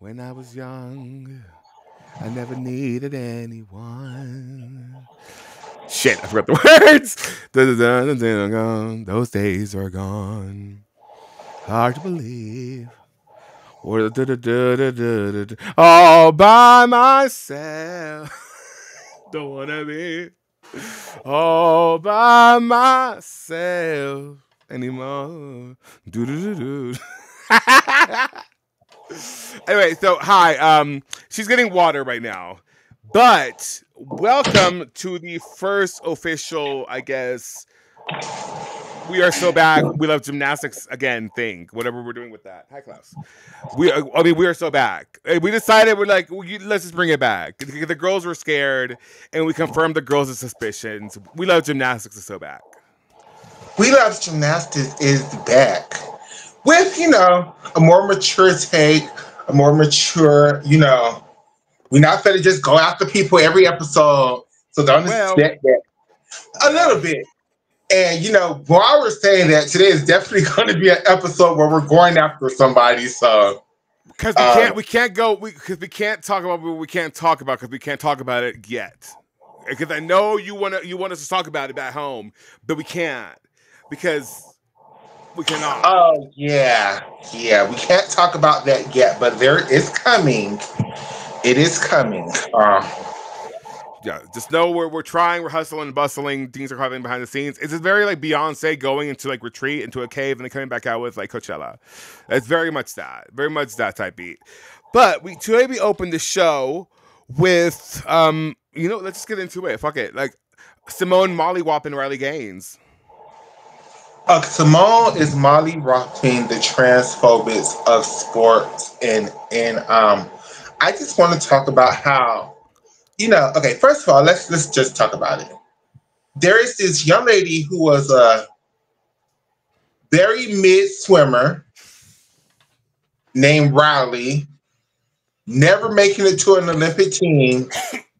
When I was young, I never needed anyone. Shit, I forgot the words. Those days are gone. Hard to believe. All by myself. Don't wanna be all by myself anymore. Do do do do. Anyway, so hi. She's getting water right now, but welcome to the first official, I guess. We are so back. We love gymnastics again. Thing, whatever we're doing with that. Hi, Klaus. I mean, we are so back. We decided we're like, let's just bring it back. The girls were scared, and we confirmed the girls' suspicions. We love gymnastics is so back. We Love Gymnastics is back with, a more mature take, a more mature, we're not going to just go after people every episode. So don't Well, expect that. A little bit. And, while we're saying that, today is definitely going to be an episode where we're going after somebody. So, because um, we can't go, because we can't talk about what we can't talk about because we can't talk about it yet. Because I know you want us to talk about it back home, but we can't because we cannot. oh, yeah. Yeah, we can't talk about that yet, but there is coming. It is coming. Yeah, just know we're trying, we're hustling and bustling. Things are happening behind the scenes. It's just very like Beyonce going into like retreat into a cave and then coming back out with like Coachella. It's very much that type beat. But today we opened the show with let's just get into it. Fuck it, like Simone Molly Whopping Riley Gaines. Simone is Molly rocking the transphobics of sports, and I just want to talk about how okay. First of all, let's just talk about it. There is this young lady who was a very mid swimmer named Riley, never making it to an Olympic team,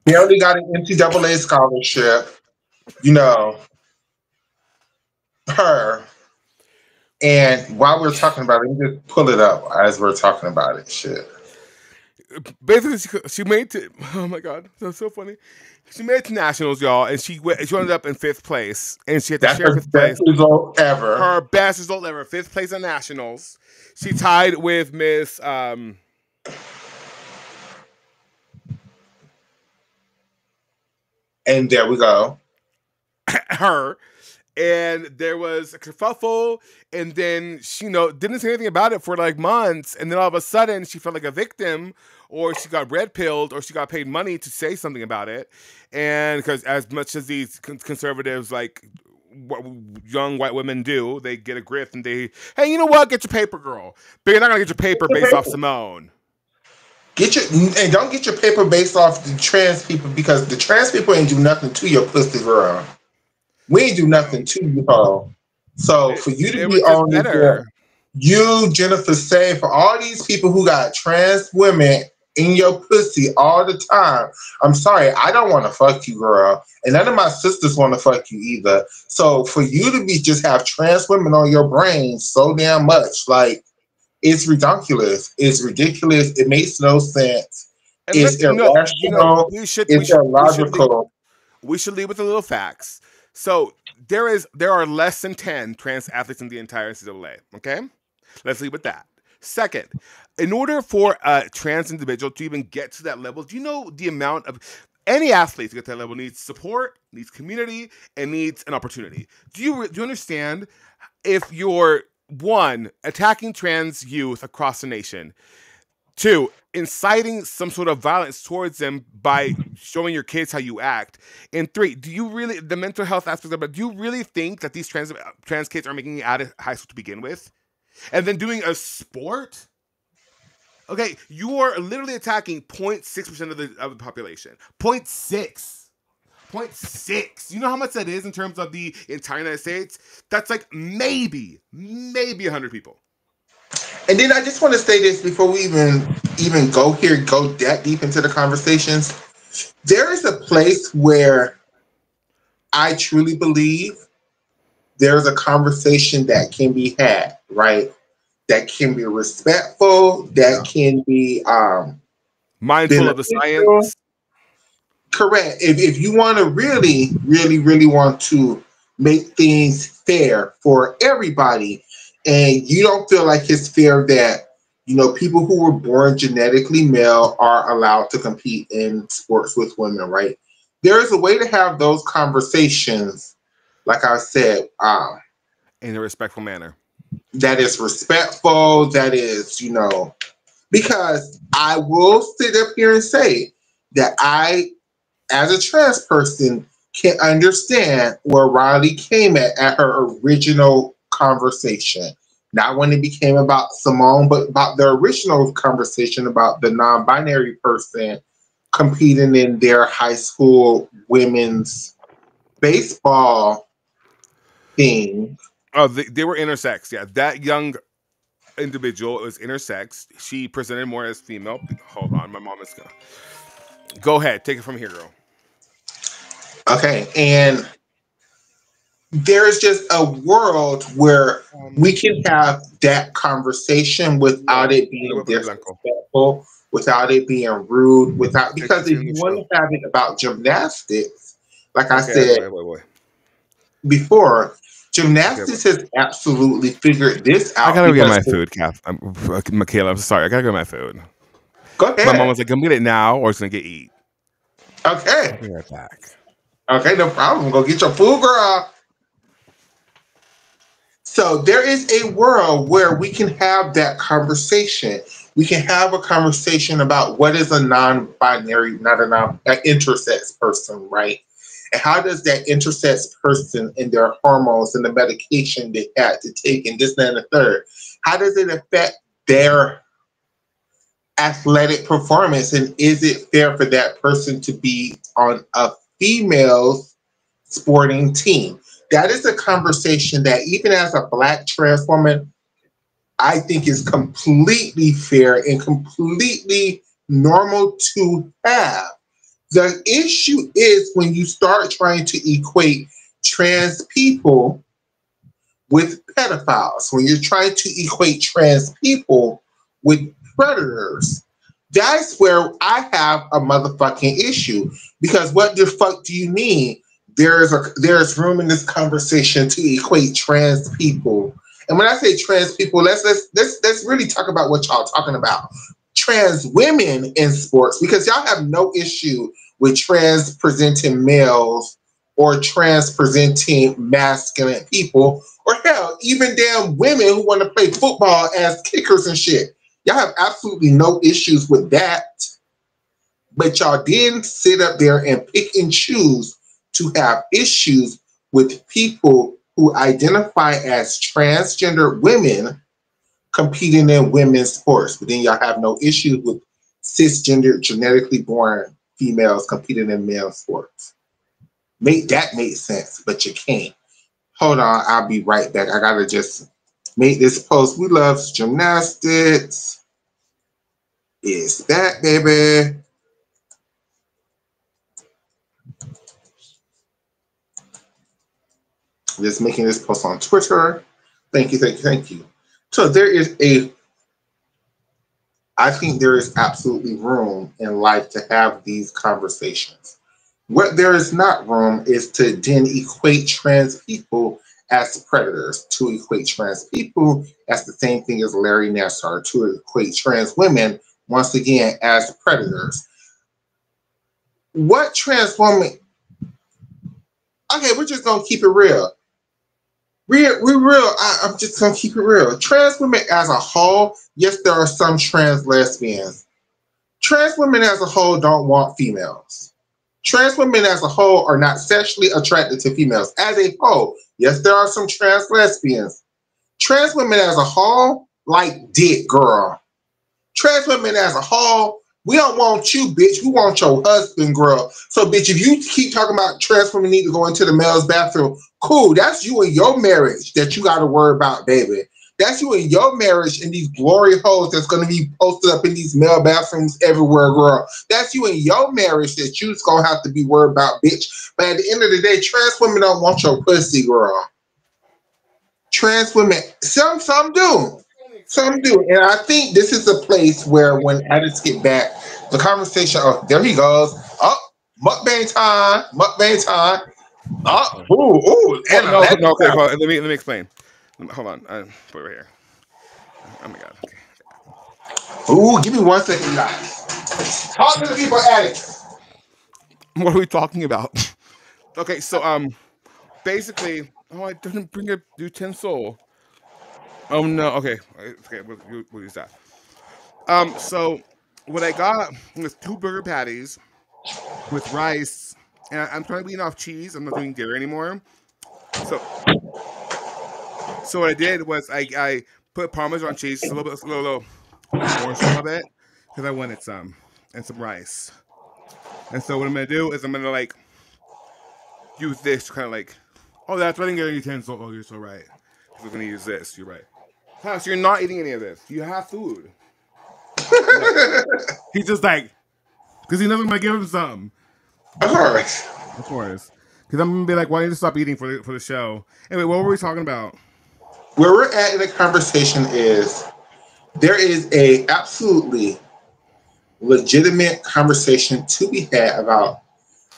barely got an NCAA scholarship. You know her. And while we're talking about it, let me just pull it up as we're talking about it. Shit. Basically, she made it. Oh my god, that's so funny. She made it to nationals, y'all, and she ended up in fifth place, and she had to That's share her fifth best place. result ever. Her best result ever, fifth place in nationals. She tied with Miss. And there we go. Her. And there was a kerfuffle, and then she didn't say anything about it for like months, and then all of a sudden she felt like a victim, or she got red pilled, or she got paid money to say something about it, and because as much as these conservatives like what young white women do, they get a grift and hey, you know what, get your paper, girl, but you're not gonna get your paper Get your based off paper. Simone. And don't get your paper based off the trans people because the trans people ain't do nothing to your pussy, girl. We ain't do nothing to you, ho. So for you to It be was just on this, better. you, Jennifer, say for all these people who got trans women in your pussy all the time, I'm sorry, I don't want to fuck you, girl. And none of my sisters want to fuck you either. So for you to be just have trans women on your brain so damn much, like it's ridiculous. It's ridiculous. It makes no sense. And It's irrational. we should It's illogical. we should lead with the little facts. So there are less than 10 trans athletes in the entire NCAA. Okay, let's lead with that. Second, in order for a trans individual to even get to that level, do you know the amount of any athlete to get to that level needs support, needs community, and needs an opportunity? Do you understand if you're one attacking trans youth across the nation? Two, inciting some sort of violence towards them by showing your kids how you act. And three, do you really, the mental health aspect of it, do you really think that these trans kids are making it out of high school to begin with? And then doing a sport? Okay, you are literally attacking 0.6% of the population. 0.6. 0.6. You know how much that is in terms of the entire United States? That's like maybe 100 people. And then I just want to say this before we even go that deep into the conversations. There is a place where I truly believe there's a conversation that can be had, right? that can be respectful, that Yeah. can be Mindful of the beneficial. science. Correct. If you want to really, really, really want to make things fair for everybody, and you don't feel like it's fair that people who were born genetically male are allowed to compete in sports with women, right? There is a way to have those conversations, like I said, In a respectful manner. that is respectful, that is, because I will sit up here and say that I, as a trans person, can understand where Riley came at her original conversation. Not when it became about Simone, but about the original conversation about the non binary person competing in their high school women's baseball thing. Oh, they were intersex. Yeah, that young individual was intersex. She presented more as female. Hold on, my mom is gonna. Go ahead, take it from here, girl. Okay. And there's just a world where we can have that conversation without No, it no le being voy a poner blanco. disrespectful, without it being rude, without because Estoy if you haciendo want show. to have it about gymnastics, like I Okay, ahí said voy, voy. before, Okay, voy. gymnastics has absolutely figured this I out gotta go get because my food, Kath. Michaela, I'm sorry. I gotta go get my food. go My mom ahead. was like, "Come get it now, or it's gonna get eat." I'll Okay. be right back. Okay, no problem. Go get your food, girl. So there is a world where we can have that conversation. We can have a conversation about what is a non-binary, not a an intersex person, right? And how does that intersex person and their hormones and the medication they had to take and this, that, and the third, how does it affect their athletic performance? And is it fair for that person to be on a female's sporting team? That is a conversation that even as a black trans woman, I think is completely fair and completely normal to have. The issue is when you start trying to equate trans people with pedophiles, when you're trying to equate trans people with predators. That's where I have a motherfucking issue. Because what the fuck do you mean? There's room in this conversation to equate trans people. And when I say trans people, let's really talk about what y'all talking about. Trans women in sports, because y'all have no issue with trans presenting males or trans presenting masculine people, or hell, even damn women who want to play football as kickers and shit. Y'all have absolutely no issues with that, but y'all then sit up there and pick and choose to have issues with people who identify as transgender women competing in women's sports. But then y'all have no issues with cisgender, genetically born females competing in male sports. Make sense, but you can't. Hold on, I'll be right back. I gotta just make this post. We love gymnastics. Is that baby? Just making this post on Twitter. Thank you, thank you, thank you. So I think there is absolutely room in life to have these conversations. What there is not room is to then equate trans people as predators, to equate trans people as the same thing as Larry Nassar, to equate trans women once again as predators. What trans woman? Okay, we're just gonna keep it real. We real. I'm just gonna keep it real. Trans women as a whole, yes, there are some trans lesbians. Trans women as a whole don't want females. Trans women as a whole are not sexually attracted to females as a whole. Yes, there are some trans lesbians. Trans women as a whole like dick, girl. Trans women as a whole, we don't want you, bitch. We want your husband, girl. So, bitch, if you keep talking about trans women need to go into the male's bathroom, cool. That's you and your marriage that you got to worry about, baby. That's you and your marriage and these glory holes that's going to be posted up in these male bathrooms everywhere, girl. That's you and your marriage that you's going to have to be worried about, bitch. But at the end of the day, trans women don't want your pussy, girl. Trans women, some do. Some do, and I think this is a place where when addicts get back, the conversation. Oh, there he goes. Oh, mukbang time, mukbang time. Oh, ooh, Oh, and a no, leg no, okay, now. hold on, let me explain. Hold on, put it right here. Oh my god. Okay. Ooh, give me 1 second, guys. Talk to the people, addicts. What are we talking about? Okay, so basically, oh, I didn't bring a utensil. Oh no. Okay, okay, we'll use that. So what I got was two burger patties with rice, and I'm trying to wean off cheese. I'm not doing dairy anymore. So, so what I did was I put Parmesan cheese, just a little morsel of it, because I wanted some, and some rice. And so what I'm gonna do is I'm gonna like use this kind of like, oh, that's why I didn't get a utensil. Oh, you're so right. Because we're gonna use this. You're right. Huh, so you're not eating any of this. You have food. No. He's just like, because he knows I'm gonna give him something. Of course. Of course. Because I'm gonna be like, why don't you stop eating for the show? Anyway, what were we talking about? Where we're at in the conversation is there is a absolutely legitimate conversation to be had about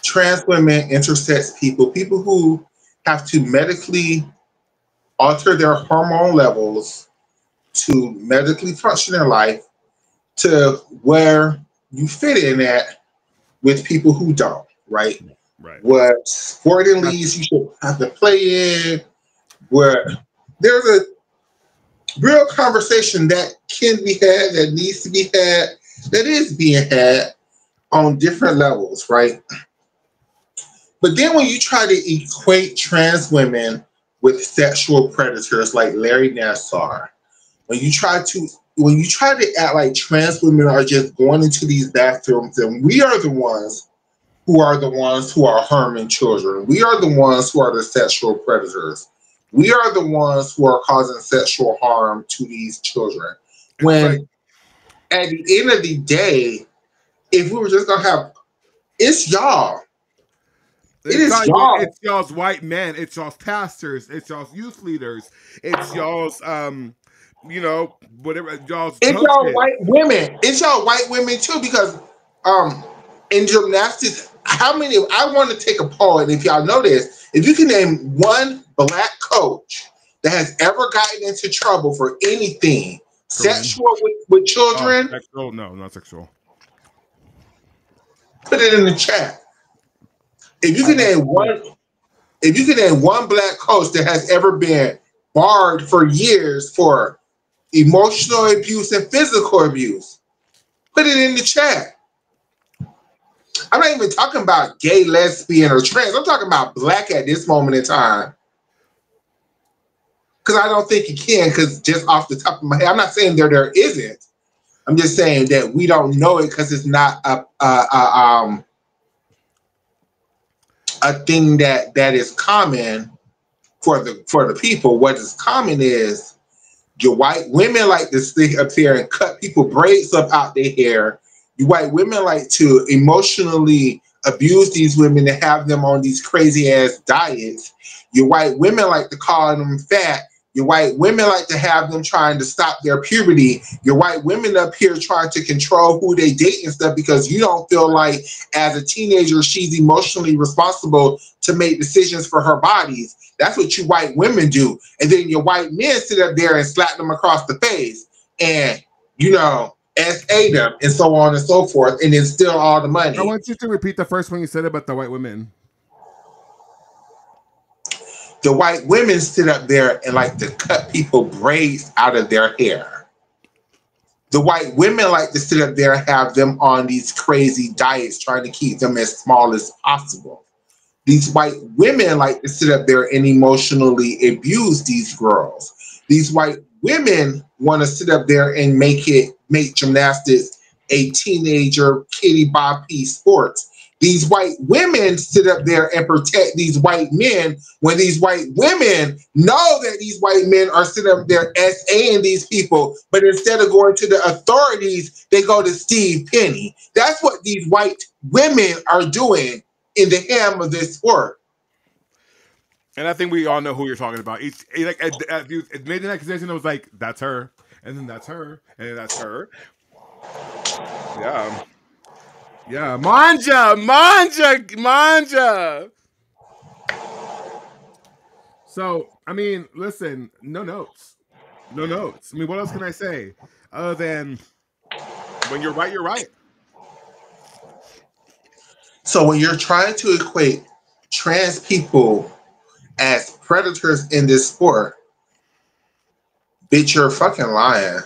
trans women, intersex people, people who have to medically alter their hormone levels to medically function in life to where you fit in at with people who don't, right? Right. What sporting That's leagues you should have to play in, where there's a real conversation that can be had, that needs to be had, that is being had on different levels, right? But then when you try to equate trans women with sexual predators like Larry Nassar, when you try to act like trans women are just going into these bathrooms and we are the ones who are harming children. We are the ones who are the sexual predators. We are the ones who are causing sexual harm to these children. it's like When at the end of the day, if we were just gonna have it's y'all. It it's is not even y'all. it's y'all's white men, it's y'all's pastors, it's y'all's youth leaders, it's y'all's whatever y'all's It's y'all coaches. white women. It's y'all white women too, because um in gymnastics, how many I want to take a poll, and if y'all know this, if you can name one black coach that has ever gotten into trouble for anything Corinne. sexual with Oh, children, sexual? No, not sexual. put it in the chat. If you I can don't name know. one if you can name one black coach that has ever been barred for years for emotional abuse and physical abuse, put it in the chat. I'm not even talking about gay, lesbian, or trans. I'm talking about black at this moment in time. Because I don't think you can, because just off the top of my head, I'm not saying there isn't. I'm just saying that we don't know it because it's not a thing that is common for the people. What is common is your white women like to stick up here and cut people braids up out their hair. You white women like to emotionally abuse these women and have them on these crazy ass diets. Your white women like to call them fat. Your white women like to have them trying to stop their puberty. Your white women up here trying to control who they date and stuff because you don't feel like as a teenager she's emotionally responsible to make decisions for her bodies. That's what you white women do. And then your white men sit up there and slap them across the face and, SA them and so on and so forth and then steal all the I money. want you to repeat the first one you said about the white women. The white women sit up there and like to cut people braids out of their hair. The white women like to sit up there and have them on these crazy diets trying to keep them as small as possible. These white women like to sit up there and emotionally abuse these girls. These white women want to sit up there and make gymnastics a teenager kitty boppy sport. These white women sit up there and protect these white men when these white women know that these white men are sitting up there SAing these people, but instead of going to the authorities, they go to Steve Penny. That's what these white women are doing in the ham of this sport. And I think we all know who you're talking about. Each like you made an accusation that was like, that's her. and then that's her, and then that's her. Yeah. Yeah. Manja. So, I mean, listen, no notes. No notes. I mean, what else can I say other than when you're right, you're right. So when you're trying to equate trans people as predators in this sport, bitch, you're fucking lying.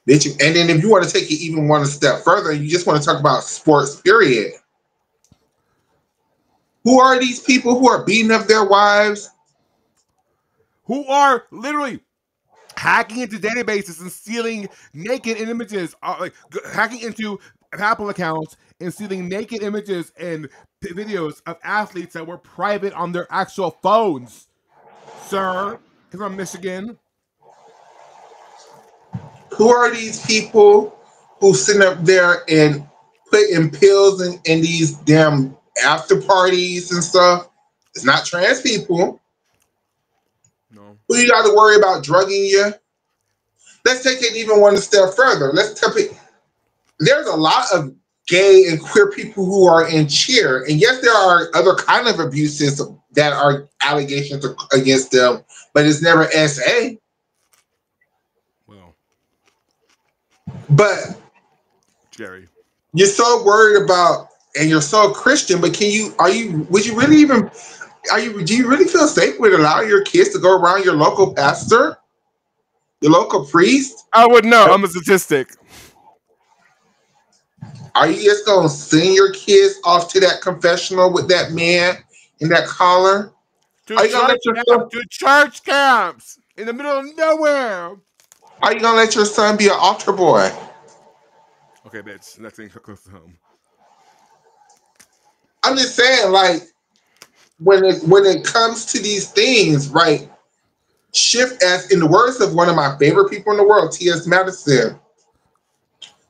Bitch, and then if you want to take it even one step further, you just want to talk about sports, period. Who are these people who are beating up their wives? Who are literally hacking into databases and stealing naked images, hacking into Apple accounts and stealing naked images and videos of athletes that were private on their actual phones. Sir, from Michigan. Who are these people who sit up there and putting pills in these damn after parties and stuff? It's not trans people. No. Who you got to worry about drugging you? Let's take it even one step further. There's a lot of gay and queer people who are in cheer, and yes, there are other kind of abuses that are allegations against them, but it's never SA. Well, But Jerry, you're so worried about, and you're so Christian, but do you really feel safe with allowing your kids to go around your local pastor, your local priest? I would know. I'm a statistic. Are you just gonna send your kids off to that confessional with that man in that collar? Are you gonna let your son, To church camps in the middle of nowhere. are you gonna let your son be an altar boy? Okay, bitch. Nothing close to home. I'm just saying, like, when it comes to these things, right? Shift, as in the words of one of my favorite people in the world, T.S. Madison,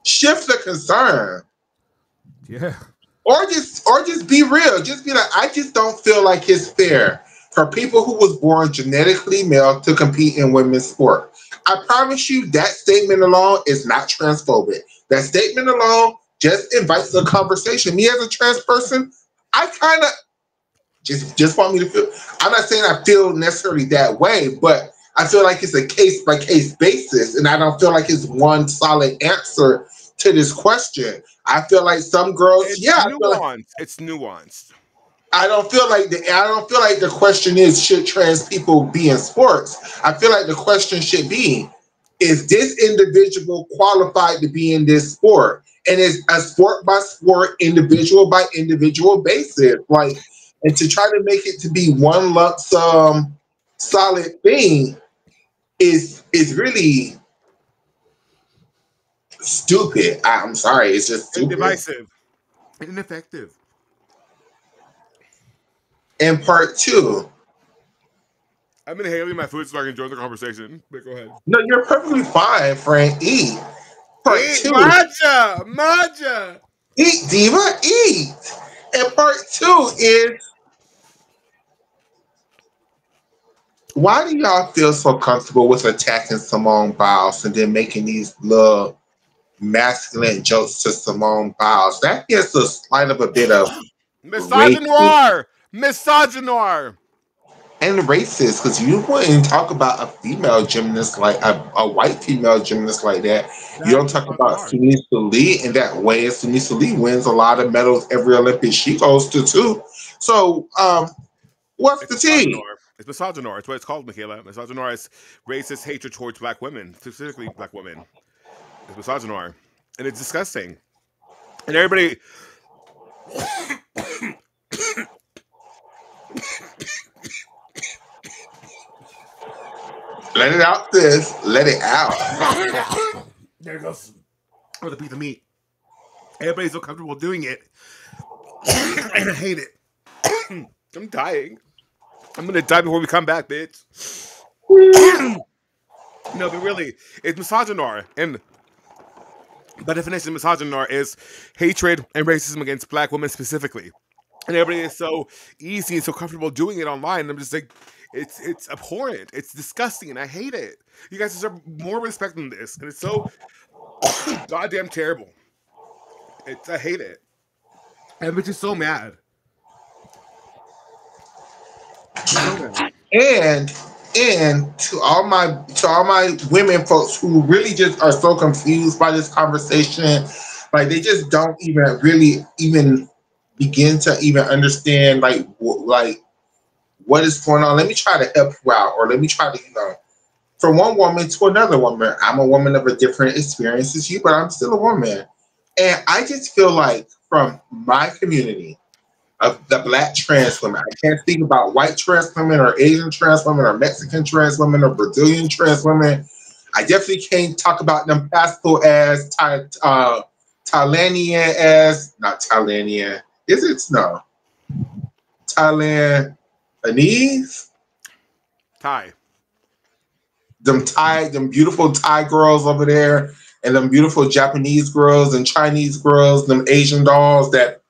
shift the concern. Yeah. Or just be real. Just be like, I just don't feel like it's fair for people who was born genetically male to compete in women's sport. I promise you that statement alone is not transphobic. That statement alone just invites a conversation. Me as a trans person, I kind of just want me to feel. I'm not saying I feel necessarily that way, but I feel like it's a case by case basis, and I don't feel like it's one solid answer to this question. I feel like some girls, It's yeah, nuanced. It's nuanced. I don't feel like the question is, should trans people be in sports? I feel like the question should be, is this individual qualified to be in this sport? And it's a sport by sport, individual by individual basis. Like, and to try to make it to be one lump sum solid thing is really stupid. I'm sorry, it's just And stupid. divisive. And ineffective. And part two. I'm inhaling my food so I can join the conversation. But go ahead. No, you're perfectly fine, Frank. Eat. Part Eat two. Maja. Eat, Diva, eat. And part two is, why do y'all feel so comfortable with attacking Simone Biles and then making these little masculine jokes to Simone Biles? That gives a slight of a bit of racist Misogynoir. and racist, because you wouldn't talk about a female gymnast like a white female gymnast like that. You don't talk about Sunisa Lee in that way. And Sunisa Lee wins a lot of medals every Olympics she goes to too. So, what's the tea? It's misogynoir. It's what it's called, Michaela. Misogynoir is racist hatred towards black women, specifically black women. It's misogynoir. And it's disgusting. And everybody. Let it out, sis. Let it out. There goes with a piece of meat. Everybody's so comfortable doing it. And I hate it. I'm dying. I'm gonna die before we come back, bitch. No, but really, it's misogynoir. And by definition, misogynoir is hatred and racism against black women specifically. And everybody is so easy and so comfortable doing it online. I'm just like, It's abhorrent. It's disgusting, and I hate it. You guys deserve more respect than this, and it's so goddamn terrible. I hate it. And I'm just so mad. I'm so mad. And to all my women folks who really just are so confused by this conversation, like they just don't even really even begin to even understand like what is going on. Let me try to help you out, or let me try to from one woman to another woman. I'm a woman of a different experience as you, but I'm still a woman, and I just feel like from my community of the black trans women. I can't speak about white trans women or Asian trans women or Mexican trans women or Brazilian trans women. I definitely can't talk about them classical as Thailandian as not Thailandian. Is it no Thailandese? Thai. Them beautiful Thai girls over there, and them beautiful Japanese girls and Chinese girls, them Asian dolls that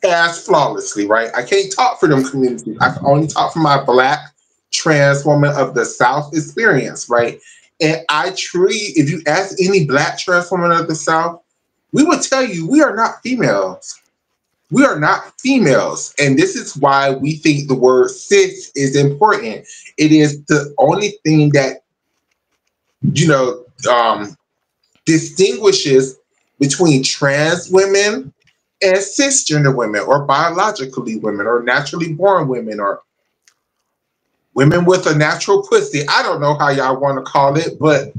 pass flawlessly, right? I can't talk for them communities. I can only talk for my black trans woman of the South experience, right? And I truly, if you ask any black trans woman of the South, we will tell you we are not females. We are not females. And this is why we think the word cis is important. It is the only thing that, you know, distinguishes between trans women and cisgender women, or biologically women, or naturally born women, or women with a natural pussy. I don't know how y'all want to call it, but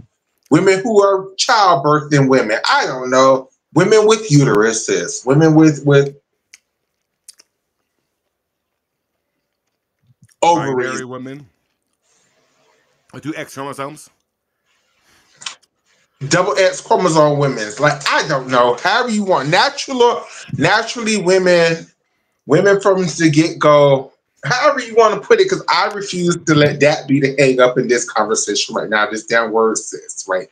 women who are childbirthing women. I don't know. Women with uteruses, women with ovaries, Binary women. I do X chromosomes. double X chromosome women. Like I don't know. However you want, naturally women from the get go. However you want to put it, because I refuse to let that be the hang up in this conversation right now. This damn word cis, right?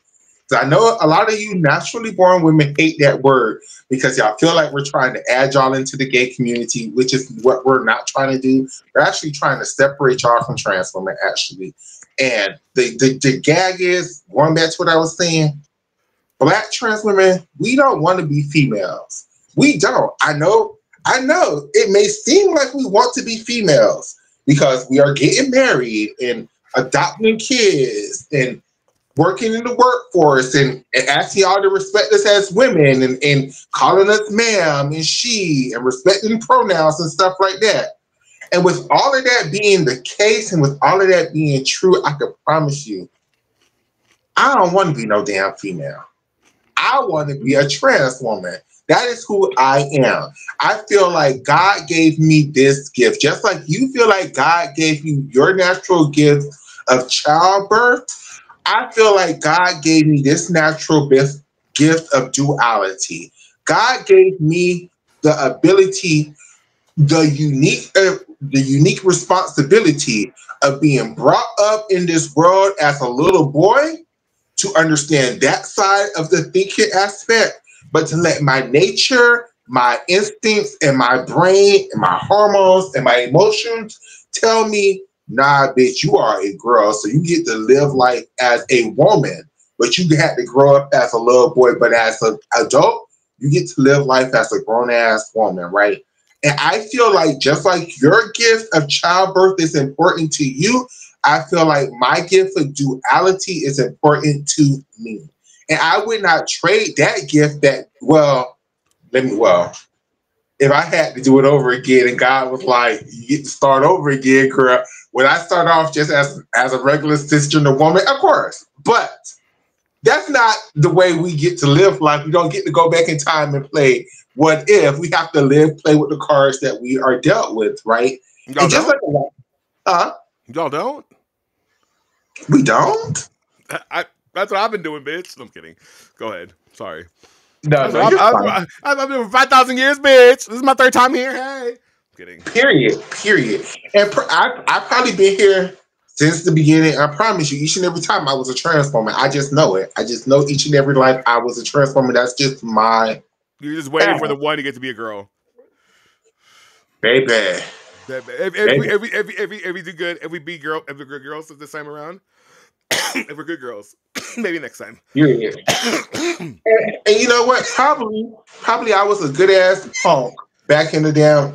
So I know a lot of you naturally born women hate that word because y'all feel like we're trying to add y'all into the gay community, which is what we're not trying to do. We're actually trying to separate y'all from trans women, actually. And the gag is, going back to what I was saying, black trans women, we don't want to be females. We don't. I know. It may seem like we want to be females because we are getting married and adopting kids and working in the workforce and asking y'all to respect us as women and calling us ma'am and she and respecting pronouns and stuff like that. And with all of that being the case and with all of that being true, I can promise you, I don't want to be no damn female. I want to be a trans woman. That is who I am. I feel like God gave me this gift, just like you feel like God gave you your natural gift of childbirth. I feel like God gave me this natural gift of duality. God gave me the ability, the unique responsibility of being brought up in this world as a little boy to understand that side of the thinking aspect, but to let my nature, my instincts, and my brain, and my hormones, and my emotions tell me, nah, bitch, you are a girl, so you get to live life as a woman, but you had to grow up as a little boy, but as an adult, you get to live life as a grown ass woman, right? And I feel like just like your gift of childbirth is important to you, I feel like my gift of duality is important to me. And I would not trade that gift if I had to do it over again and God was like, you get to start over again, girl, would I start off just as a regular cisgender woman? Of course. But that's not the way we get to live life. We don't get to go back in time and play what if. We have to play with the cards that we are dealt with, right? Y'all And just don't? like Y'all don't? we don't? That's what I've been doing, bitch. I'm kidding. Go ahead. Sorry. No, That's no, what you're fine. I've been doing for 5,000 years, bitch. This is my third time here. Hey. I'm kidding. Period. And I've probably been here since the beginning. I promise you, each and every time I was a trans woman. I just know it. I just know each and every life I was a trans woman. That's just my You're just waiting path, for the one to get to be a girl. baby. If we do good, if we be girl, if we're good girls this time around, if we're good girls, maybe next time. Yeah. And you know what? Probably I was a good ass punk back in the damn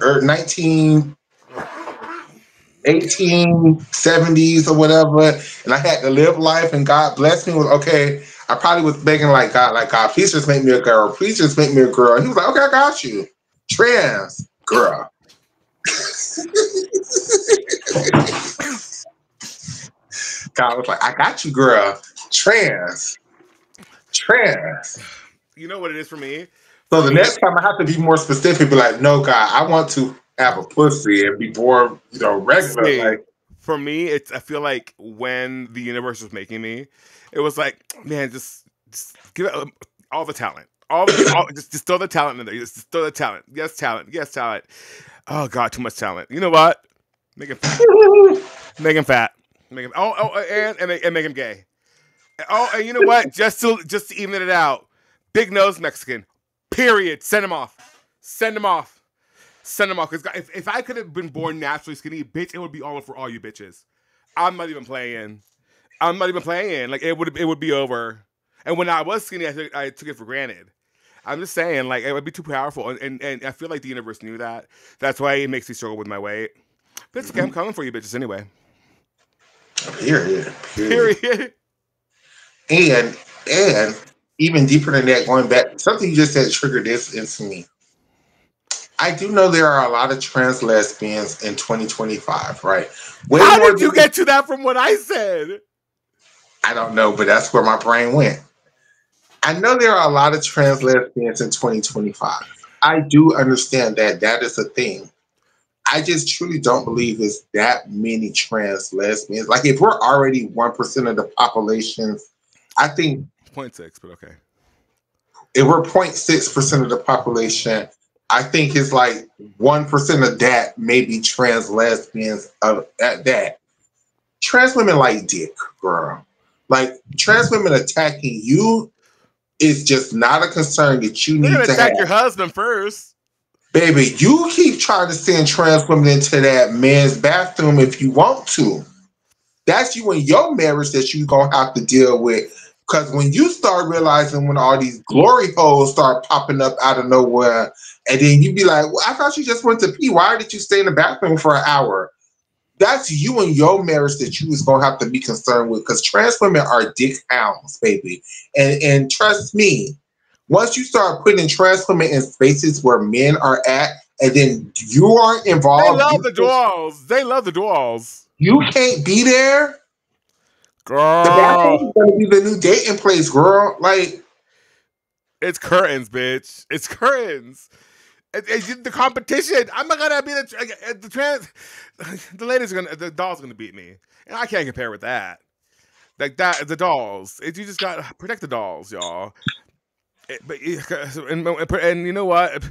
1870s or whatever, and I had to live life, and God blessed me with okay. I probably was begging like God, please just make me a girl, please just make me a girl. And he was like, okay, I got you, trans girl. God was like, I got you, girl, trans. You know what it is for me? So For the me, next time I have to be more specific, be like, no, God, I want to have a pussy and be born, regular. see, Like, for me, it's I feel like when the universe was making me, it was like, man, just give it all the talent, just throw the talent in there, just throw the talent, yes, talent. Oh God, too much talent. You know what? Make him fat, make him fat, make him and make him gay. Oh, and you know what? Just to even it out, big nose Mexican. Period. Send him off. Send him off. Send him off. Because if I could have been born naturally skinny, bitch, it would be all for all you bitches. I'm not even playing. Like it would be over. And when I was skinny, I took it for granted. I'm just saying, like it would be too powerful, and I feel like the universe knew that. That's why it makes me struggle with my weight. But it's okay. I'm coming for you, bitches anyway. period. Period. And even deeper than that, going back, something you just said triggered this into me. I do know there are a lot of trans lesbians in 2025, right? Way How more did you than get to that from what I said? I don't know, but that's where my brain went. I know there are a lot of trans lesbians in 2025. I do understand that that is a thing. I just truly don't believe it's that many trans lesbians. Like if we're already 1% of the population, I think 0.6, but okay. if we're 0.6% of the population, I think it's like 1% of that maybe trans lesbians at that. Trans women like dick, girl. Like trans women attacking you is just not a concern that you They're need gonna to have. attack your husband first. Baby, you keep trying to send trans women into that man's bathroom if you want to. That's you and your marriage that you gonna have to deal with. Because when you start realizing when all these glory holes start popping up out of nowhere, and then you be like, well, I thought you just went to pee. Why did you stay in the bathroom for an hour? That's you and your marriage that you is gonna have to be concerned with. Because trans women are dick hounds, baby. And trust me, once you start putting trans women in spaces where men are at, and then you aren't They involved, love the dolls. They love the dolls. you can't be there. The bathroom is Girl. gonna be the new dating place, girl. Like, It's curtains, bitch. It's curtains. The competition. I'm not gonna be the trans. The dolls are gonna beat me, and I can't compare with that. Like that, the dolls. You just gotta protect the dolls, y'all. And you know what?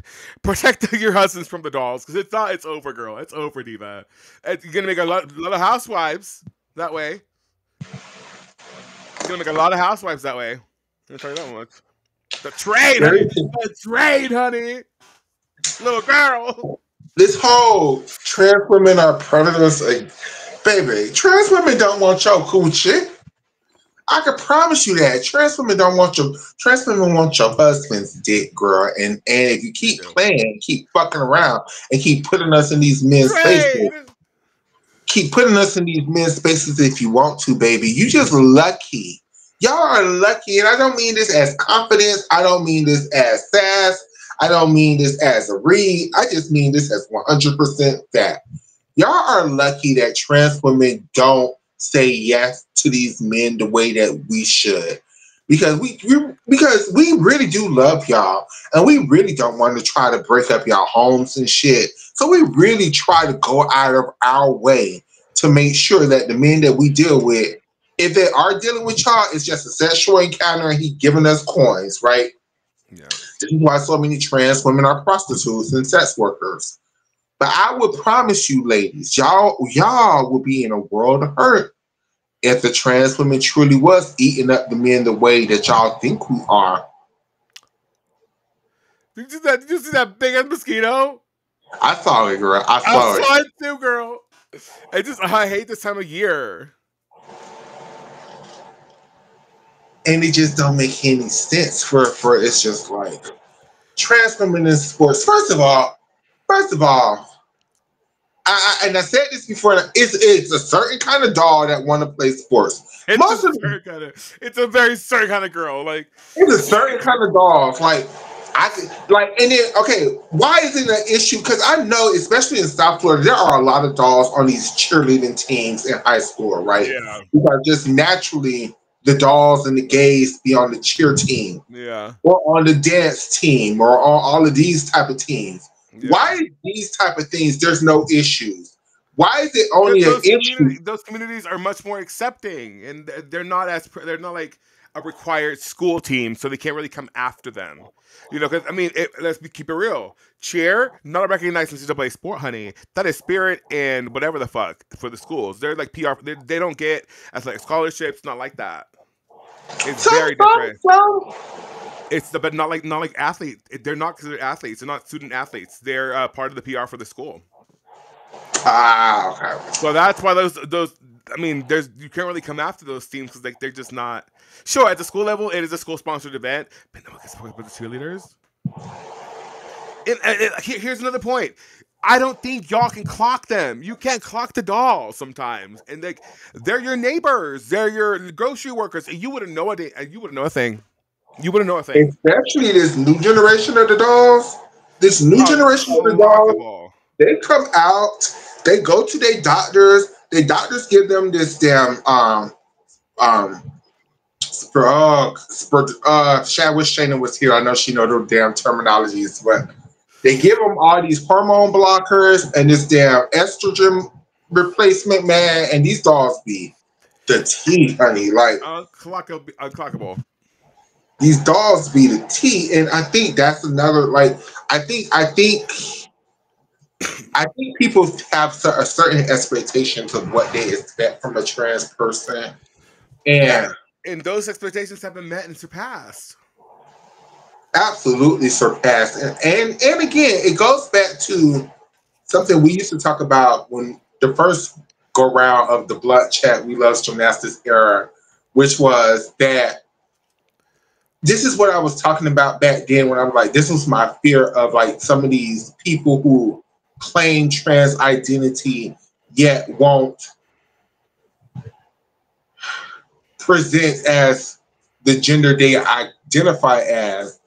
Protect your husbands from the dolls because it's over, girl. It's over, diva. You're gonna make a lot of housewives that way. You're gonna make a lot of housewives that way. I'm gonna tell you that much. The trade, honey. The trade, honey. Little girl. this whole trans women are predators, like, baby, trans women don't want your coochie. I can promise you that trans women want your husband's dick, girl. And if you keep playing, keep fucking around, and keep putting us in these men's spaces, Trade. keep putting us in these men's spaces if you want to, baby. You just lucky. Y'all are lucky, and I don't mean this as confidence. I don't mean this as sass. I don't mean this as a read. I just mean this as 100% fact. Y'all are lucky that trans women don't say yes to these men the way that we should. Because we really do love y'all, and we really don't want to try to break up y'all homes and shit. So we really try to go out of our way to make sure that the men that we deal with, if they are dealing with y'all, it's just a sexual encounter and he giving us coins, right? Yeah. This is why so many trans women are prostitutes and sex workers. But I would promise you, ladies, y'all will be in a world of hurt if the trans women truly was eating up the men the way that y'all think we are. Did you see that big ass mosquito? I saw it, girl. I I saw it. saw it too, girl. I hate this time of year. And it just don't make any sense for it's just like trans women in sports. First of all, and I said this before. It's a certain kind of doll that want to play sports. It's a Most of them, certain kind of. It's a very certain kind of girl. Like, it's a certain kind of dolls. Like and then okay, why is it an issue? Because I know, especially in South Florida, there are a lot of dolls on these cheerleading teams in high school, right? yeah, Because just naturally, the dolls and the gays be on the cheer team yeah, or on the dance team or on all of these type of teams. yeah. Why these type of things? There's no issues. Why is it Because only an issue? those communities are much more accepting, and they're not like a required school team, so they can't really come after them. You know, because I mean, keep it real. Cheer, not a recognized NCAA sport, honey. That is spirit and whatever the fuck for the schools. They're like PR. They don't get athletic scholarships. Not like that. It's very different. Some. It's the but not like athletes. They're not considered athletes. They're not student athletes. They're part of the PR for the school. Ah, okay. So that's why those. I mean, there's you can't really come after those teams because like they're just not. Sure, at the school level, it is a school sponsored event, but no one gets with the cheerleaders. And here's another point. I don't think y'all can clock them. You can't clock the dolls sometimes, and like they're your neighbors, they're your grocery workers, and you wouldn't know a you wouldn't know a thing. You wouldn't know a thing. Especially this new generation of the dolls. This new generation of the dolls. Clockable. They come out. They go to their doctors. Their doctors give them this damn Shad wish Shayna was here. I know she know the damn terminologies, but they give them all these hormone blockers and this damn estrogen replacement, man. And these dolls be the tea, honey. Like Unclockable. these dolls be the tea, and I think that's another. Like I think people have a certain expectations of what they expect from a trans person, and those expectations have been met and surpassed. Absolutely surpassed. And again, it goes back to something we used to talk about when the first go round of the Blood Chat We Love Gymnastics era, which was that this is what I was talking about back then when I'm like, this was my fear of like some of these people who claim trans identity yet won't present as the gender they identify as,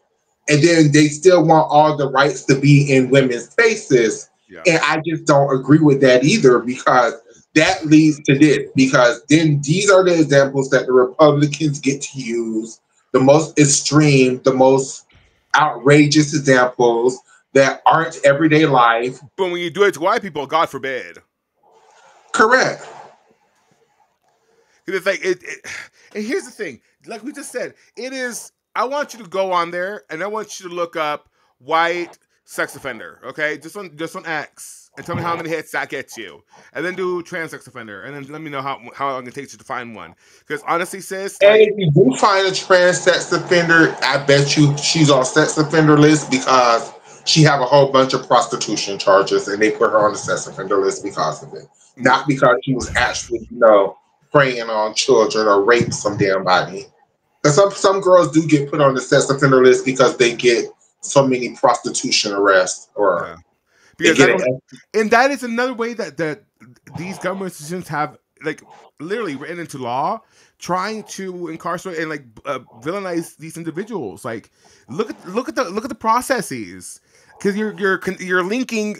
and then they still want all the rights to be in women's faces. Yeah. And I just don't agree with that either, because that leads to this. Because then these are the examples that the Republicans get to use, the most extreme, the most outrageous examples that aren't everyday life. But when you do it to white people, God forbid. Correct. It's like and here's the thing, like we just said, it is. I want you to go on there and I want you to look up white sex offender, okay? Just on X, and tell me how many hits that gets you, and then do trans sex offender, and then let me know how long it takes you to find one. Because honestly, sis, and if you do find a trans sex offender, I bet you she's on sex offender list because she have a whole bunch of prostitution charges, and they put her on the sex offender list because of it, not because she was actually, preying on children or raped some damn body. Because some girls do get put on the sex offender list because they get so many prostitution arrests or and that is another way that these government institutions have like literally written into law, trying to incarcerate and like villainize these individuals. Like look at the processes, because you're linking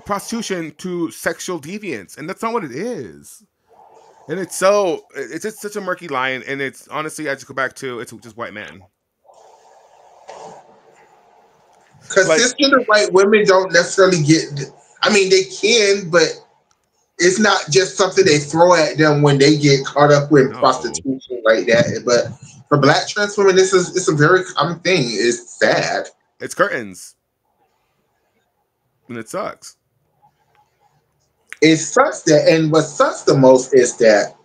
prostitution to sexual deviance, and that's not what it is. And it's just such a murky line, and it's honestly, I just go back to it's just white men. Because cisgender white women don't necessarily get. I mean, they can, but it's not just something they throw at them when they get caught up with prostitution like that. But for Black trans women, it's a very common thing. It's sad. It's curtains, and it sucks. It sucks that, and what sucks the most is that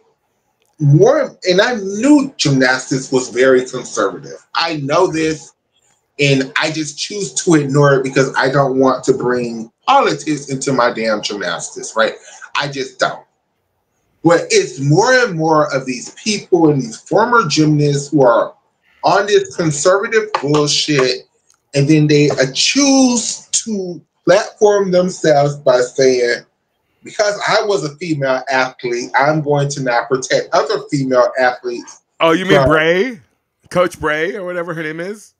and I knew gymnastics was very conservative. I know this, and I just choose to ignore it because I don't want to bring politics into my damn gymnastics, right? I just don't. But it's more and more of these people and these former gymnasts who are on this conservative bullshit, and then they choose to platform themselves by saying, because I was a female athlete, I'm going to now protect other female athletes Oh, you mean from Bray? Coach Bray or whatever her name is?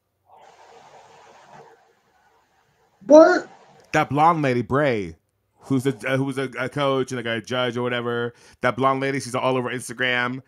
what? That blonde lady, Bray, who's a coach and like a judge or whatever. That blonde lady, she's all over Instagram.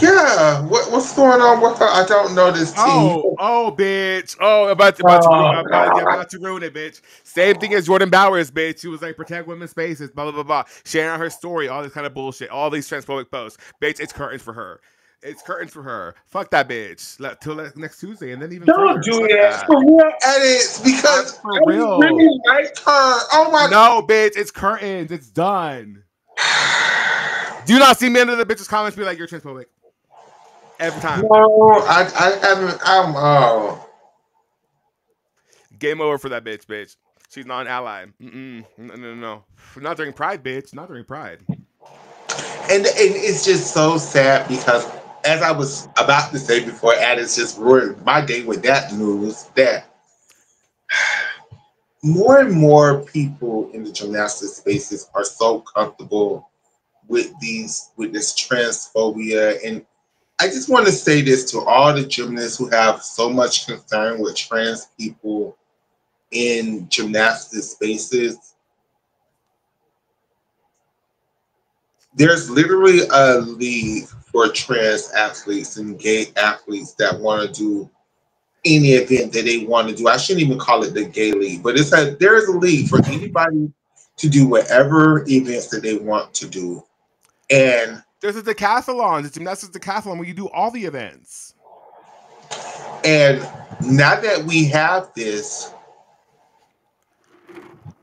Yeah, what's going on with her? I don't know this team. Oh, bitch. Oh, about to ruin it, bitch. Same thing as Jordan Bowers, bitch. She was like, protect women's spaces, blah, blah, blah, blah. Sharing her story, all this kind of bullshit, all these transphobic posts. Bitch, it's curtains for her. It's curtains for her. Fuck that bitch. Till next Tuesday, and then even Don't further. do Fuck that that. for real edits because For I real. really like her. Oh my. No, bitch, it's curtains. It's done. Do you not see me under the bitch's comments be like, you're transphobic? Every time. No, I haven't. Game over for that bitch. She's not an ally. No. Not during Pride, bitch. Not during Pride. And it's just so sad because, as I was about to say before, Addis just ruined my day with that news. That more and more people in the gymnastic spaces are so comfortable with this transphobia. And I just want to say this to all the gymnasts who have so much concern with trans people in gymnastic spaces. There's literally a league for trans athletes and gay athletes that want to do any event that they want to do. I shouldn't even call it the gay league, but there is a league for anybody to do whatever events that they want to do. And there's a decathlon, the gymnastics decathlon, where you do all the events. And now that we have this,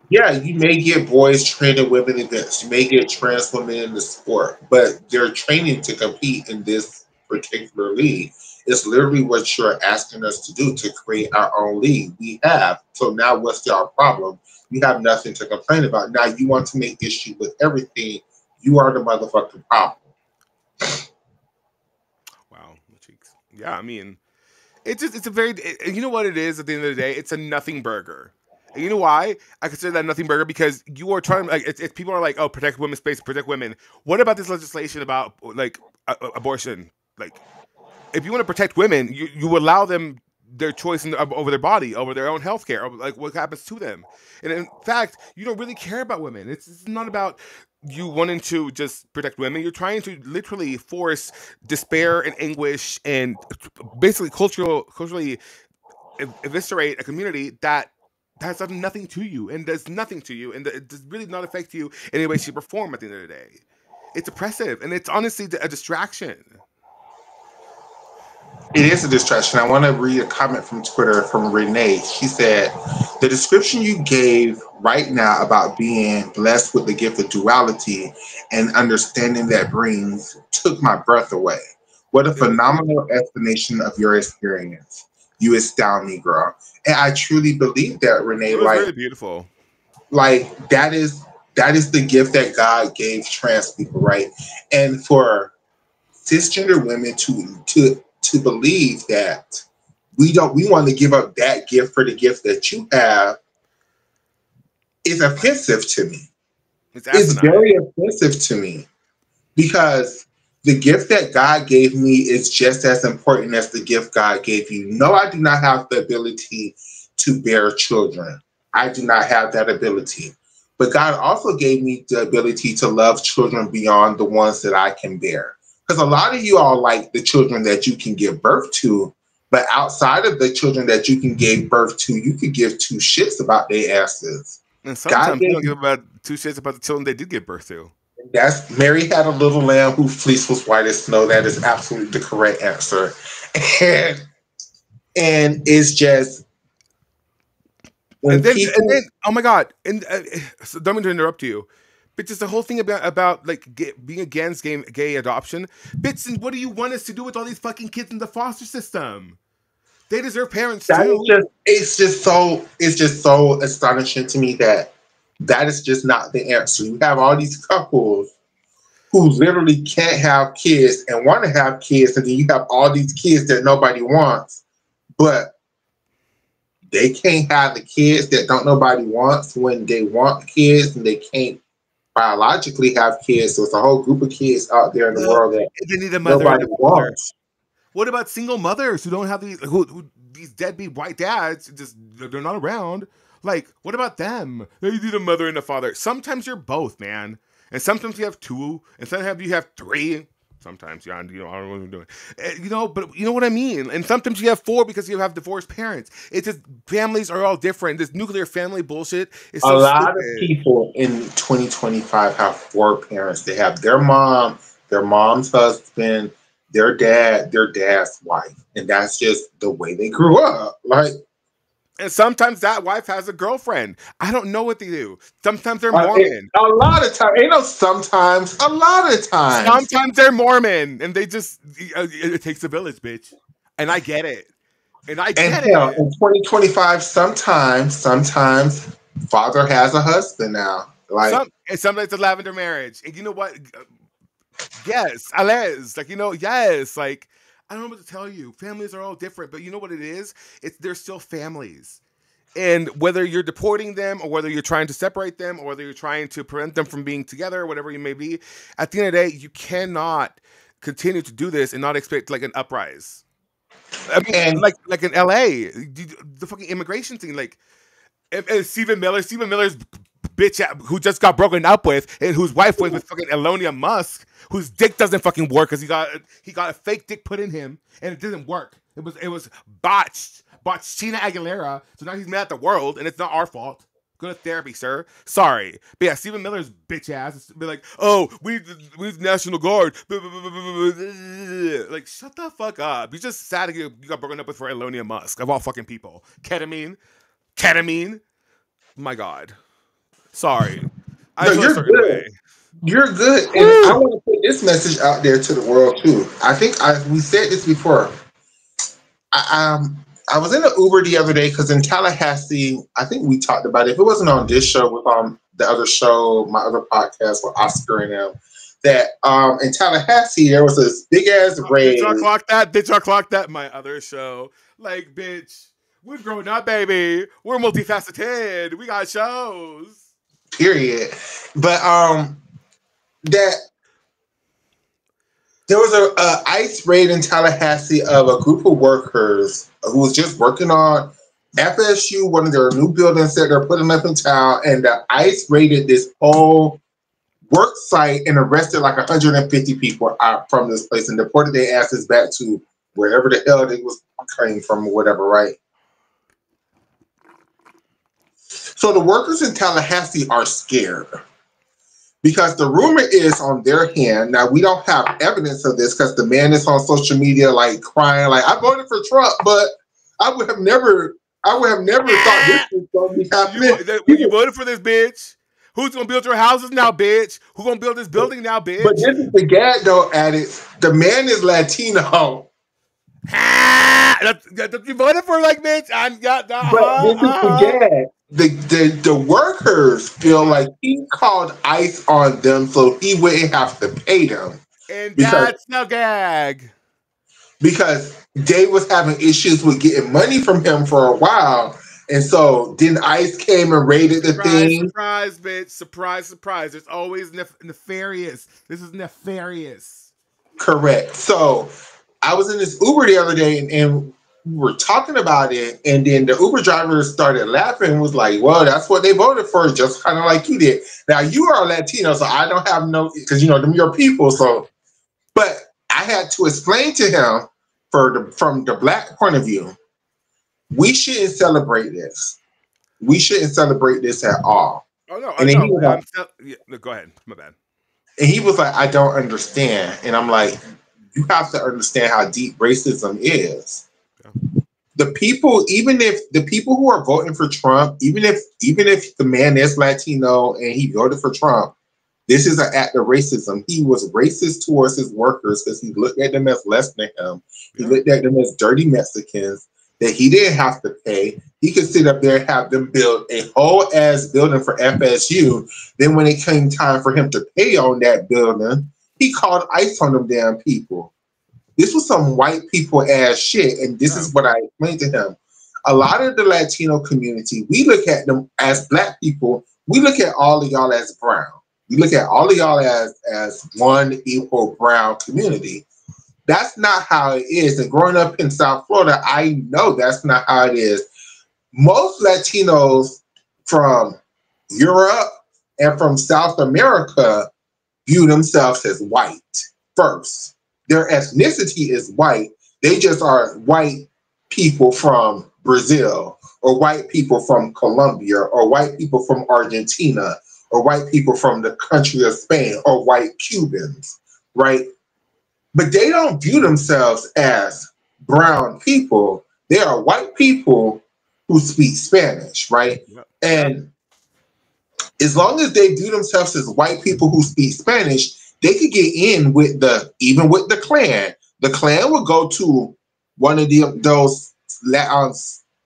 yeah, you may get boys training women events, you may get trans women in the sport, but they're training to compete in this particular league. It's literally what you're asking us to do, to create our own league. We have. So now what's our problem? You have nothing to complain about. Now you want to make issue with everything. You are the motherfucking problem. Wow, cheeks. Yeah, I mean, it's a very, you know what it is at the end of the day? It's a nothing burger. And you know why I consider that nothing burger? Because you are trying to, like, it's people are like, oh, protect women's space, protect women. What about this legislation about, like, abortion? Like, if you want to protect women, you allow them their choice over their body, over their own health care, like what happens to them. And in fact, you don't really care about women. It's not about you wanting to just protect women. You're trying to literally force despair and anguish and basically culturally eviscerate a community that has done nothing to you and does nothing to you and it does really not affect you in any way, shape, or form at the end of the day. It's oppressive and it's honestly a distraction. It is a distraction. I want to read a comment from Twitter from Renee. She said, the description you gave right now about being blessed with the gift of duality and understanding that brings took my breath away. What a phenomenal explanation of your experience. You astound me, girl. And I truly believe that, Renee. It was really beautiful. Like that is the gift that God gave trans people, right? And for cisgender women to believe that we want to give up that gift for the gift that you have is offensive to me. It's very offensive to me because the gift that God gave me is just as important as the gift God gave you. No, I do not have the ability to bear children. I do not have that ability. But God also gave me the ability to love children beyond the ones that I can bear. Because a lot of you all like the children that you can give birth to, but outside of the children that you can give birth to, you could give two shits about their asses. And sometimes you don't give about two shits about the children they did give birth to. That's Mary had a little lamb whose fleece was white as snow. That is absolutely the correct answer. And it's just and then oh my god, and so don't mean to interrupt you, but just the whole thing about like being against gay adoption. Bitch, and what do you want us to do with all these fucking kids in the foster system? They deserve parents too. It's just so astonishing to me that That is just not the answer. You have all these couples who literally can't have kids and want to have kids, and then you have all these kids that nobody wants, but they can't have the kids that don't nobody wants when they want kids, and they can't biologically have kids. So it's a whole group of kids out there in the Well, world that they need a mother and nobody a father. wants. What about single mothers who don't have these who these deadbeat white dads? Just they're not around. Like, what about them? They need a mother and a father. Sometimes you're both, man, and sometimes you have two, and sometimes you have three. Sometimes, yeah, you know, I don't know what I'm doing. You know, but you know what I mean. And sometimes you have four because you have divorced parents. It's just families are all different. This nuclear family bullshit is A so lot of stupid. people in 2025 have four parents. They have their mom, their mom's husband, their dad, their dad's wife, and that's just the way they grew up. Like, And sometimes that wife has a girlfriend. I don't know what they do. Sometimes they're Mormon. a lot of times, ain't no sometimes, a lot of times. Sometimes they're Mormon, and they just it takes a village, bitch. And I get it. And I And get hell, it. in 2025, sometimes father has a husband now. Like, And sometimes it's a lavender marriage. And you know what? Yes, Alez. Like, you know, yes. Like, I don't know what to tell you. Families are all different, but you know what it is? They're still families. And whether you're deporting them or whether you're trying to separate them or whether you're trying to prevent them from being together or whatever you may be, at the end of the day, you cannot continue to do this and not expect like an uprise. I mean, and like in LA, the fucking immigration thing, like and Stephen Miller's bitch who just got broken up with and whose wife was with fucking Elonia Musk, whose dick doesn't fucking work because he got a fake dick put in him and it didn't work. It was botched Tina Aguilera. So now he's mad at the world and it's not our fault. Go to therapy, sir. Sorry. But yeah, Stephen Miller's bitch ass be like, oh, we need the National Guard. Like, shut the fuck up. You just sad you got broken up with for Elonia Musk, of all fucking people. Ketamine. My God. Sorry. I no, feel a you're certain good. way. You're good. And Woo! I want to put this message out there to the world too. I think we said this before. I was in an Uber the other day because in Tallahassee, I think we talked about it. If it wasn't on this show, with the other show, my other podcast with Oscar and them, that in Tallahassee there was this big ass raid. Did y'all clock that? Did y'all clock that? My other show, like, bitch, we're growing up, baby. We're multifaceted. We got shows. Period. But that. There was a ICE raid in Tallahassee of a group of workers who was just working on FSU, one of their new buildings that they're putting up in town, and the ICE raided this whole work site and arrested like 150 people out from this place and deported their asses back to wherever the hell they was coming from or whatever, right? So the workers in Tallahassee are scared. Because the rumor is on their hand. Now we don't have evidence of this because the man is on social media like crying, like I voted for Trump, but I would have never thought this was going to be happening. You voted for this bitch. Who's gonna build your houses now, bitch? Who's gonna build this building now, bitch? But this is the gag though at it. The man is Latino. You voted for like, bitch? I'm got But this is the gag. The workers feel like he called ICE on them so he wouldn't have to pay them. And that's no gag. Because they was having issues with getting money from him for a while. And so then ICE came and raided the thing. Surprise, bitch. Surprise. It's always nefarious. This is nefarious. Correct. So I was in this Uber the other day and we were talking about it, and then the Uber driver started laughing and was like, well, that's what they voted for, just kind of like you did. Now, you are Latino, so I don't have no, because, you know, them your people, so, but I had to explain to him from the Black point of view, we shouldn't celebrate this. We shouldn't celebrate this at all. Oh, no, and no, no, go ahead. My bad. And he was like, I don't understand. And I'm like, you have to understand how deep racism is. The people, even if the people who are voting for Trump, even if the man is Latino and he voted for Trump, this is an act of racism. He was racist towards his workers because he looked at them as less than him. He looked at them as dirty Mexicans that he didn't have to pay. He could sit up there and have them build a whole ass building for FSU. Then when it came time for him to pay on that building, he called ICE on them damn people. This was some white people ass shit, and this is what I explained to him. A lot of the Latino community, we look at them as black people. We look at all of y'all as brown. We look at all of y'all as one equal brown community. That's not how it is. And growing up in South Florida, I know that's not how it is. Most Latinos from Europe and from South America view themselves as white first. Their ethnicity is white. They just are white people from Brazil, or white people from Colombia, or white people from Argentina, or white people from the country of Spain, or white Cubans, right? But they don't view themselves as brown people. They are white people who speak Spanish, right? Yep. And as long as they view themselves as white people who speak Spanish, they could get in with even with the Klan. The Klan would go to one of those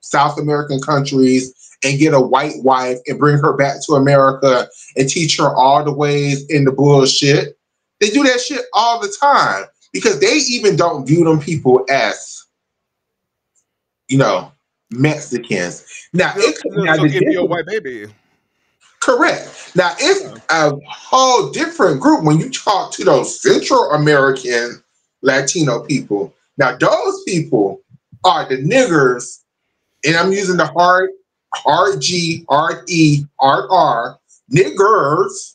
South American countries and get a white wife and bring her back to America and teach her all the ways in the bullshit. They do that shit all the time because they even don't view them people as, Mexicans. Now, give you a white baby. Correct. Now, it's a whole different group when you talk to those Central American Latino people. Now, those people are the niggers, and I'm using the hard G, hard E, hard R, niggers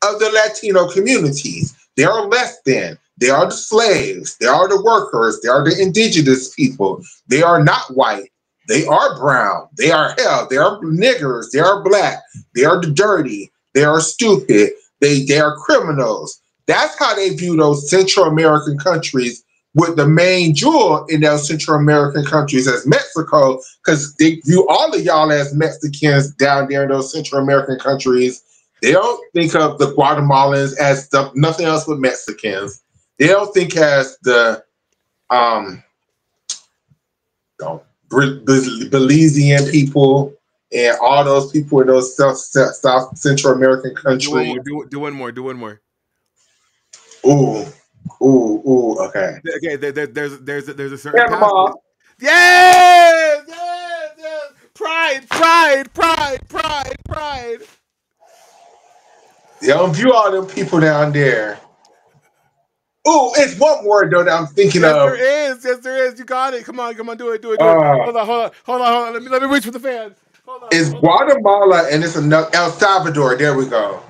of the Latino communities. They are less than. They are the slaves. They are the workers. They are the indigenous people. They are not white. They are brown. They are hell. They are niggers. They are black. They are the dirty. They are stupid. They are criminals. That's how they view those Central American countries, with the main jewel in those Central American countries as Mexico, because they view all of y'all as Mexicans down there in those Central American countries. They don't think of the Guatemalans as nothing else but Mexicans. They don't think as the Belizean people and all those people in those South Central American countries. Do one more. Ooh, okay. Okay, there's a certain Panama. passage. Yes! Pride. They don't view all them people down there. Ooh, it's one word though that I'm thinking of. Yes, there is. You got it. Come on, do it. Hold on. Let me reach for the fans. It's Guatemala and it's El Salvador. There we go.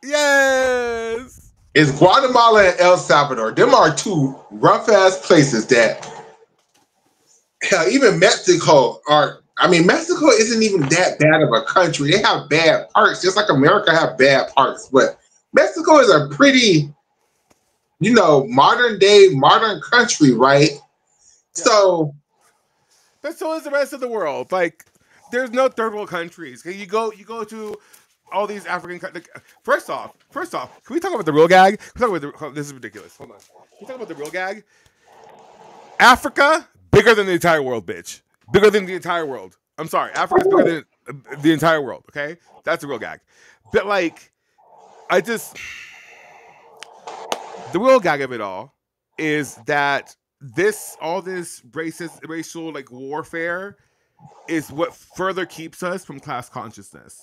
Yes. It's Guatemala and El Salvador. Them are two rough ass places that, hell, even Mexico Mexico isn't even that bad of a country. They have bad parts, just like America have bad parts. But Mexico is a pretty, modern country, right? Yeah. So, but so is the rest of the world. Like, there's no third world countries. You go to all these African countries. First off, can we talk about the real gag? This is ridiculous. Hold on. Can we talk about the real gag? Africa, bigger than the entire world, bitch. Bigger than the entire world. I'm sorry. Africa's bigger than the entire world, okay? That's the real gag. But, the real gag of it all is that all this racial warfare is what further keeps us from class consciousness.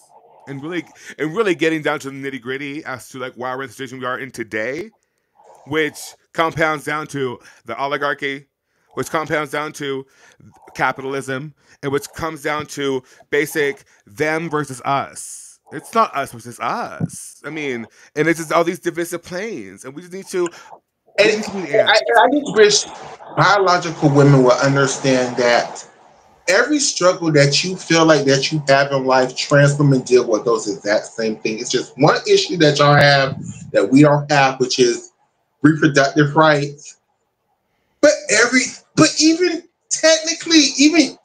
And really getting down to the nitty gritty as to why we're in the situation we are in today, which compounds down to the oligarchy, which compounds down to capitalism, and which comes down to basic them versus us. It's not us versus us. I mean, and it's just all these divisive planes, and we just need to. I just wish biological women would understand that every struggle that you feel like that you have in life, trans women deal with those exact same thing. It's just one issue that y'all have that we don't have, which is reproductive rights. But even technically,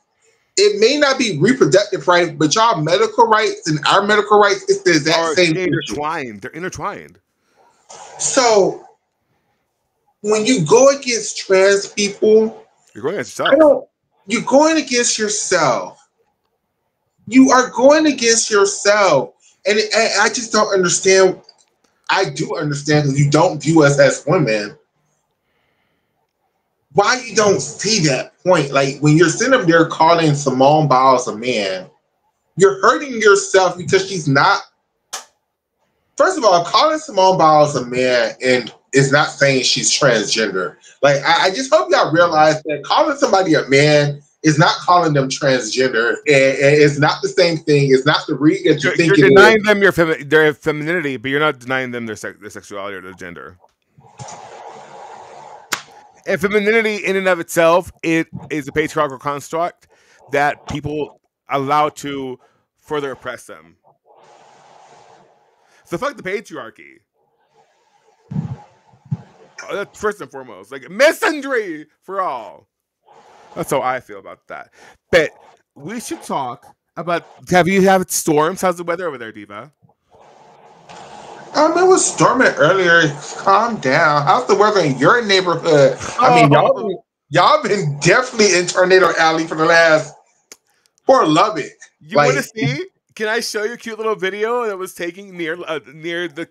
it may not be reproductive rights, but y'all medical rights and our medical rights, it's the exact same thing. They're intertwined. So when you go against trans people, You're going against I yourself. don't. You're going against yourself. You are going against yourself, and I just don't understand. I do understand because you don't view us as women. Why you don't see that point? Like when you're sitting up there calling Simone Biles a man, you're hurting yourself because she's not. First of all, calling Simone Biles a man and is not saying she's transgender. Like I just hope y'all realize that calling somebody a man is not calling them transgender, and it's not the same thing. It's not the read that you You're think it is. denying them their femininity, but you're not denying them their sexuality or their gender. And femininity, in and of itself, it is a patriarchal construct that people allow to further oppress them. So fuck the patriarchy. That's first and foremost, like misandry for all. That's how I feel about that. But we should talk about. Have you had storms? How's the weather over there, Diva? It was storming earlier. Calm down. How's the weather in your neighborhood? I mean, Oh, y'all been definitely in tornado alley for the last for Lubbock. you want to Like, see? Can I show you a cute little video that was taken near the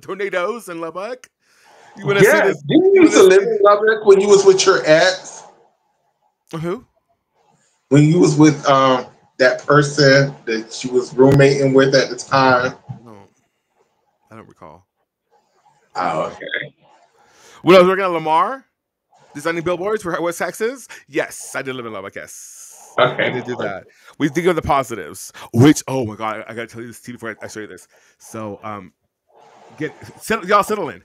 tornadoes in Lubbock? You want to see yeah, this? you You used want to to live see in Lubbock when you was with your ex, who? when you was with that person that she was roommating with at the time. No, I don't recall. I don't Oh, recall. okay. When I was working at Lamar, designing billboards for West Texas, yes, I did live in Lubbock. Yes, I Okay. did do that. We think of the positives, which oh my god, I gotta tell you this before I show you this. So y'all settle in.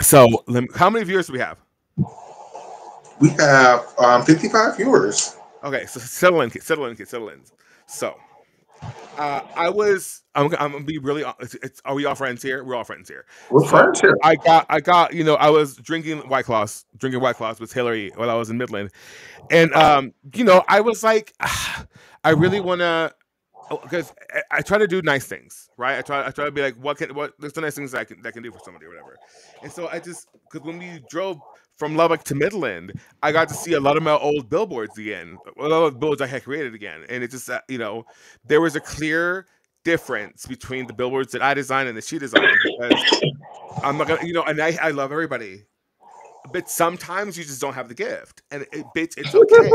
So how many viewers do we have? We have 55 viewers. Okay, so settle in, settle in, settle in. So I'm gonna be really are we all friends here? We're all friends here. We're So friends here. I got I was drinking White Claws with Hillary while I was in Midland. And I was like, I really want to, because I try to do nice things, right? I try to be like, what there's the nice things that I can do for somebody or whatever. And so I just because when we drove from Lubbock to Midland, I got to see a lot of my old billboards again, a lot of billboards I had created again, and it just there was a clear difference between the billboards that I designed and that she designed because I'm not gonna and I love everybody, but sometimes you just don't have the gift, and bitch, it's okay.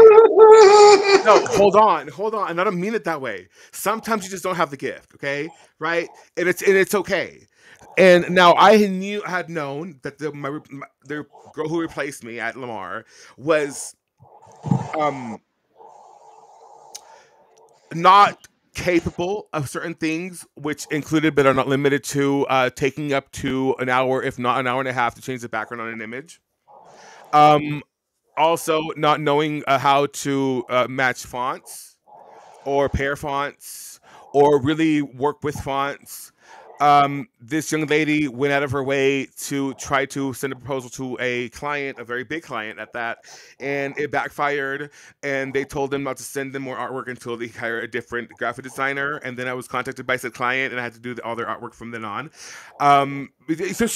No, hold on. And I don't mean it that way. Sometimes you just don't have the gift, okay? Right? And it's okay. And now I had known that the girl who replaced me at Lamar was um not capable of certain things, which included but are not limited to taking up to an hour, if not an hour and a half, to change the background on an image. Um, Also, not knowing how to match fonts or pair fonts or really work with fonts. This young lady went out of her way to try to send a proposal to a client, a very big client at that, and it backfired. And they told them not to send them more artwork until they hire a different graphic designer. And then I was contacted by said client, and I had to do all their artwork from then on. So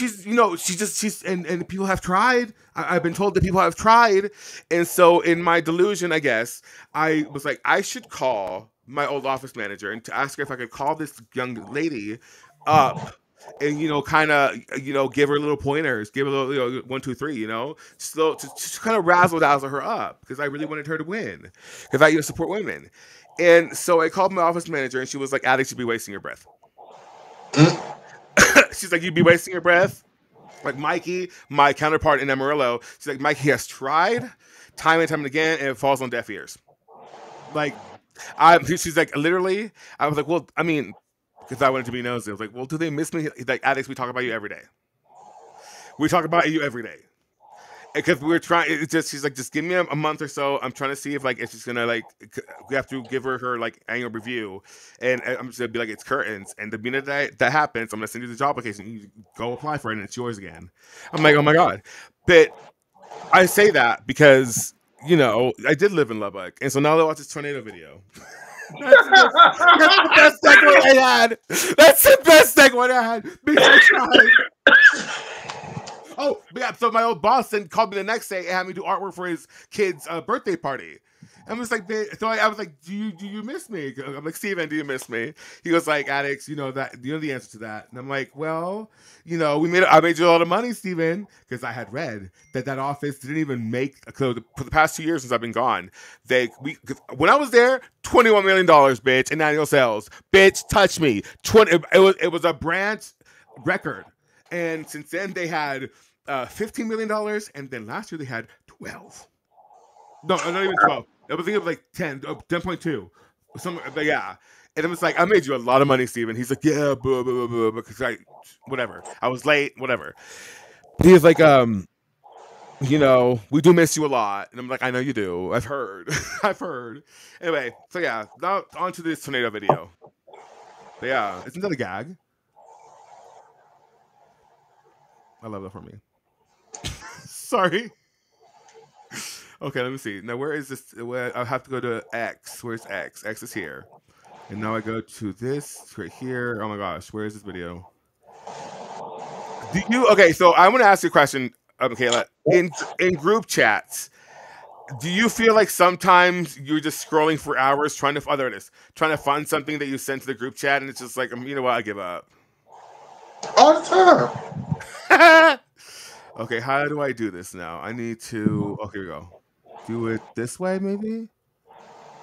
and people have tried. I've been told that people have tried, and so in my delusion, I guess I was like, I should call my old office manager and to ask her if I could call this young lady up and kind of give her little pointers, give her a little 1 2 3, just little, just kind of razzle dazzle her up because I really wanted her to win because I support women. And so I called my office manager and she was like, Alex, you'd be wasting your breath. She's like, you'd be wasting your breath. Like Mikey, my counterpart in Amarillo, she's like, Mikey has tried time and time again and it falls on deaf ears. Like she's like, literally, I was like, well, I mean, because I wanted to be nosy. I was like, well, do they miss me? Like, Alex, we talk about you every day. We talk about you every day. Because we were trying, it's just, she's like, just give me a month or so. I'm trying to see if she's gonna we have to give her annual review, and I'm just gonna be like, it's curtains. And the minute that happens, I'm gonna send you the job application. You go apply for it, and it's yours again. I'm like, oh my god. But I say that because I did live in Lubbock, and so now I watch this tornado video. That's the best segue I had. That's the best segue I had. Because I tried. Oh, So my old boss then called me the next day and had me do artwork for his kid's birthday party. I was like, so I was like, do you miss me? I'm like, Steven, do you miss me? He goes like, Alex, you know the answer to that. And I'm like, well, I made you a lot of money, Steven, because I had read that office didn't even make. So for the past 2 years since I've been gone, when I was there, $21 million, bitch, in annual sales, bitch, touch me. It was a branch record, and since then they had $15 million, and then last year they had 12. No, not even 12. I think it was like 10, 10.2. But yeah. And it was like, I made you a lot of money, Steven. He's like, yeah, blah, blah, blah, blah, because whatever. I was late, whatever. But he was like, we do miss you a lot. And I'm like, I know you do. I've heard. I've heard. Anyway, so yeah, now on to this tornado video. But yeah, isn't that a gag? I love that for me. Sorry. Okay, let me see. Now, where is this? I have to go to X. Where's X? X is here. And now I go to this right here. Oh my gosh, where is this video? Okay, so I want to ask you a question, Kayla. In group chats, do you feel like sometimes you're just scrolling for hours trying to find something that you sent to the group chat, and it's just like, you know what, I give up? All the time. Okay, how do I do this now? I need to. Oh, here we go. Do it this way, maybe?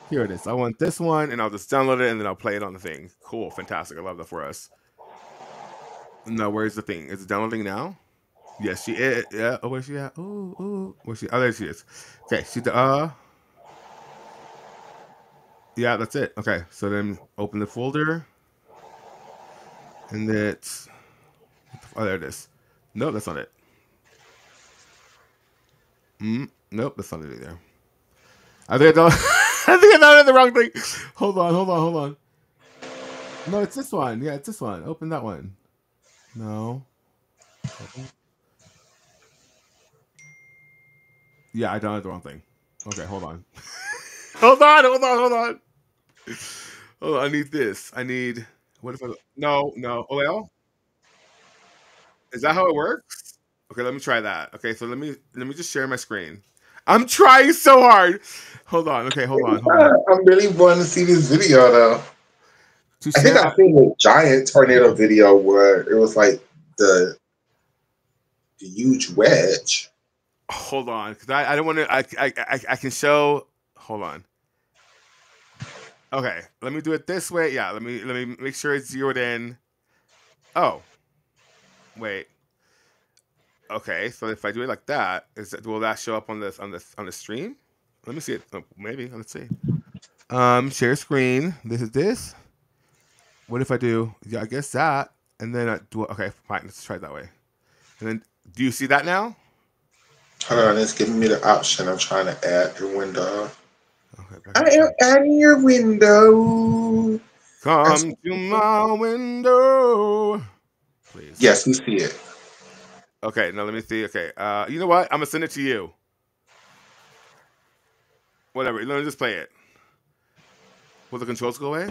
Here it is. I want this one, and I'll just download it, and then I'll play it on the thing. Cool, fantastic. I love that for us. No, where's the thing? Is it downloading now? Yes, she is. Yeah. Oh, where's she at? Ooh. Where's she? Oh, there she is. Okay, yeah, that's it. Okay, so then open the folder, and it's. Oh, there it is. No, that's not it. Nope, that's not it either. I think I downloaded the wrong thing. Hold on. No, it's this one. Yeah, it's this one. Open that one. No. Yeah, I downloaded the wrong thing. Okay, hold on. Hold on. Hold on, I need this. What if I... No. Oh, well? Is that how it works? Okay, let me try that. Okay, so let me just share my screen. I'm trying so hard. Hold on. Okay, hold on. I'm really wanting to see this video though. I think I've seen a giant tornado video where it was like the huge wedge. Hold on, because I don't want to. I can show. Hold on. Okay, let me do it this way. Yeah, let me make sure it's zeroed in. Oh, wait. Okay, so if I do it like that, will that show up on the stream? Let me see it. Oh, maybe. Let's see. Share screen. This is this. What if I do? Yeah, I guess that. And then I do. Okay, fine. Let's try it that way. And then, do you see that now? Hold on, it's giving me the option. I'm trying to add your window. Okay, I am adding your window. Come to my window, please. Yes, we see it. Okay, now let me see. Okay, you know what? I'm gonna send it to you. Whatever. Let me just play it. Will the controls go away?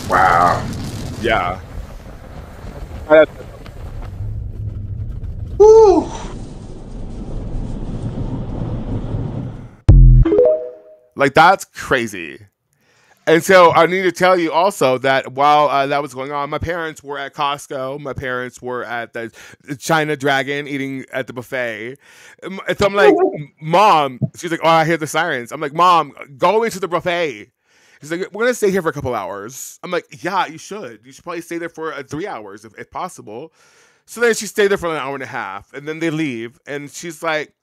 Wow. Yeah. Woo. Like, that's crazy. And so I need to tell you also that while that was going on, my parents were at Costco. My parents were at the China Dragon eating at the buffet. And so I'm like, Mom, she's like, oh, I hear the sirens. I'm like, Mom, go into the buffet. She's like, we're going to stay here for a couple hours. I'm like, yeah, you should. You should probably stay there for 3 hours if possible. So then she stayed there for an hour and a half, and then they leave. And she's like,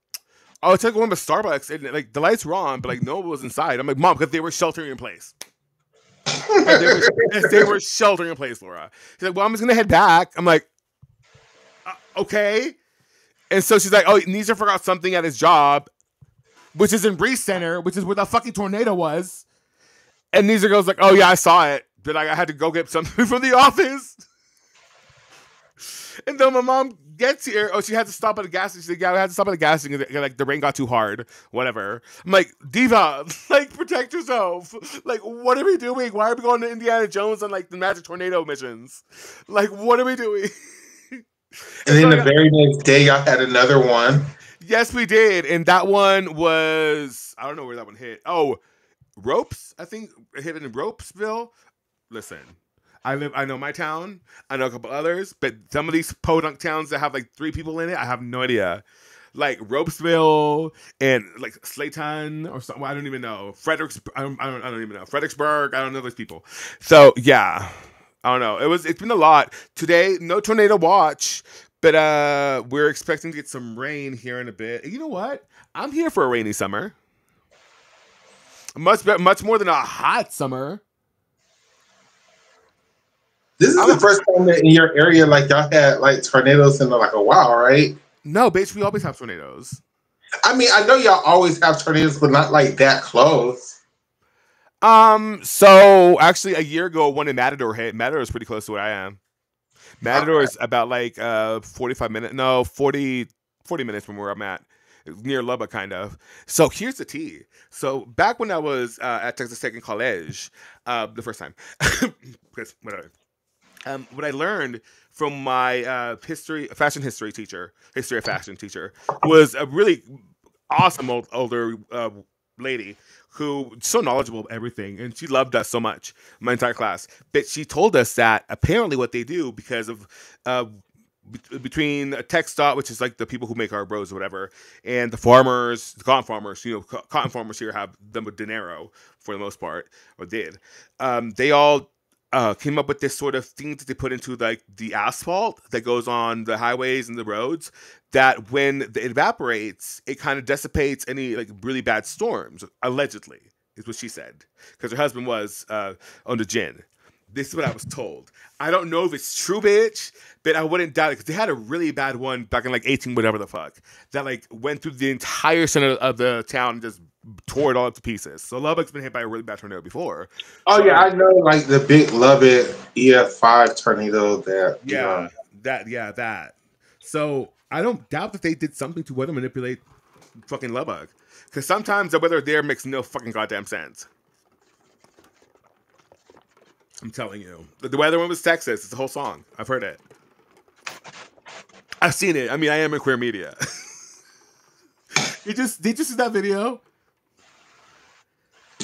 oh, it's like going to Starbucks, and like the lights were on, but like no one was inside. I'm like, Mom, because they were sheltering in place. They were sheltering in place, Laura. She's like, well, I'm just gonna head back. I'm like, okay. And so she's like, oh, Nisha forgot something at his job, which is in Breeze Center, which is where the fucking tornado was. And Nisha goes like, oh yeah, I saw it, but I had to go get something from the office. And then my mom gets here. Oh, she had to stop at a gas station. She's like, yeah, we had to stop at a gas station. Like the rain got too hard. Whatever. I'm like, Diva, like protect yourself. Like, what are we doing? Why are we going to Indiana Jones on like the Magic Tornado missions? Like, what are we doing? And And then so the very next day, y'all had another one. yes, we did, and that one was I don't know where that one hit. Oh, Ropes. I think it hit in Ropesville. Listen, I know my town. I know a couple others, but some of these podunk towns that have like 3 people in it, I have no idea. Like Ropesville and like Slayton or something. I don't even know. I don't even know. Fredericksburg. I don't know those people. So yeah, I don't know. It's been a lot today. No tornado watch, but we're expecting to get some rain here in a bit. And you know what? I'm here for a rainy summer. Much more than a hot summer. This is the first time that in your area, like y'all had like tornadoes in like a while, right? No, bitch, we always have tornadoes. I mean, I know y'all always have tornadoes, but not like that close. So actually a year ago one in Matador hit. Matador is pretty close to where I am. Matador is about like 45 minutes, no, 40 minutes from where I'm at. Near Lubbock, kind of. So here's the tea. So back when I was at Texas Tech in college, the first time, whatever. What I learned from my fashion history teacher, history of fashion teacher, was a really awesome older lady who so knowledgeable of everything, and she loved us so much, my entire class. But she told us that apparently what they do because of between a TxDOT, which is like the people who make our roads or whatever, and the farmers, the cotton farmers, cotton farmers here have them with dinero for the most part, or did. They all came up with this sort of thing that they put into like the asphalt that goes on the highways and the roads, that when it evaporates, it kind of dissipates any like really bad storms, allegedly, is what she said. Because her husband was on the gin. This is what I was told. I don't know if it's true, bitch, but I wouldn't doubt it because they had a really bad one back in like 18 whatever the fuck that like went through the entire center of the town and just tore it all to pieces. So Lubbock's been hit by a really bad tornado before. Oh So, yeah, I know like the big Lubbock EF5 tornado that that. So I don't doubt that they did something to weather manipulate fucking Lubbock because sometimes the weather there makes no fucking goddamn sense. I'm telling you. The weather one was Texas. It's the whole song. I've heard it. I've seen it. I mean, I am in queer media. Did you see that video?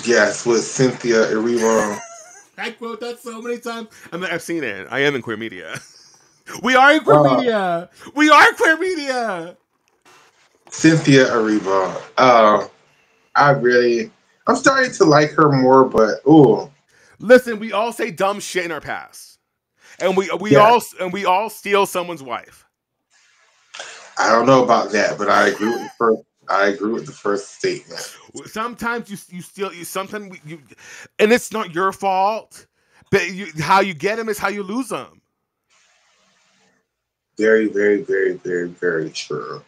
Yes, with Cynthia Erivo. I quote that so many times. I mean, I've seen it. I am in queer media. We are in queer media. We are queer media. Cynthia Erivo. I'm starting to like her more, but ooh. Listen, we all say dumb shit in our past, and we all steal someone's wife. I don't know about that, but I agree with the first. I agree with the first statement. Sometimes you steal. Sometimes and it's not your fault. But how you get them is how you lose them. Very, very, very, very, very true.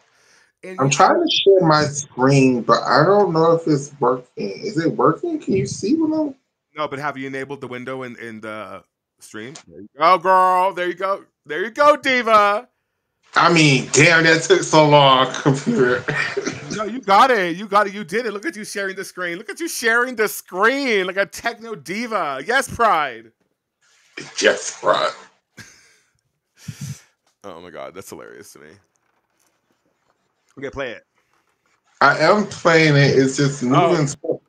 And I'm trying to share my screen, but I don't know if it's working. Is it working? Can you see what I'm? No, but have you enabled the window in the stream? Oh, girl, there you go. There you go, Diva. I mean, damn, that took so long, computer. No, you got it. You got it. You did it. Look at you sharing the screen. Look at you sharing the screen like a techno diva. Yes, Pride. Yes, Pride. Oh my god, that's hilarious to me. Okay, play it. I am playing it. It's just moving. Oh,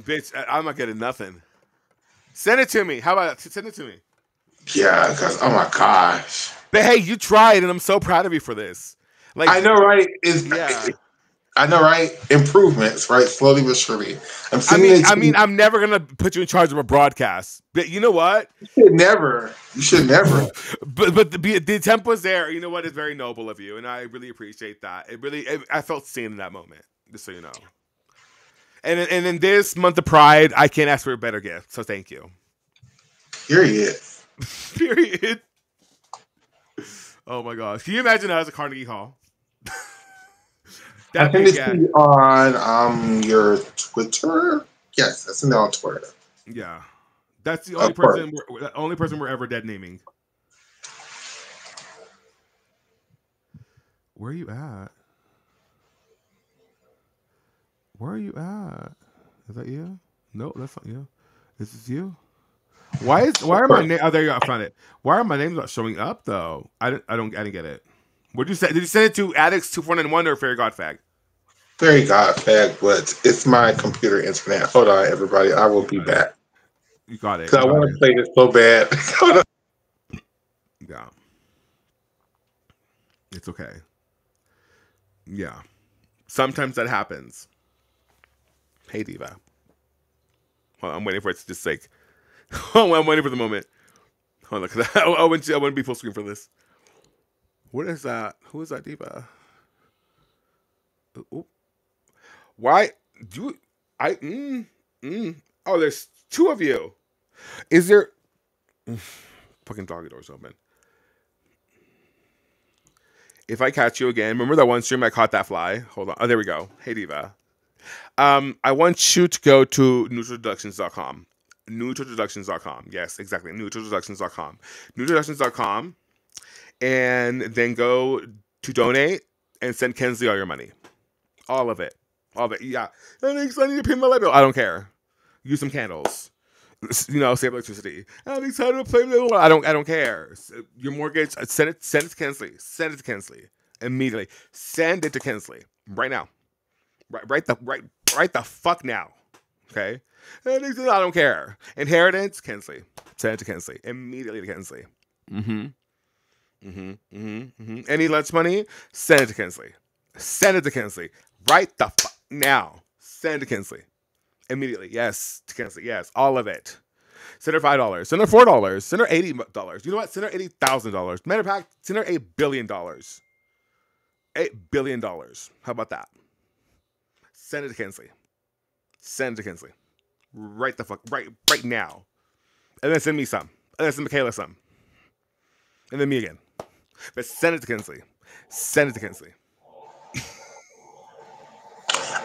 bitch, I'm not getting nothing. Send it to me. How about send it to me? Yeah, because oh my gosh. But hey, you tried, and I'm so proud of you for this. Like I know, right? I know, right? Improvements, right? Slowly but surely. I'm never gonna put you in charge of a broadcast. But you know what? You should never. You should never. but the attempt was there. You know what? It's very noble of you, and I really appreciate that. I felt seen in that moment. Just so you know. And in this month of Pride, I can't ask for a better gift. So thank you. Period. Period. Oh my gosh! Can you imagine that as a Carnegie Hall? I think it's on your Twitter. Yes, that's in there on Twitter. Yeah, that's the only person we're ever dead naming. Where are you at? Where are you at? Is that you? No, that's not you. Is this you? Why are my name? Oh, there you go. I found it. Why are my names not showing up though? I didn't get it. What did you say? Did you send it to Addicts 241 or Fairy Godfag? Very God fag, but it's my computer internet. Hold on, everybody. I will be Got it. back. You got it. Because You I got want it. to play this so bad. Hold on. Yeah. It's okay. Yeah. Sometimes that happens. Hey, Diva. Hold on, I'm waiting for it to just like. Oh, I'm waiting for the moment. Hold on, because I wouldn't be full screen for this. What is that? Who is that, Diva? Ooh. Why do you, I? Oh, there's two of you. Is there? Fucking doggy doors open. If I catch you again, remember that one stream I caught that fly? Hold on. Oh, there we go. Hey, Diva. I want you to go to neutraldeductions.com. Neutraldeductions.com. Yes, exactly. Neutraldeductions.com. Neutraldeductions.com. And then go to donate and send Kensley all your money. All of it. All of it. Yeah. I need to pay my light bill. I don't care. Use some candles. Save electricity. I need to play. I don't care. Your mortgage. Send it to Kensley. Send it to Kensley immediately. Send it to Kensley right now. Right the fuck now. Okay. I don't care. Inheritance, Kensley. Send it to Kensley immediately to Kensley. Any lunch money? Send it to Kensley. Send it to Kensley. Right the fuck now. Send it to Kensley. Immediately. Yes. To Kensley. Yes. All of it. Send her $5. Send her $4. Send her $80. You know what? Send her $80,000. Matter of fact, send her $8 billion. $8 billion. How about that? Send it to Kensley. Send it to Kensley. Right the fuck. Right now. And then send me some. And then send Michaela some. And then me again. But send it to Kensley. Send it to Kensley.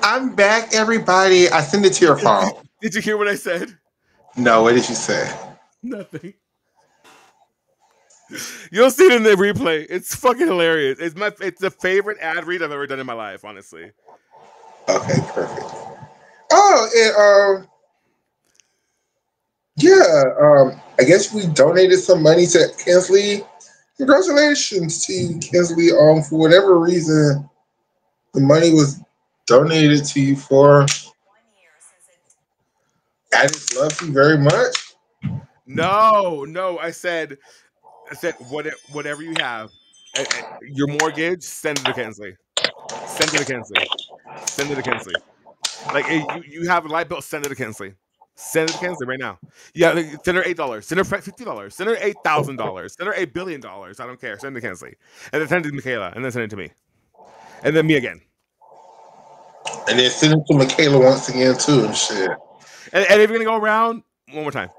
I'm back, everybody. I sent it to your phone. Did you hear what I said? No, what did you say? Nothing. You'll see it in the replay. It's fucking hilarious. It's the favorite ad read I've ever done in my life, honestly. Okay, perfect. Oh, and I guess we donated some money to Kensley. Congratulations to you, Kensley. For whatever reason, the money was donated to you for. I just love you very much. No. I said whatever you have. Your mortgage, send it to Kensley. Send it to Kensley. Send it to Kensley. Like you have a light bill, send it to Kensley. Send it to Kensley right now. Yeah, send her $8. Send her $50. Send her $8,000. Send her $8 billion. I don't care. Send it to Kensley. And then send it to Michaela. And then send it to me. And then me again. And then send it to Michaela once again too and shit. And if you're gonna go around, one more time.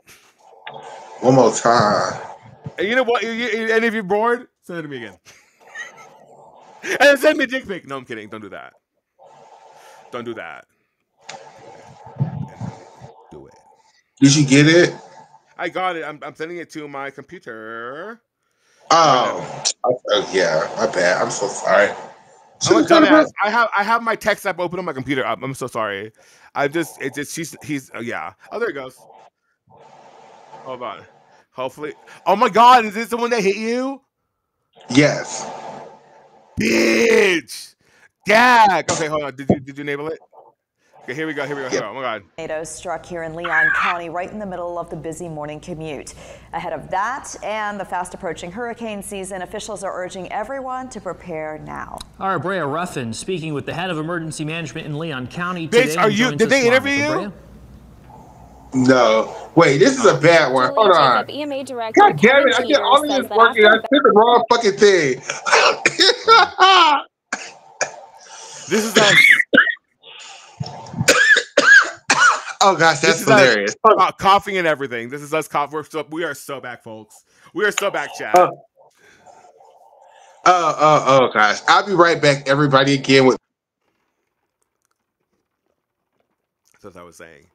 One more time. And you know what? And if you're bored, send it to me again. And then send me a dick pic. No, I'm kidding. Don't do that. Don't do that. Do it. Did you get it? I got it. I'm sending it to my computer. Oh, yeah. My bad. I'm so sorry. I'm a dumbass. I have my text app open on my computer. I'm so sorry. He's yeah. Oh, there it goes. Hold on. Hopefully. Oh my God, is this the one that hit you? Yes. Bitch. Gag. Okay, hold on. Did you enable it? Okay, here we go. Yep. Oh my God. Tornadoes struck here in Leon County, right in the middle of the busy morning commute. Ahead of that and the fast approaching hurricane season, officials are urging everyone to prepare now. Our Brea Ruffin speaking with the head of emergency management in Leon County Bitch, today. did they interview you? No. Wait, this is a bad one. Hold on. Jacob, EMA Director God damn Kevin it. I get Jeter all of says this that working. I after did the wrong fucking thing. This is us. Oh gosh, that's hilarious. Coughing and everything. This is us coughing. We are so back, folks. We are so back, chat. Oh gosh. I'll be right back, everybody, again with. That's what I was saying.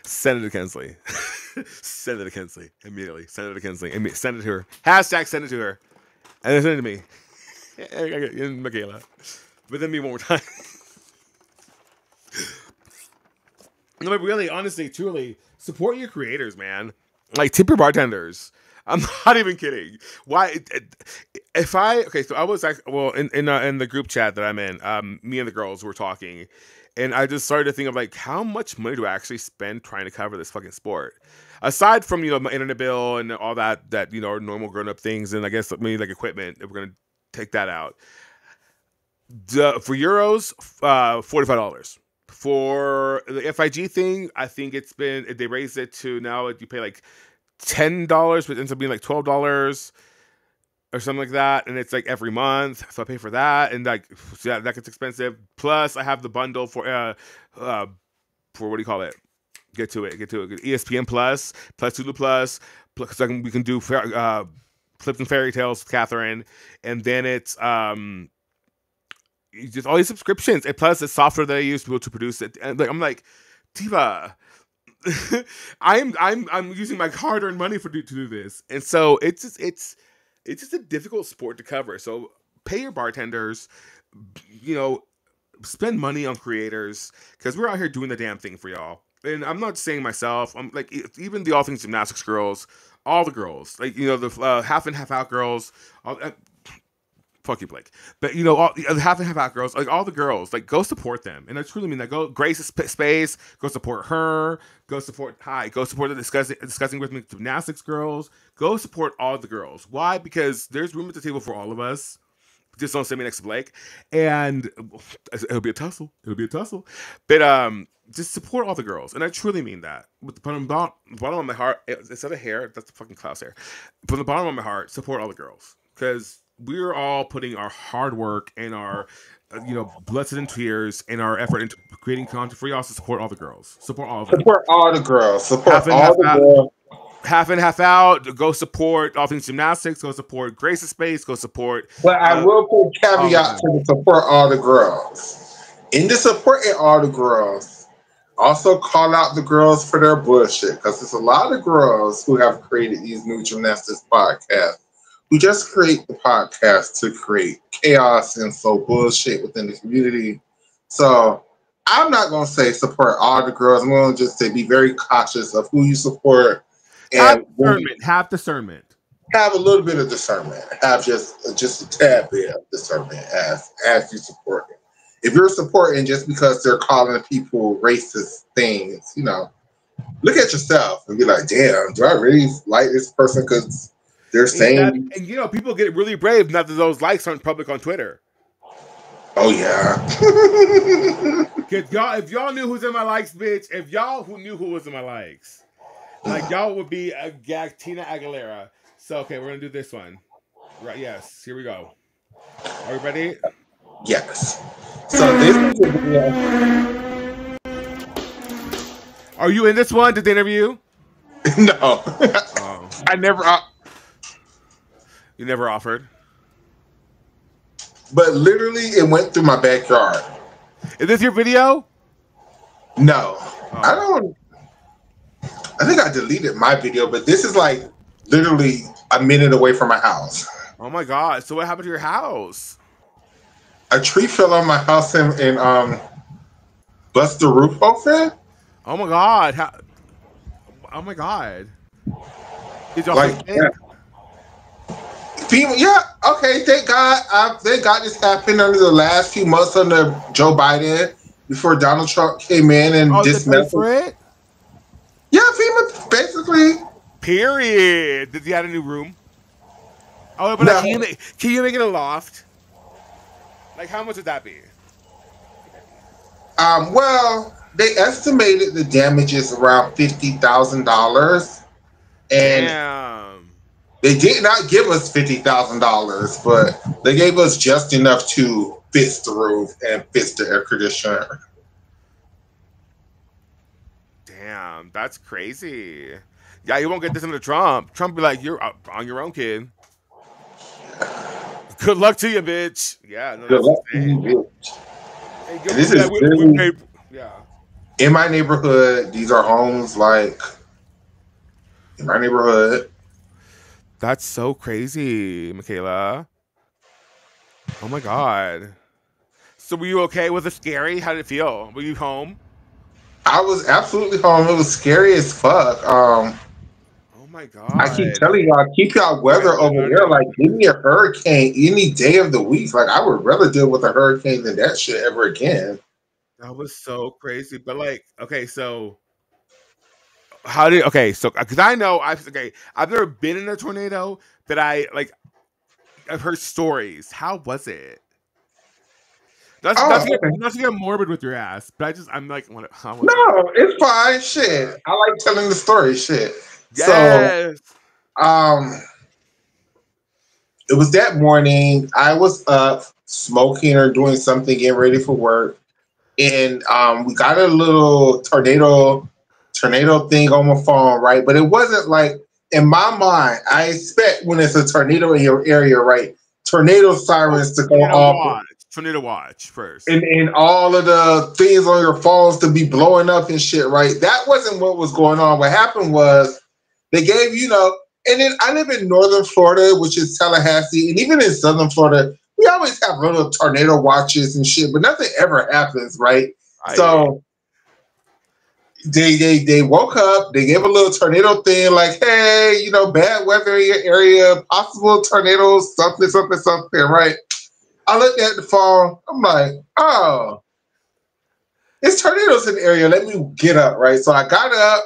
Send it to Kensley. Send it to Kensley immediately. Send it to Kensley. Send it to her. Hashtag send it to her. And then send it to me. Michaela. But then me one more time. No, but really, honestly, truly, support your creators, man. Like, tip your bartenders. I'm not even kidding. Why? If I okay, so I was actually in the group chat that I'm in. Me and the girls were talking, and I just started to think of like, how much money do I actually spend trying to cover this fucking sport? Aside from my internet bill and all that are normal grown up things, and I guess maybe like equipment, if we're gonna take that out. For Euros, $45. For the FIG thing, I think they raised it to now you pay like $10, but it ends up being like $12 or something like that, and it's like every month, so I pay for that, and like yeah, that gets expensive. Plus, I have the bundle for what do you call it? Get to it. ESPN plus Hulu plus, so we can do Flips and Fairy Tales with Catherine, and then it's just all these subscriptions, and plus the software that I use to be able to produce it. And like I'm like, Diva, I'm using my hard-earned money to do this, and so it's just a difficult sport to cover. So pay your bartenders, spend money on creators, because we're out here doing the damn thing for y'all. And I'm not saying myself. I'm like even the All Things Gymnastics girls, all the girls, like the half and half out girls. Fuck you, Blake. But all the half and half out girls, like all the girls, like go support them. And I truly mean that. Go Grace's space, go support her. Go support the discussing with me gymnastics girls. Go support all the girls. Why? Because there's room at the table for all of us. Just don't send me next to Blake. And it'll be a tussle. But just support all the girls. And I truly mean that. With the bottom of my heart, instead of hair, that's the fucking Klaus hair. From the bottom of my heart, support all the girls. Because we're all putting our hard work and our, blood, sweat, and tears and our effort into creating content for y'all to support all the girls. Support all of them. Support all the girls. Support all the girls. Half in, half out. Go support All Things Gymnastics. Go support Grace's Space. Go support. But I will put caveat to the support all the girls. In the supporting all the girls, also call out the girls for their bullshit, because there's a lot of girls who have created these new gymnastics podcasts. We just create the podcast to create chaos and so bullshit within the community. So I'm not going to say support all the girls. I'm going to just say be very cautious of who you support. And have discernment. Have a little bit of discernment. Have just a tad bit of discernment as you support it. If you're supporting just because they're calling people racist things, look at yourself and be like, damn, do I really like this person because they're saying, and people get really brave now that those likes aren't public on Twitter. Oh yeah. If y'all knew who's in my likes, bitch. If y'all knew who was in my likes, like y'all would be a Tina Aguilera. So okay, we're gonna do this one. Right? Yes. Here we go. Are you ready? Yes. So this is a video. Are you in this one? Did they interview you? No. Oh. I never. You never offered? But literally, it went through my backyard. Is this your video? No. Oh. I think I deleted my video, but this is like literally a minute away from my house. Oh my God. So what happened to your house? A tree fell on my house and bust the roof open. Oh my God. Oh my God. Did y'all yeah, okay, thank God. Thank God this happened under the last few months under Joe Biden before Donald Trump came in and dismantled it. Yeah, FEMA basically. Period. Did you have a new room? Oh, but No. Can you make it a loft? Like, how much would that be? Well, they estimated the damages around $50,000, and damn. They did not give us $50,000, but they gave us just enough to fix the roof and fix the air conditioner. Damn, that's crazy. Yeah, you won't get this into Trump. Trump be like, you're on your own, kid. Good luck to you, bitch. Yeah, no, good luck to you, bitch. Hey, this is really, in my neighborhood. These are homes like in my neighborhood. That's so crazy, Michaela. Oh my god. So were you okay? Was it scary? How did it feel? Were you home? I was absolutely home. It was scary as fuck. Oh my I keep god. telling y'all, keep y'all weather over there. Like, give me a hurricane any day of the week. Like, I would rather deal with a hurricane than that shit ever again. That was so crazy. But like, okay, so how did okay, so because I know I've never been in a tornado, but I've heard stories. How was it? That's Oh, okay. not to get morbid with your ass, but I'm like, how was it? No, it's fine. Shit. I like telling the story. Shit. So, Yes. um, it was that morning. I was up smoking or doing something, getting ready for work, and we got a little tornado thing on my phone, right? But it wasn't like in my mind. I expect when it's a tornado in your area, right? Tornado Oh, sirens to go off, Tornado watch first. and all of the things on your phones to be blowing up and shit, right? That wasn't what was going on. What happened was they gave, and then I live in northern Florida, which is Tallahassee, and even in southern Florida, we always have little tornado watches and shit, but nothing ever happens, right? So they woke up, they gave a little tornado thing, like, hey, bad weather in your area, possible tornadoes, something, something, something, right? I looked at the phone, I'm like, oh, it's tornadoes in the area. Let me get up, right? So I got up,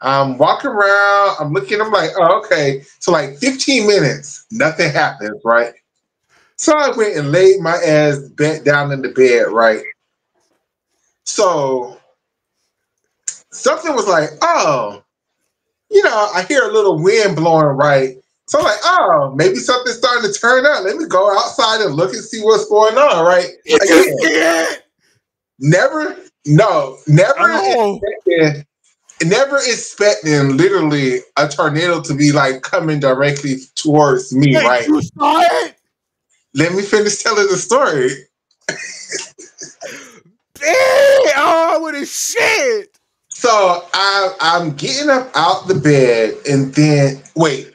I'm walking around, I'm looking, I'm like, oh, okay. So like 15 minutes, nothing happens, right? So I went and laid my ass back down in the bed, right? So something was like, oh, I hear a little wind blowing, right? So I'm like, oh, maybe something's starting to turn up. Let me go outside and look and see what's going on, right? You just Again, see it? never, no, Oh. never expecting literally a tornado to be like coming directly towards me, Wait, right? you saw it? Let me finish telling the story. Dang! Oh, what a shit! So I'm getting up out the bed, and then wait,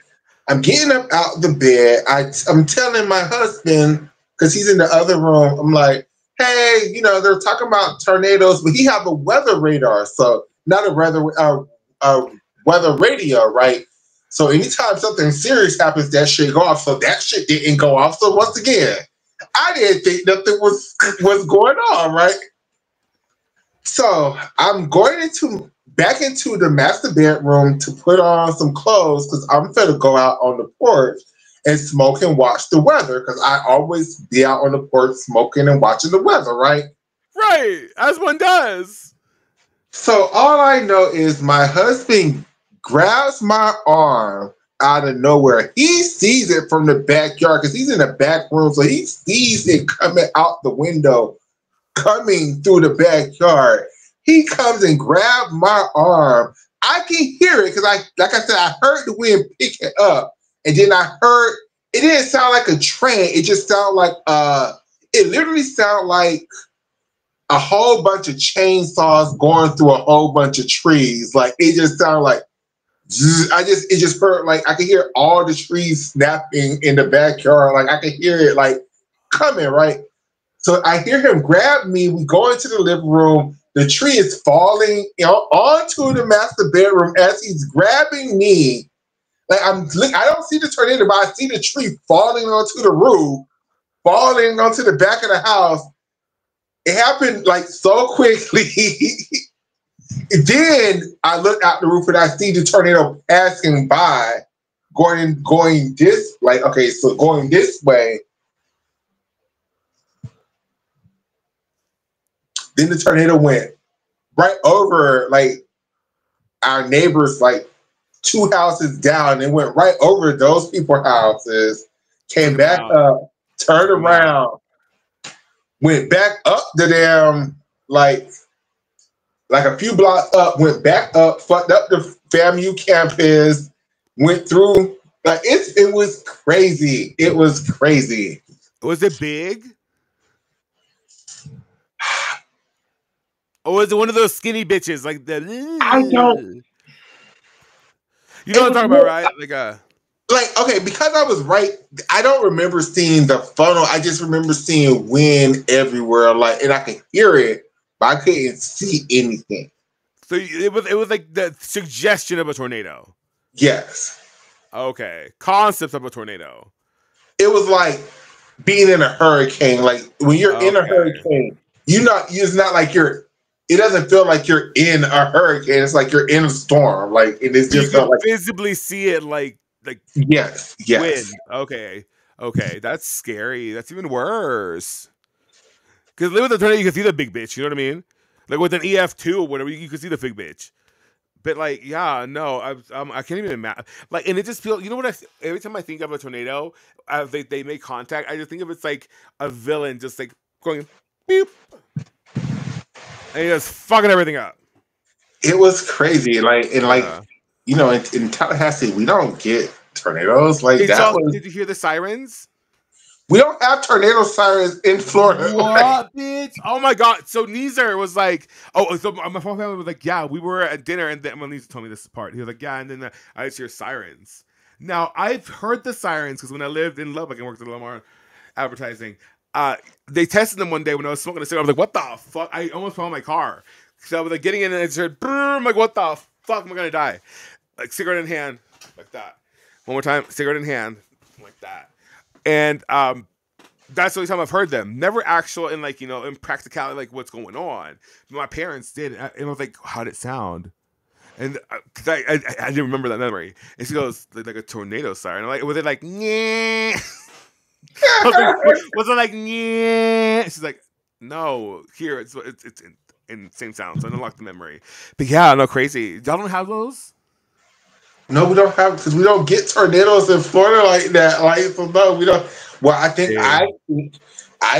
I'm getting up out the bed. I'm telling my husband because he's in the other room. I'm like, hey, they're talking about tornadoes, but he have a weather radar, so not a weather radio, right? So anytime something serious happens, that shit go off. So that shit didn't go off. So once again, I didn't think nothing was going on, right? So I'm going back into the master bedroom to put on some clothes because I'm gonna go out on the porch and smoke and watch the weather because I always be out on the porch smoking and watching the weather, right? Right, as one does. So all I know is my husband grabs my arm out of nowhere. He sees it from the backyard because he's in the back room, so he sees it coming out the window, coming through the backyard. He comes and grabs my arm. I can hear it because like I said, I heard the wind pick it up, and then I heard it didn't sound like a train. It just sounded like it literally sounded like a whole bunch of chainsaws going through a whole bunch of trees. Like it just sounded like zzz. It just heard like I could hear all the trees snapping in the backyard. Like I could hear it like coming, right? So I hear him grab me. We go into the living room. The tree is falling onto the master bedroom as he's grabbing me. Like I don't see the tornado, but I see the tree falling onto the roof, falling onto the back of the house. It happened like so quickly. Then I look out the roof and I see the tornado passing by, going this like okay, so going this way. Then the tornado went right over like our neighbors, like 2 houses down. It went right over those people's houses, came back up, turned around, went back up the damn like a few blocks up, went back up, fucked up the FAMU campus, went through. Like it was crazy. It was crazy. Was it big? Or was it one of those skinny bitches like the? I don't. You know what I'm talking about, right? Like a. like, okay, because I was right, I don't remember seeing the funnel. I just remember seeing wind everywhere, like, and I could hear it, but I couldn't see anything. So it was like the suggestion of a tornado. Yes. Okay, concept of a tornado. It was like being in a hurricane. Like when you're in a Okay. hurricane, it's not like it doesn't feel like you're in a hurricane. It's like you're in a storm. Like it is But you just could felt like, visibly see it like yes, yes. wind. Okay, that's scary. That's even worse. Because with the tornado, you can see the big bitch. You know what I mean? Like with an EF2 or whatever, you can see the big bitch. But like, yeah, no, I can't even imagine. Like, and it just feels. You know what? Every time I think of a tornado, they make contact. I just think of it's like a villain just like going beep, and he just fucking everything up. It was crazy. Like and like Yeah. in Tallahassee, we don't get tornadoes. Like that was Did you hear the sirens? we don't have tornado sirens in Florida. Like, What, bitch? Oh my god! So Neezer was like, oh, so my whole family was like, yeah, we were at dinner, and then Neezer told me this part. He was like, yeah, and then I just hear sirens. Now I've heard the sirens because when I lived in Lubbock and worked at Lamar Advertising, they tested them one day when I was smoking a cigarette. I was like, what the fuck? I almost fell in my car. So I was like getting in and it said, brrr, I'm like, what the fuck? Am I gonna die? Like cigarette in hand, like that. One more time, cigarette in hand, like that. And that's the only time I've heard them. Never actual in like, in practicality, like what's going on. My parents did, and I was like, how'd it sound? And cause I didn't remember that memory. And she goes like a tornado siren. I'm like, was it like yeah? Was it like yeah? She's like, no. Here it's in same sound. So I unlocked the memory. But yeah, no, crazy. Y'all don't have those? no, we don't have because we don't get tornadoes in Florida like that. Like so no, we don't. Well, I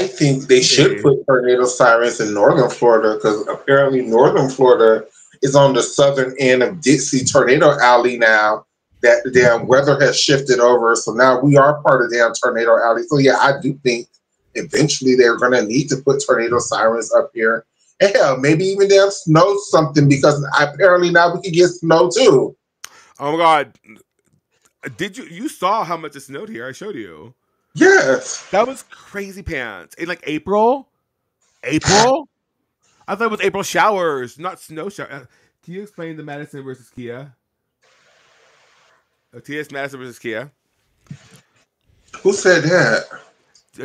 think they should put tornado sirens in northern Florida because apparently northern Florida is on the southern end of Dixie Tornado Alley now. That the damn weather has shifted over, so now we are part of damn Tornado Alley. So yeah, I do think eventually they're going to need to put tornado sirens up here. And hell, maybe even damn snow something because apparently now we can get snow too. Oh my god. You saw how much it snowed here? I showed you. Yes. That was crazy pants. In like April? April? I thought it was April showers, not snow showers. Can you explain the Madison versus Kia? TS Madison versus Kia. Who said that?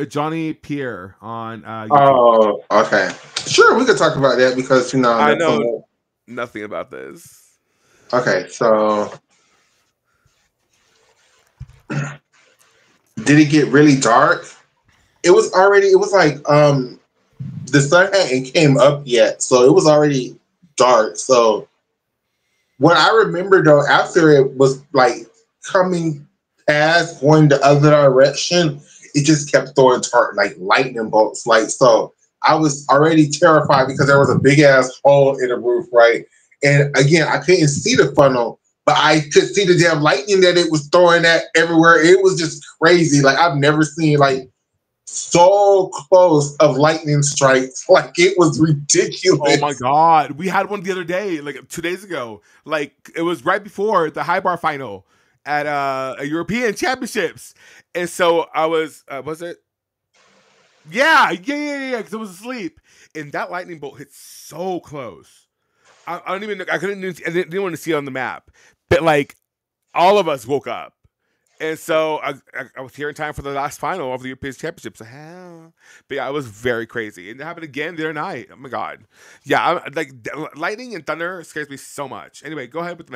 Johnny Pierre on YouTube. Oh, okay. Sure, we could talk about that because I know nothing about this. Okay, so did it get really dark? It was like the sun hadn't came up yet, so it was already dark. So what I remember though, after it was like coming past, going the other direction, it just kept throwing like lightning bolts. Like so, I was already terrified because there was a big ass hole in the roof, right? And again, I couldn't see the funnel, but I could see the damn lightning that it was throwing at everywhere. It was just crazy. Like I've never seen like so close of lightning strikes. Like it was ridiculous. Oh my god, we had one the other day, like 2 days ago. Like it was right before the high bar final at a European Championships, and so I was it? Yeah, because I was asleep, and that lightning bolt hit so close. I don't even. I didn't want to see it on the map, but like all of us woke up. And so I was here in time for the last final of the European Championships. But yeah, it was very crazy. And it happened again the other night. Oh my god. Yeah, like lightning and thunder scares me so much. Anyway, go ahead with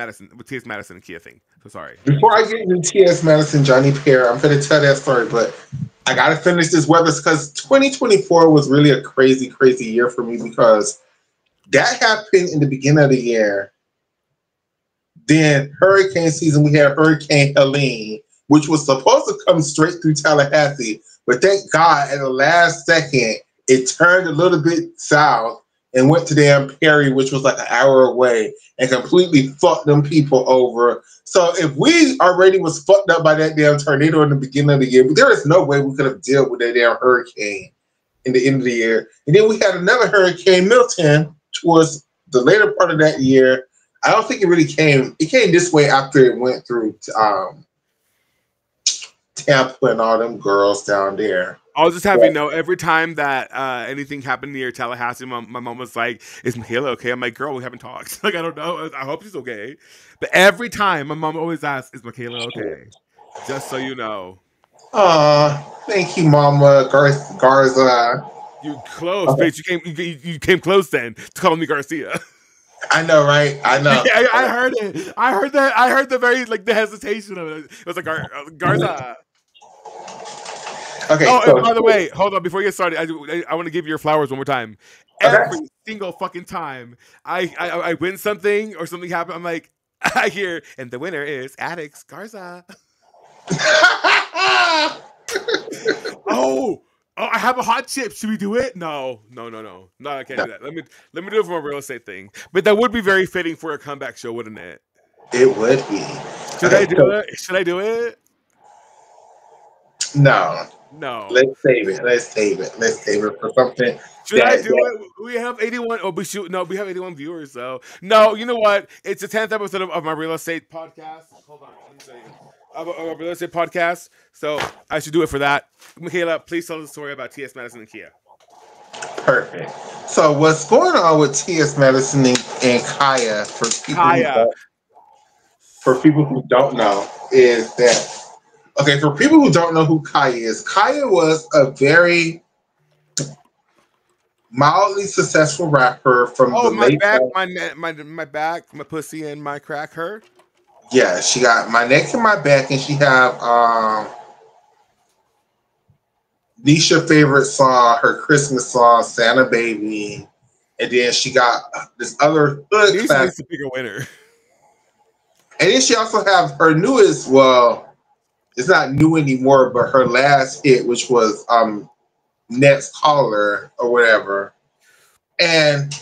TS Madison and Kia thing. So sorry. Before I get into TS Madison, Johnny Pierre, I'm going to tell that story, but I got to finish this weather because 2024 was really a crazy, crazy year for me because that happened in the beginning of the year. Then hurricane season, we had Hurricane Helene, which was supposed to come straight through Tallahassee. But thank God, at the last second, it turned a little bit south and went to damn Perry, which was like an hour away, and completely fucked them people over. So if we already was fucked up by that damn tornado in the beginning of the year, there is no way we could have dealt with that damn hurricane in the end of the year. And then we had another Hurricane Milton towards the later part of that year. I don't think it really came. It came this way after it went through Tampa and all them girls down there. I'll just have you know, every time that anything happened near Tallahassee, my mom was like, "Is Michaela okay?" I'm like, "Girl, we haven't talked." Like, I don't know. I hope she's okay. But every time, my mom always asks, "Is Michaela okay?" Just so you know. Thank you, Mama Garza. You close, bitch. You came close then to calling me Garcia. I know, right? I know. Yeah, I heard it. I heard that. I heard the very like the hesitation of it. It was like Garza. Okay. Oh, So, and by the way, hold on before you get started. I want to give you your flowers one more time. okay. Every single fucking time I win something or something happens, I'm like, I hear, and the winner is Addicts Garza. Oh, I have a hot chip. Should we do it? No. I can't do that. Let me do it for a real estate thing. But that would be very fitting for a comeback show, wouldn't it? It would be. Should I do it? Should I do it? No. No. Let's save it. Let's save it for something. Should I do it? We have 81. Oh, we have 81 viewers, though. No, you know what? It's the 10th episode of my real estate podcast. Hold on. Let me tell you. Of a real estate podcast. So I should do it for that. Michaela, please tell the story about T.S. Madison and Kia. Perfect. So what's going on with T.S. Madison and Kaya, for people who don't know, is that, okay, for people who don't know who Kaya is, Kaya was a very mildly successful rapper from the late back, my back, my pussy, and my crack hurt. Yeah, she got My Neck and My Back, and she have Nisha's favorite song, her Christmas song, Santa Baby, and then she got this other hood classic. To pick a winner. And then she also have her newest, well, it's not new anymore, but her last hit, which was Next Caller or whatever. And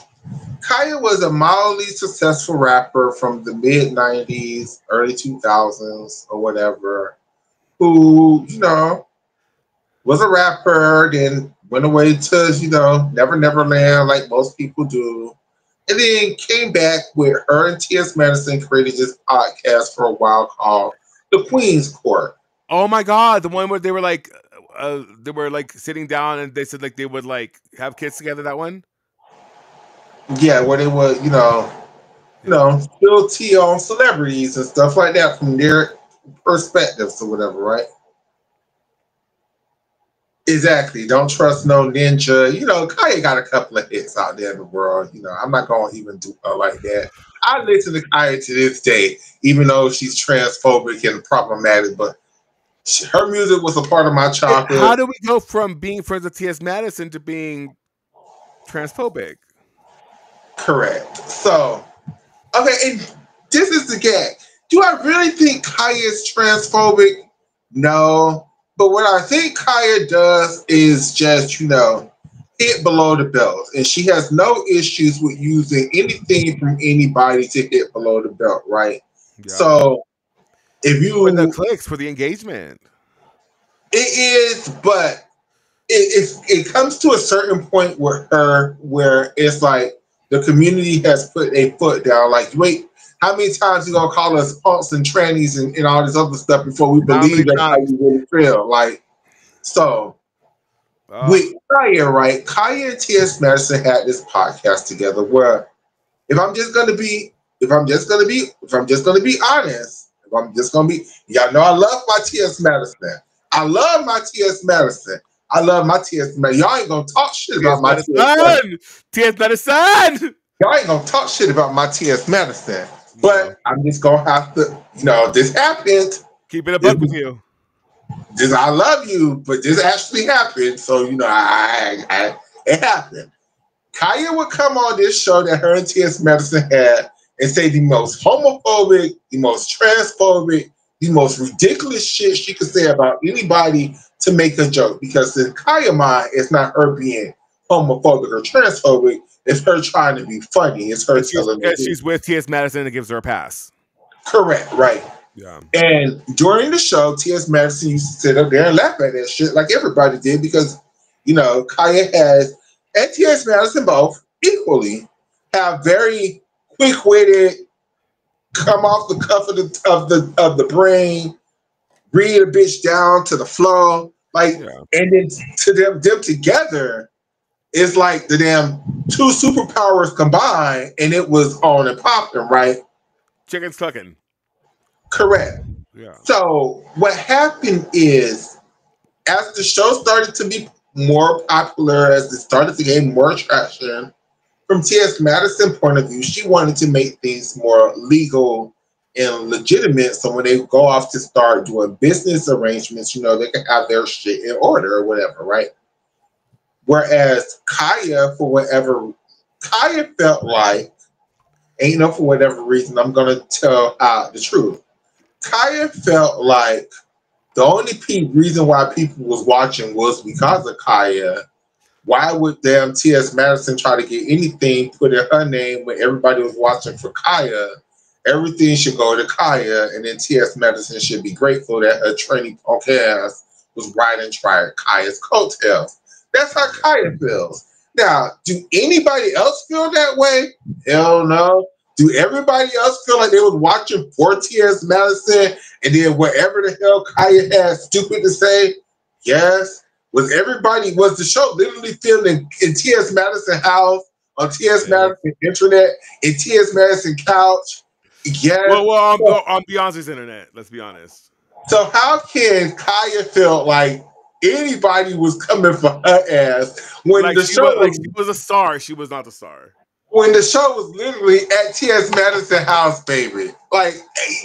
Kaya was a mildly successful rapper from the mid-90s, early 2000s or whatever, who, you know, was a rapper, then went away to, Never Neverland like most people do. And then came back with her and T.S. Madison created this podcast for a while called The Queen's Court. Oh my God, the one where they were like sitting down and they said like they would like have kids together, that one? Yeah, where they would, spill tea on celebrities and stuff like that from their perspectives or whatever, right? Exactly. Don't trust no ninja. Kaya got a couple of hits out there in the world. I'm not going to even do her like that. I listen to Kaya to this day, even though she's transphobic and problematic, but her music was a part of my childhood. How do we go from being friends with T.S. Madison to being transphobic? Correct. So, okay, and this is the gag. Do I really think Kaya is transphobic? No. But what I think Kaya does is just, hit below the belt. And she has no issues with using anything from anybody to hit below the belt, right? Yeah. So, if you... For the clicks, for the engagement. It is, but it comes to a certain point with her where it's like the community has put a foot down. Like, wait, how many times you gonna call us punks and trannies and all this other stuff before we believe that's how you really feel? Like, so with Kaya, right? Kaya and T.S. Madison had this podcast together where if I'm just gonna be honest, y'all know I love my T.S. Madison. I love my T.S. Madison. Y'all ain't gonna talk shit about my T.S. Madison. T.S. Madison. Y'all ain't gonna talk shit about my T.S. Madison. But I'm just gonna have to, this happened. Keep it a buck with you. I love you, but this actually happened. So, it happened. Kaya would come on this show that her and T.S. Madison had and say the most homophobic, the most transphobic, the most ridiculous shit she could say about anybody to make a joke. Because in Kaya mind, it's not her being homophobic or transphobic. It's her trying to be funny. It's her telling me. She's with T.S. Madison and gives her a pass. Correct, right. Yeah. And during the show, T.S. Madison used to sit up there and laugh at that shit like everybody did because, Kaya has, and T.S. Madison both equally have very quick-witted, come off the cuff of the brain, read a bitch down to the floor. Like, Yeah. and then to them together, it's like the damn two superpowers combined, and it was on and popping, right? Chicken's cooking. Correct. Yeah. So what happened is, as the show started to be more popular, as it started to gain more traction, from T.S. Madison's point of view, she wanted to make things more legal and legitimate. So when they go off to start doing business arrangements, they can have their shit in order or whatever, right? Whereas Kaya felt like, for whatever reason, I'm gonna tell the truth. Kaya felt like the only reason why people was watching was because of Kaya. Why would damn T.S. Madison try to get anything put in her name when everybody was watching for Kaya? Everything should go to Kaya, and then T.S. Madison should be grateful that her trainee punk ass was riding Kaya's coattails. That's how Kaya feels. Now, do anybody else feel that way? Hell no. Do everybody else feel like they was watching for T.S. Madison and then whatever the hell Kaya had stupid to say? Yes. Was the show literally filmed in T.S. Madison house, on T.S. Madison internet, in T.S. Madison couch? Yes. Well, on Beyonce's internet, let's be honest. So how can Kaya feel like anybody was coming for her ass when she was a star? She was not the star. When the show was literally at T.S. Madison house, baby. Like,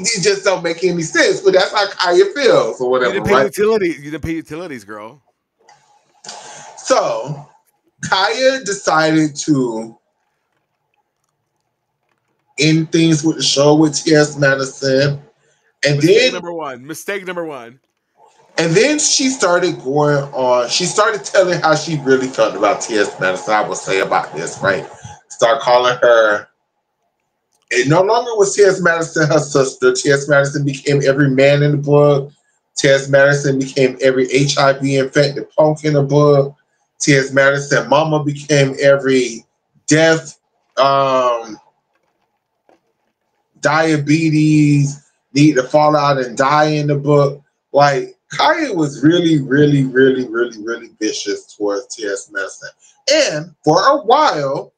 it just don't make any sense, but that's how Kaya feels or whatever, You didn't pay utilities, girl. So, Kaya decided to end things with the show with T.S. Madison. And Mistake number one. And then she started going on. She started telling how she really felt about T.S. Madison. I will say about this, right? Start calling her. It no longer was T.S. Madison her sister. T.S. Madison became every man in the book. T.S. Madison became every HIV infected punk in the book. T.S. Madison mama became every death, diabetes, need to fall out and die in the book. Like, Kaya was really, really, really, really, really vicious towards T.S. Madison. And for a while,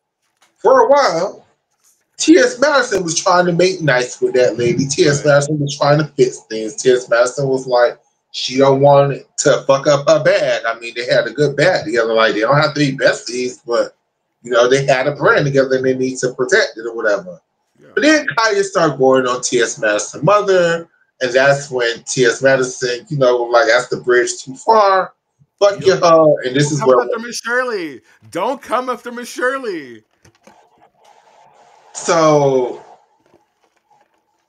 T.S. Madison was trying to make nice with that lady. T.S. Madison was trying to fix things. T.S. Madison was like, she don't want it to fuck up her bag. I mean, they had a good bag together. Like, they don't have to be besties, but, they had a brand together and they need to protect it or whatever. Yeah. But then Kaya started going on T.S. Madison's mother, and that's when T.S. Madison, that's the bridge too far. Fuck your hoe, and this is where... Don't come after Miss Shirley. Don't come after Miss Shirley. So,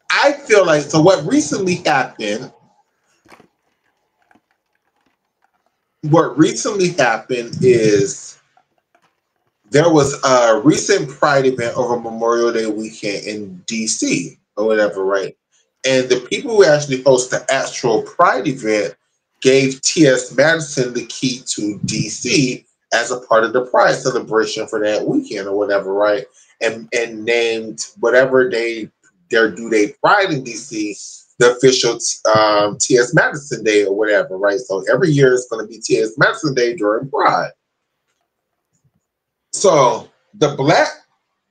I feel like... So, what recently happened is there was a recent Pride event over Memorial Day weekend in D.C. or whatever, right? And the people who actually host the actual Pride event gave T.S. Madison the key to D.C. as a part of the Pride celebration for that weekend or whatever, right? And named whatever their Pride in D.C. the official T.S. Madison Day or whatever, right? So every year it's going to be T.S. Madison Day during Pride. So the black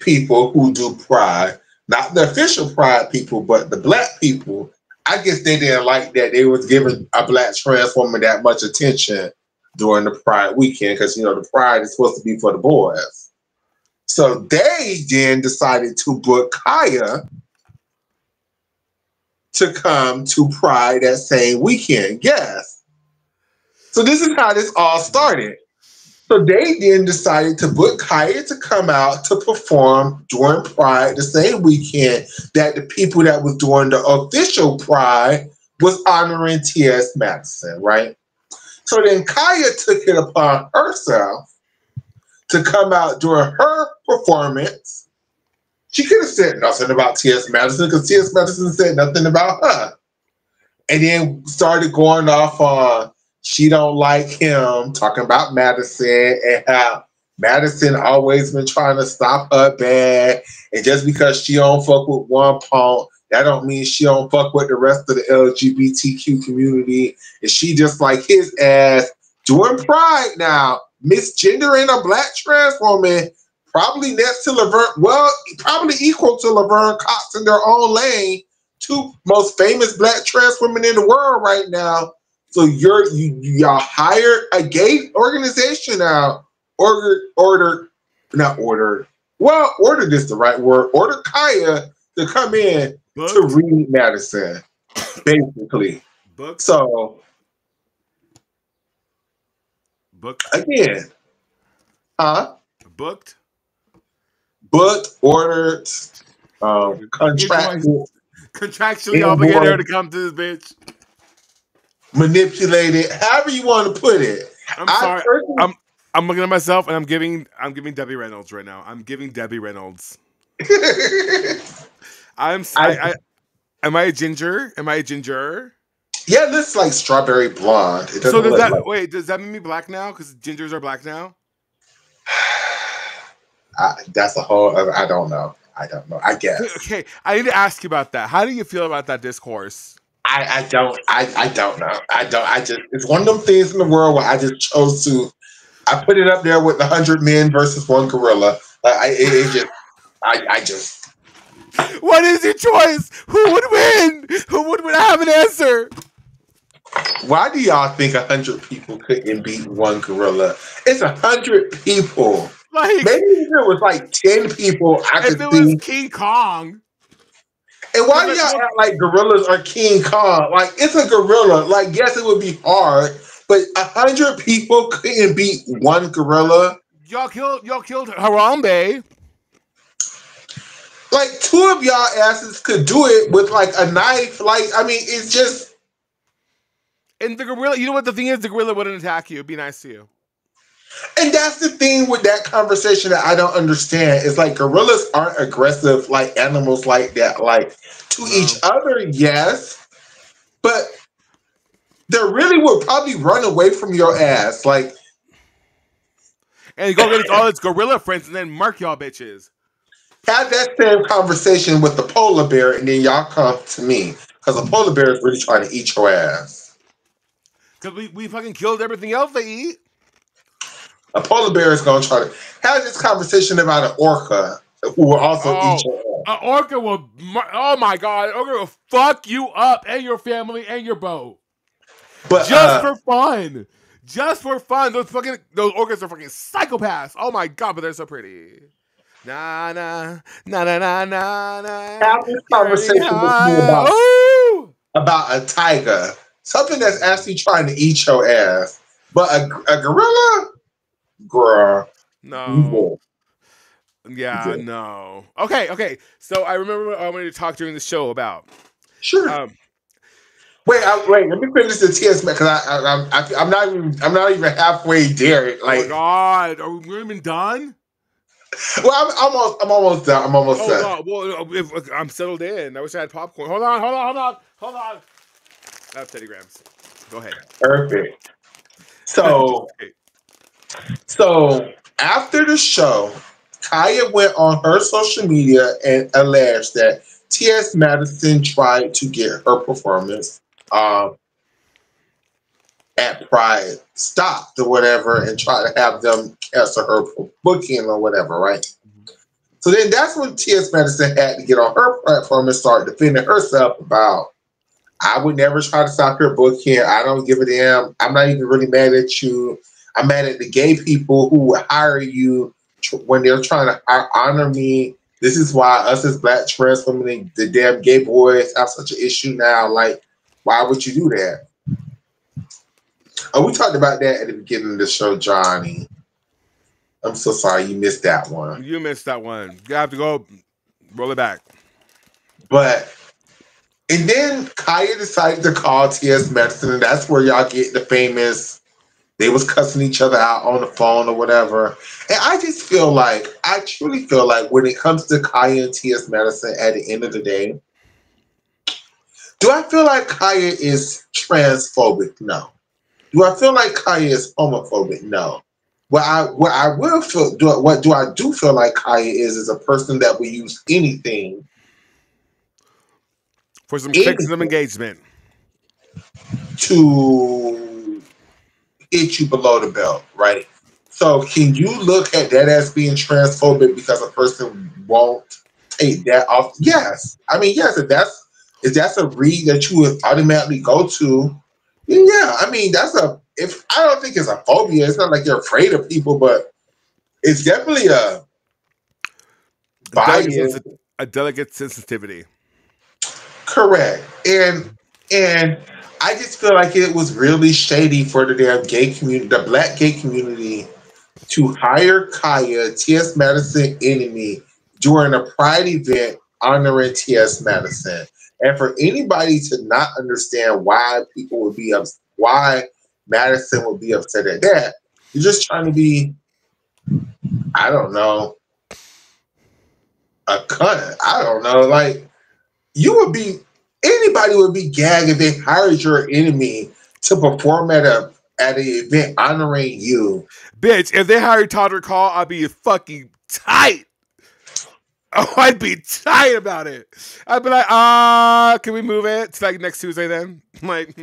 people who do Pride, not the official Pride people, but the black people, I guess they didn't like that they was giving a black trans woman that much attention during the Pride weekend because, the Pride is supposed to be for the boys. So they then decided to book Kaya to come to Pride that same weekend. Yes. So this is how this all started. So they then decided to book Kaya to come out to perform during Pride the same weekend that the people that was doing the official Pride was honoring T.S. Madison, right? So then Kaya took it upon herself to come out during her performance. She could have said nothing about T.S. Madison because T.S. Madison said nothing about her. And then started going off on she don't like him, talking about Madison and how Madison always been trying to stop her bag. And just because she don't fuck with one punk, That don't mean she don't fuck with the rest of the LGBTQ community. And she just like his ass doing Pride now, misgendering a black trans woman, probably next to Laverne, well, probably equal to Laverne Cox in their own lane, two most famous black trans women in the world right now. So y'all hired a gay organization now, ordered is the right word. Ordered Kaya to come in Booked? to read Madison, basically. Booked? So Booked? again, Booked? booked, ordered, contracted, Contractually obligated her to invoiced, come to this bitch. manipulated, however you want to put it. I'm sorry. I'm looking at myself and I'm giving Debbie Reynolds right now. I'm giving Debbie Reynolds. Am I a ginger? Am I a ginger? Yeah, it looks like strawberry blonde. It So doesn't does look that like, does that make me black now? Because gingers are black now? that's a whole other, I don't know. I guess. Okay, I need to ask you about that. How do you feel about that discourse? I don't know. It's one of them things in the world where I just chose to. I put it up there with 100 men versus one gorilla. I just. What is your choice? Who would win? Who would win? I have an answer. Why do y'all think 100 people couldn't beat one gorilla? It's 100 people. Like, maybe if it was like 10 people, I could if it see. was King Kong. And why do y'all act like gorillas are King Kong? Like, it's a gorilla. Like, yes, it would be hard, but 100 people couldn't beat one gorilla. Y'all killed Harambe. Like, two of y'all asses could do it with like a knife. Like, I mean, it's just. And the gorilla, you know what the thing is? The gorilla wouldn't attack you. It'd be nice to you. And that's the thing with that conversation that I don't understand. Is like gorillas aren't aggressive like animals like that. Like to each other, yes, but they really would probably run away from your ass. Like, and go get all its gorilla friends and then mark y'all bitches. Have that same conversation with the polar bear, and then y'all come to me because the polar bear is really trying to eat your ass. Because we fucking killed everything else they eat. A polar bear is going to try to have this conversation about an orca who will also eat your ass. An orca will, oh my God, an orca will fuck you up and your family and your boat. But just for fun. Just for fun. Those orcas are fucking psychopaths. Oh my God, but they're so pretty. Na na na na na na na. Have this conversation with me about a tiger. Something that's actually trying to eat your ass. But a gorilla? Girl. No. Yeah, no. Okay. So I remember what I wanted to talk during the show about. Sure. Wait. Let me finish the TS because I'm not even halfway there. Like, oh my God, are we even done? Well, I'm almost done. I'm almost done. God. Well, I'm settled in. I wish I had popcorn. Hold on. That's Teddy Grams. Go ahead. Perfect. So after the show, Kaya went on her social media and alleged that T.S. Madison tried to get her performance at Pride stopped or whatever and try to have them cancel her booking or whatever, right? So then that's when T.S. Madison had to get on her platform and start defending herself about, I would never try to stop your booking. I don't give a damn. I'm not even really mad at you. I'm mad at the gay people who would hire you when they're trying to honor me. This is why us as black trans women, the damn gay boys have such an issue now. Like, why would you do that? Oh, we talked about that at the beginning of the show, Johnny. I'm so sorry you missed that one. You missed that one. You have to go roll it back. And then Kaya decided to call T.S. Madison, and that's where y'all get the famous, they was cussing each other out on the phone or whatever. And I truly feel like when it comes to Kaya and T.S. Madison at the end of the day, do I feel like Kaya is transphobic? No. Do I feel like Kaya is homophobic? No. What I do feel like Kaya is a person that will use anything for some clicks and some engagement to hit you below the belt, right? So can you look at that as being transphobic because a person won't take that off? Yes. I mean, yes, if that's a read that you would automatically go to, then yeah. I mean, if I don't think it's a phobia, it's not like you're afraid of people, but it's definitely a bias. a delicate sensitivity. Correct. And I just feel like it was really shady for the damn gay community, the black gay community, to hire Kaya, T.S. Madison enemy, during a pride event honoring T.S. Madison. And for anybody to not understand why why Madison would be upset at that, you're just trying to be, I don't know, a cunt. I don't know. Like, anybody would be gagged if they hired your enemy to perform at an event honoring you. Bitch, if they hired Todd Call, I'd be fucking tight. Oh, I'd be tight about it. I'd be like, can we move it to like next Tuesday then? Like,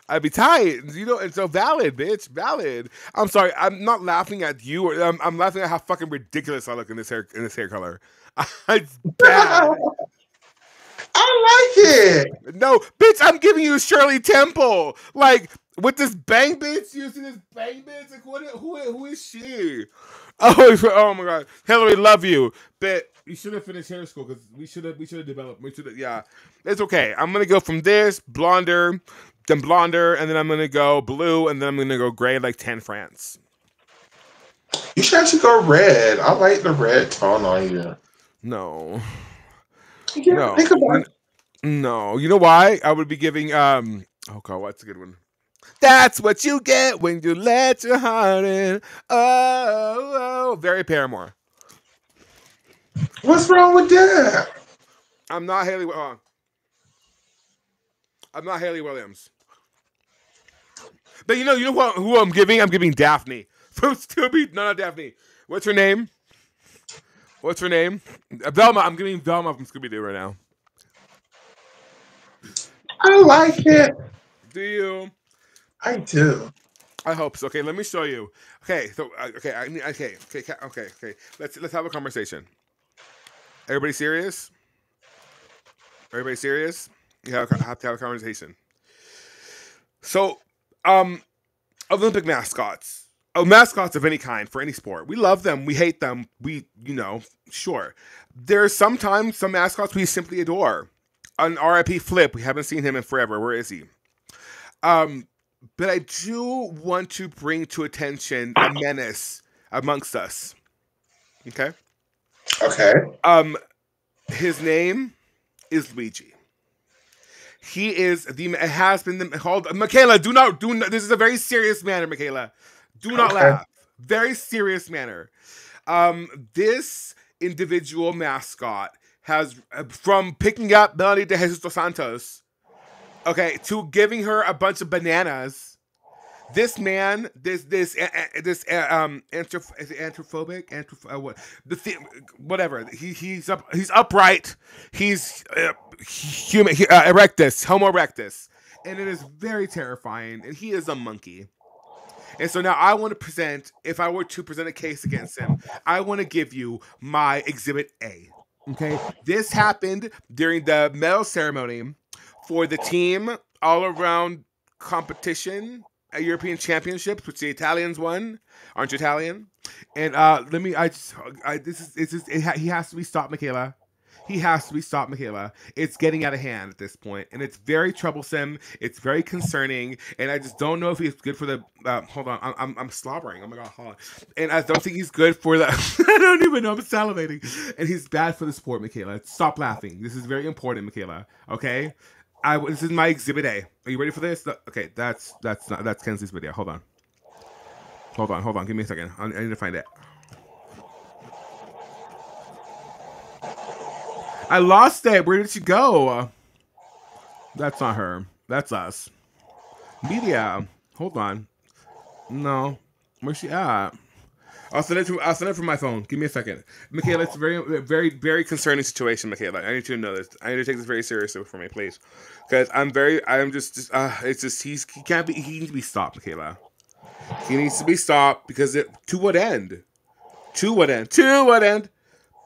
I'd be tight. You know, it's so valid, bitch. Valid. I'm sorry. I'm not laughing at you. I'm laughing at how fucking ridiculous I look in this hair color. It's bad. I like it. No, bitch, I'm giving you Shirley Temple. Like, with this bang bitch, you see this bang bitch? Like, who is she? Oh my God. Hillary, love you. But you should have finished hair school because we should have developed. Yeah. It's okay. I'm going to go from this, blonder, then blonder, and then I'm going to go blue, and then I'm going to go gray like 10 France. You should actually go red. I like the red tone on you. No. Yeah, No. think about it. No. You know why? I would be giving, oh God, what's a good one? That's what you get when you let your heart in. Oh, very Paramore. What's wrong with that? I'm not Haley Williams. But you know who I'm giving? I'm giving Daphne from Scooby. No, not Daphne. What's her name? Velma. I'm giving Velma from Scooby Doo right now. I like it. Do you? I do. I hope so. Okay, let me show you. Okay, so okay. Let's have a conversation. Everybody serious? Everybody serious? You have to have a conversation. So, Olympic mascots. Mascots of any kind for any sport. We love them. We hate them. Sure. There's sometimes some mascots we simply adore. An RIP Flip. We haven't seen him in forever. Where is he? But I do want to bring to attention a menace amongst us. Okay? Okay. His name is Luigi. He is has been called Michaela. Do not. This is a very serious matter, Michaela. Do not laugh. Very serious manner. This individual mascot has, from picking up Melody de Jesus dos Santos, okay, to giving her a bunch of bananas. This man, whatever. He's upright. He's human, erectus, Homo erectus, and it is very terrifying. And he is a monkey. And so now I want to present, if I were to present a case against him, I want to give you my Exhibit A. Okay, this happened during the medal ceremony for the team all-around competition at European Championships, which the Italians won. Aren't you Italian? And he has to be stopped, Michaela. He has to be stopped, Michaela. It's getting out of hand at this point, and it's very troublesome. It's very concerning, and I just don't know if he's good for the. Hold on, I'm slobbering. Oh my God, hold on. And I don't think he's good for the. I don't even know. I'm salivating, and he's bad for the sport, Michaela. Stop laughing. This is very important, Michaela. Okay, this is my Exhibit A. Are you ready for this? Okay, that's Kenzie's video. Hold on. Give me a second. I need to find it. I lost it. Where did she go? That's not her. That's us. Media. Hold on. No. Where's she at? I'll send it from my phone. Give me a second, Michaela. It's a very concerning situation, Michaela. I need you to know this. I need to take this very seriously for me, please, because I'm just it's just he can't be he needs to be stopped, Michaela. He needs to be stopped because to what end? To what end? To what end?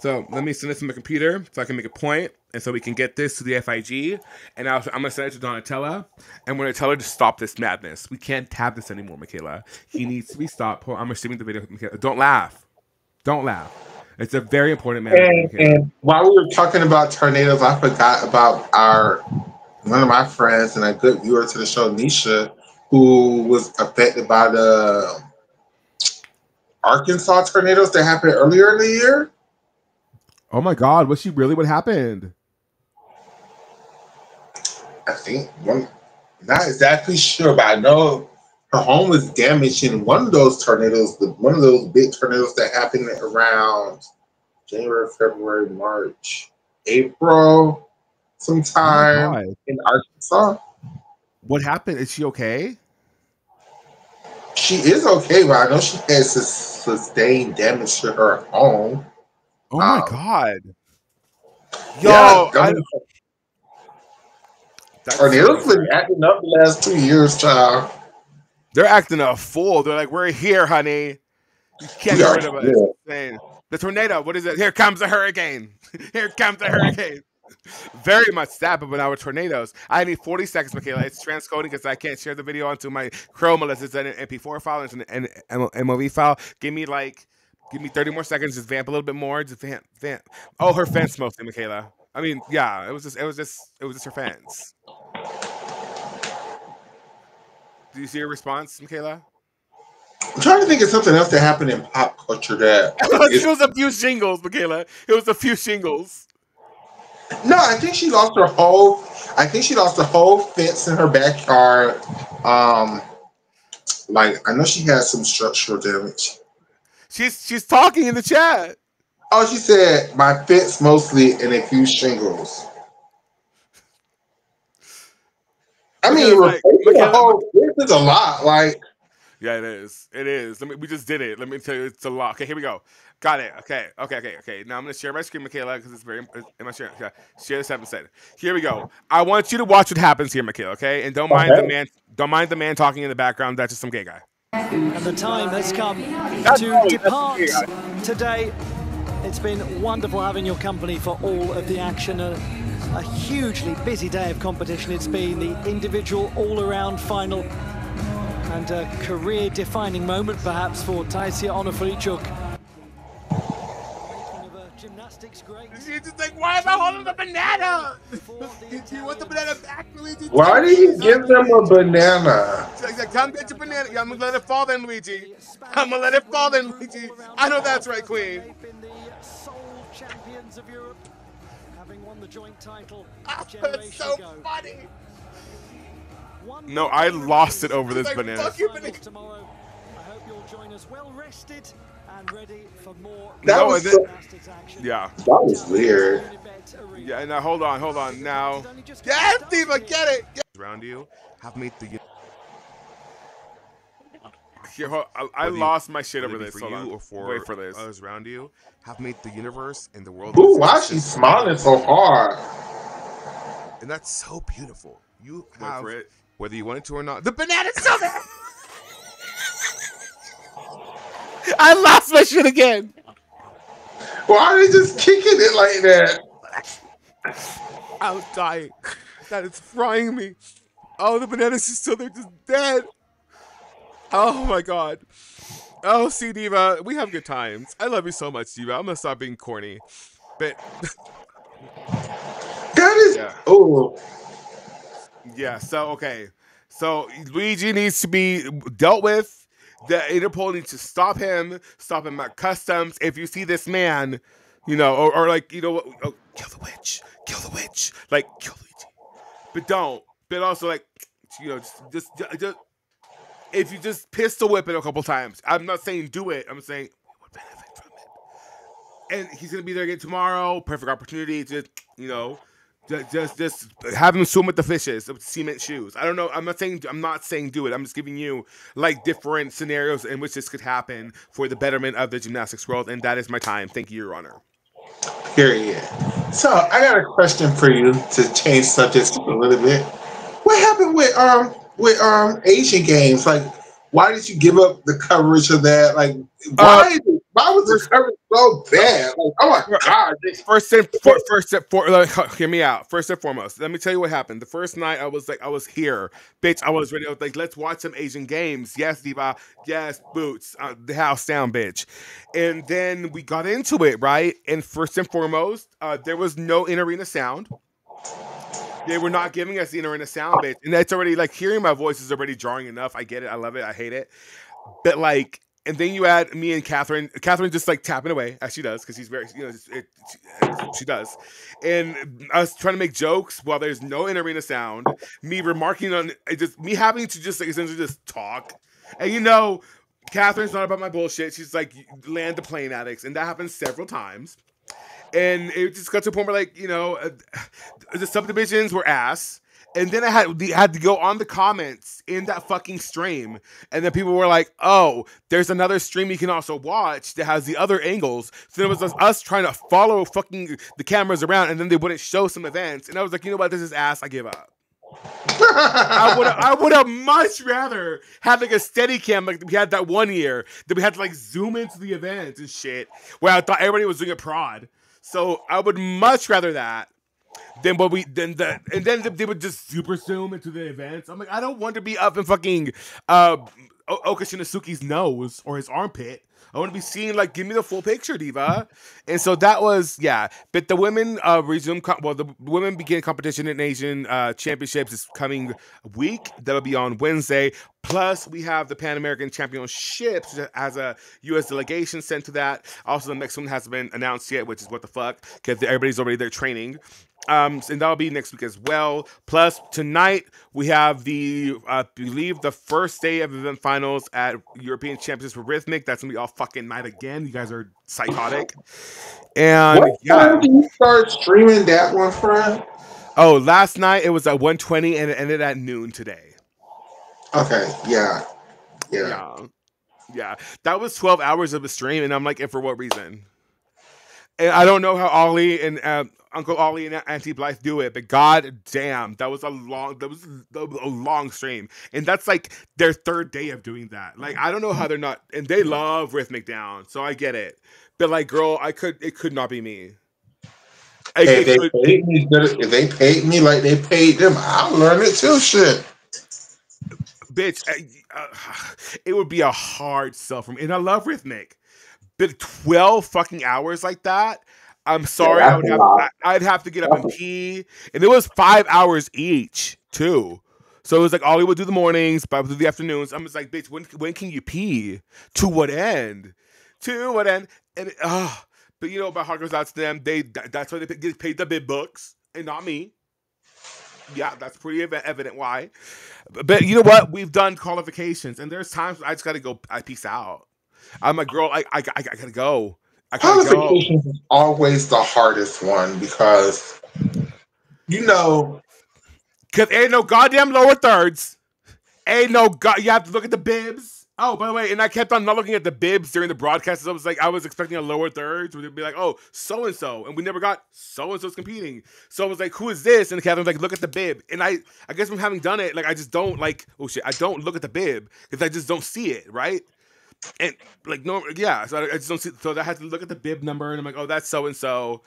So let me send this to my computer so I can make a point, and so we can get this to the FIG, and I'm gonna send it to Donatella, and we're gonna tell her to stop this madness. We can't have this anymore, Michaela. He needs to be stopped. I'm streaming the video, Michaela. Don't laugh. Don't laugh. It's a very important matter, Michaela. And while we were talking about tornadoes, I forgot about one of my friends and a good viewer to the show, Nisha, who was affected by the Arkansas tornadoes that happened earlier in the year. Oh my God, was she really? What happened? I think not exactly sure, but I know her home was damaged in one of those tornadoes, one of those big tornadoes that happened around January, February, March, April, sometime in Arkansas. What happened? Is she okay? She is okay, but I know she has sustained damage to her home. Oh my God. Yo, yeah, tornadoes been acting up the last 2 years, child. They're acting a fool. They're like, we're here, honey. You can't get rid of us. Yeah. The tornado, what is it? Here comes a hurricane. Here comes a hurricane. Very much that, but now with tornadoes, I need 40 seconds, Michaela. It's transcoding because I can't share the video onto my Chrome unless it's an MP4 file, it's an MOV file. Give me 30 more seconds. Just vamp a little bit more. Just vamp. Oh, her fence mostly, Michaela. I mean, yeah, it was just her fence. Do you see her response, Michaela? I'm trying to think of something else that happened in pop culture that it was a few shingles, Michaela. It was a few shingles. No, I think she lost her whole. I think she lost the whole fence in her backyard. Like I know she had some structural damage. She's talking in the chat. Oh, she said my fence mostly and a few shingles. I mean, the whole fence is a lot. Like, yeah, it is. It is. We just did it. Let me tell you, it's a lot. Okay, here we go. Got it. Okay. Now I'm gonna share my screen, Michaela, because it's very. Am I sharing? Okay. Share this 7 Here we go. I want you to watch what happens here, Michaela. Okay, and don't mind the man. Don't mind the man talking in the background. That's just some gay guy. And the time has come to depart today. It's been wonderful having your company for all of the action. A hugely busy day of competition. It's been the individual all-around final and a career-defining moment, perhaps, for Taisia Onofrichuk. Gymnastics great. She's just like, why am I holding the banana? Do you want the banana back, Luigi? Why did you give them a banana? She's like, come get your banana. Yeah, I'm gonna let it fall then, Luigi. I'm gonna let it fall then, Luigi. I know that's right, Queen. Champions of Europe, having won the joint title that's so funny. No, I lost it over this banana. Tomorrow. I hope you'll join us well rested and ready for more. That was yeah. That was weird. Yeah, now hold on. Now, yes, Diva, get it. Around you have made the. Here, I lost my shit over this. Hold on. Wait for this. Others around you have made the universe and the world. Ooh, why is she smiling so hard? And that's so beautiful. You have, whether you wanted to or not, the banana's still there. I lost my shit again. Why are they just kicking it like that? I was dying. That is frying me. Oh, the banana's just still there, just dead. Oh my God. Oh, see, Diva, we have good times. I love you so much, Diva. I'm gonna stop being corny. But that is yeah, so okay. So Luigi needs to be dealt with. The Interpol needs to stop him at customs. If you see this man, or like, kill the witch. Like, kill Luigi. But don't. But also, like, just if you just pistol whip it a couple times. I'm not saying do it. I'm saying we would benefit from it. And he's going to be there again tomorrow. Perfect opportunity to, Just have him swim with the fishes with cement shoes. I don't know. I'm not saying do it. I'm just giving you like different scenarios in which this could happen for the betterment of the gymnastics world, and that is my time. Thank you, Your Honor. Period. So I got a question for you to change subjects a little bit. What happened with Asian games? Like, why did you give up the coverage of that? Like, why was the coverage so bad? Like, oh my god! Hear me out. First and foremost, let me tell you what happened. The first night, I was here, bitch. I was ready. I was like, let's watch some Asian games. Yes, Diva. Yes, Boots. The house down, bitch. And then we got into it, right? And first and foremost, there was no in-arena sound. They were not giving us the in-arena sound, bitch. And that's already, like, hearing my voice is already jarring enough. I get it. I love it. I hate it. But, like, and then you add me and Catherine. Catherine just, like, tapping away, as she does, because she's very, she does. And us trying to make jokes while there's no in-arena sound. Me remarking on, me having to just, like, essentially just talk. And, Catherine's not about my bullshit. She's, like, land the plane addicts. And that happens several times. And it just got to a point where, like, the subdivisions were ass. And then I had to go on the comments in that fucking stream. And then people were like, oh, there's another stream you can also watch that has the other angles. So it was us trying to follow fucking the cameras around, and then they wouldn't show some events. And I was like, you know what? This is ass. I give up. I would have much rather had like a steady cam like we had that one year that we had to like zoom into the events and shit where I thought everybody was doing a prod. So I would much rather that than and then they would just super zoom into the events. I'm like, I don't want to be up in fucking Oka Shinosuke's nose or his armpit. I want to be seeing, like, give me the full picture, Diva. And so that was, yeah. But the women the women begin competition in Asian Championships this coming week. That'll be on Wednesday. Plus, we have the Pan American Championships as a U.S. delegation sent to that. Also, the next one hasn't been announced yet, which is what the fuck, because everybody's already there training. And that'll be next week as well. Plus, tonight we have I believe the first day of event finals at European Championships for Rhythmic. That's gonna be all fucking night again. You guys are psychotic. And what time did you start streaming that one, friend? Oh, last night it was at 1:20 and it ended at noon today. Okay, yeah. That was 12 hours of a stream, and I'm like, and for what reason? And I don't know how Ollie and Uncle Ollie and Auntie Blythe do it, but god damn, that was a long stream. And that's like their third day of doing that. Like, I don't know how they're not, and they love Rhythmic Down, so I get it. But like, girl, it could not be me. If they paid me like they paid them, I'll learn it too, shit. Bitch, it would be a hard sell for me. And I love Rhythmic. But 12 fucking hours like that, I'm sorry, yeah, I'd have to get up and pee. And it was 5 hours each, too. So it was like Ollie would do the mornings, Bob would do the afternoons. I'm just like, bitch, when can you pee? To what end? And but my heart goes out to them. That's why they get paid the big bucks and not me. Yeah, that's pretty evident why. But you know what? We've done qualifications, and there's times I just gotta go. I peace out. I'm like, girl, I gotta go. Qualifications is always the hardest one because ain't no goddamn lower thirds. You have to look at the bibs. Oh, by the way, and I kept on not looking at the bibs during the broadcast. I was expecting a lower thirds where they'd be like, oh, so and so, and we never got so and so's competing. So I was like, who is this? And Catherine's like, look at the bib. And I guess from having done it, like, I just don't like, oh shit, I don't look at the bib because I just don't see it, right? And like, no, yeah, so I just don't see. So I had to look at the bib number, and I'm like, oh, that's so and so.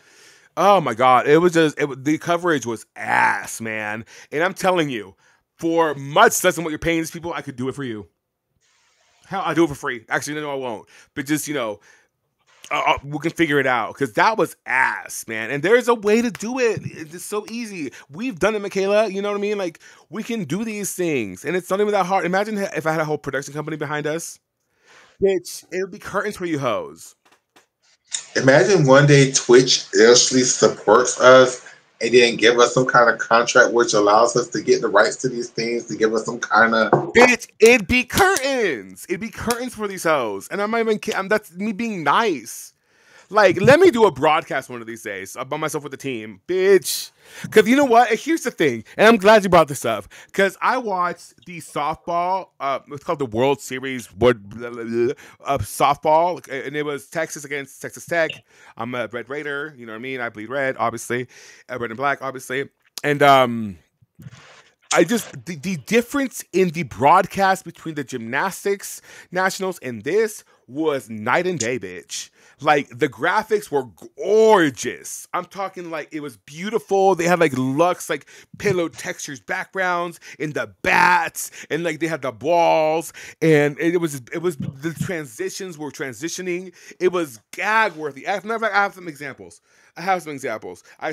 Oh my god, the coverage was ass, man. And I'm telling you, for much less than what you're paying these people, I could do it for you. Hell, I do it for free. Actually, no, I won't. But just, we can figure it out. Because that was ass, man. And there's a way to do it. It's so easy. We've done it, Michaela. You know what I mean? Like, we can do these things. And it's not even that hard. Imagine if I had a whole production company behind us. Bitch, it would be curtains for you hoes. Imagine one day Twitch actually supports us and then give us some kind of contract which allows us to get the rights to these things, to give us some kind of... Bitch, it'd be curtains. It'd be curtains for these hoes. And I'm not even kidding. That's me being nice. Like, let me do a broadcast one of these days by myself with the team, bitch. Because you know what? And here's the thing, and I'm glad you brought this up, because I watched the softball, it's called the World Series of softball, and it was Texas against Texas Tech. I'm a Red Raider, you know what I mean? I bleed red, obviously, red and black, obviously. And I just the difference in the broadcast between the gymnastics nationals and this was night and day, bitch. Like, the graphics were gorgeous. I'm talking like it was beautiful. They had like luxe, like pillow textures, backgrounds, and the bats, and like they had the balls, and it was the transitions were transitioning. It was gag worthy. As a matter of fact, I have some examples. I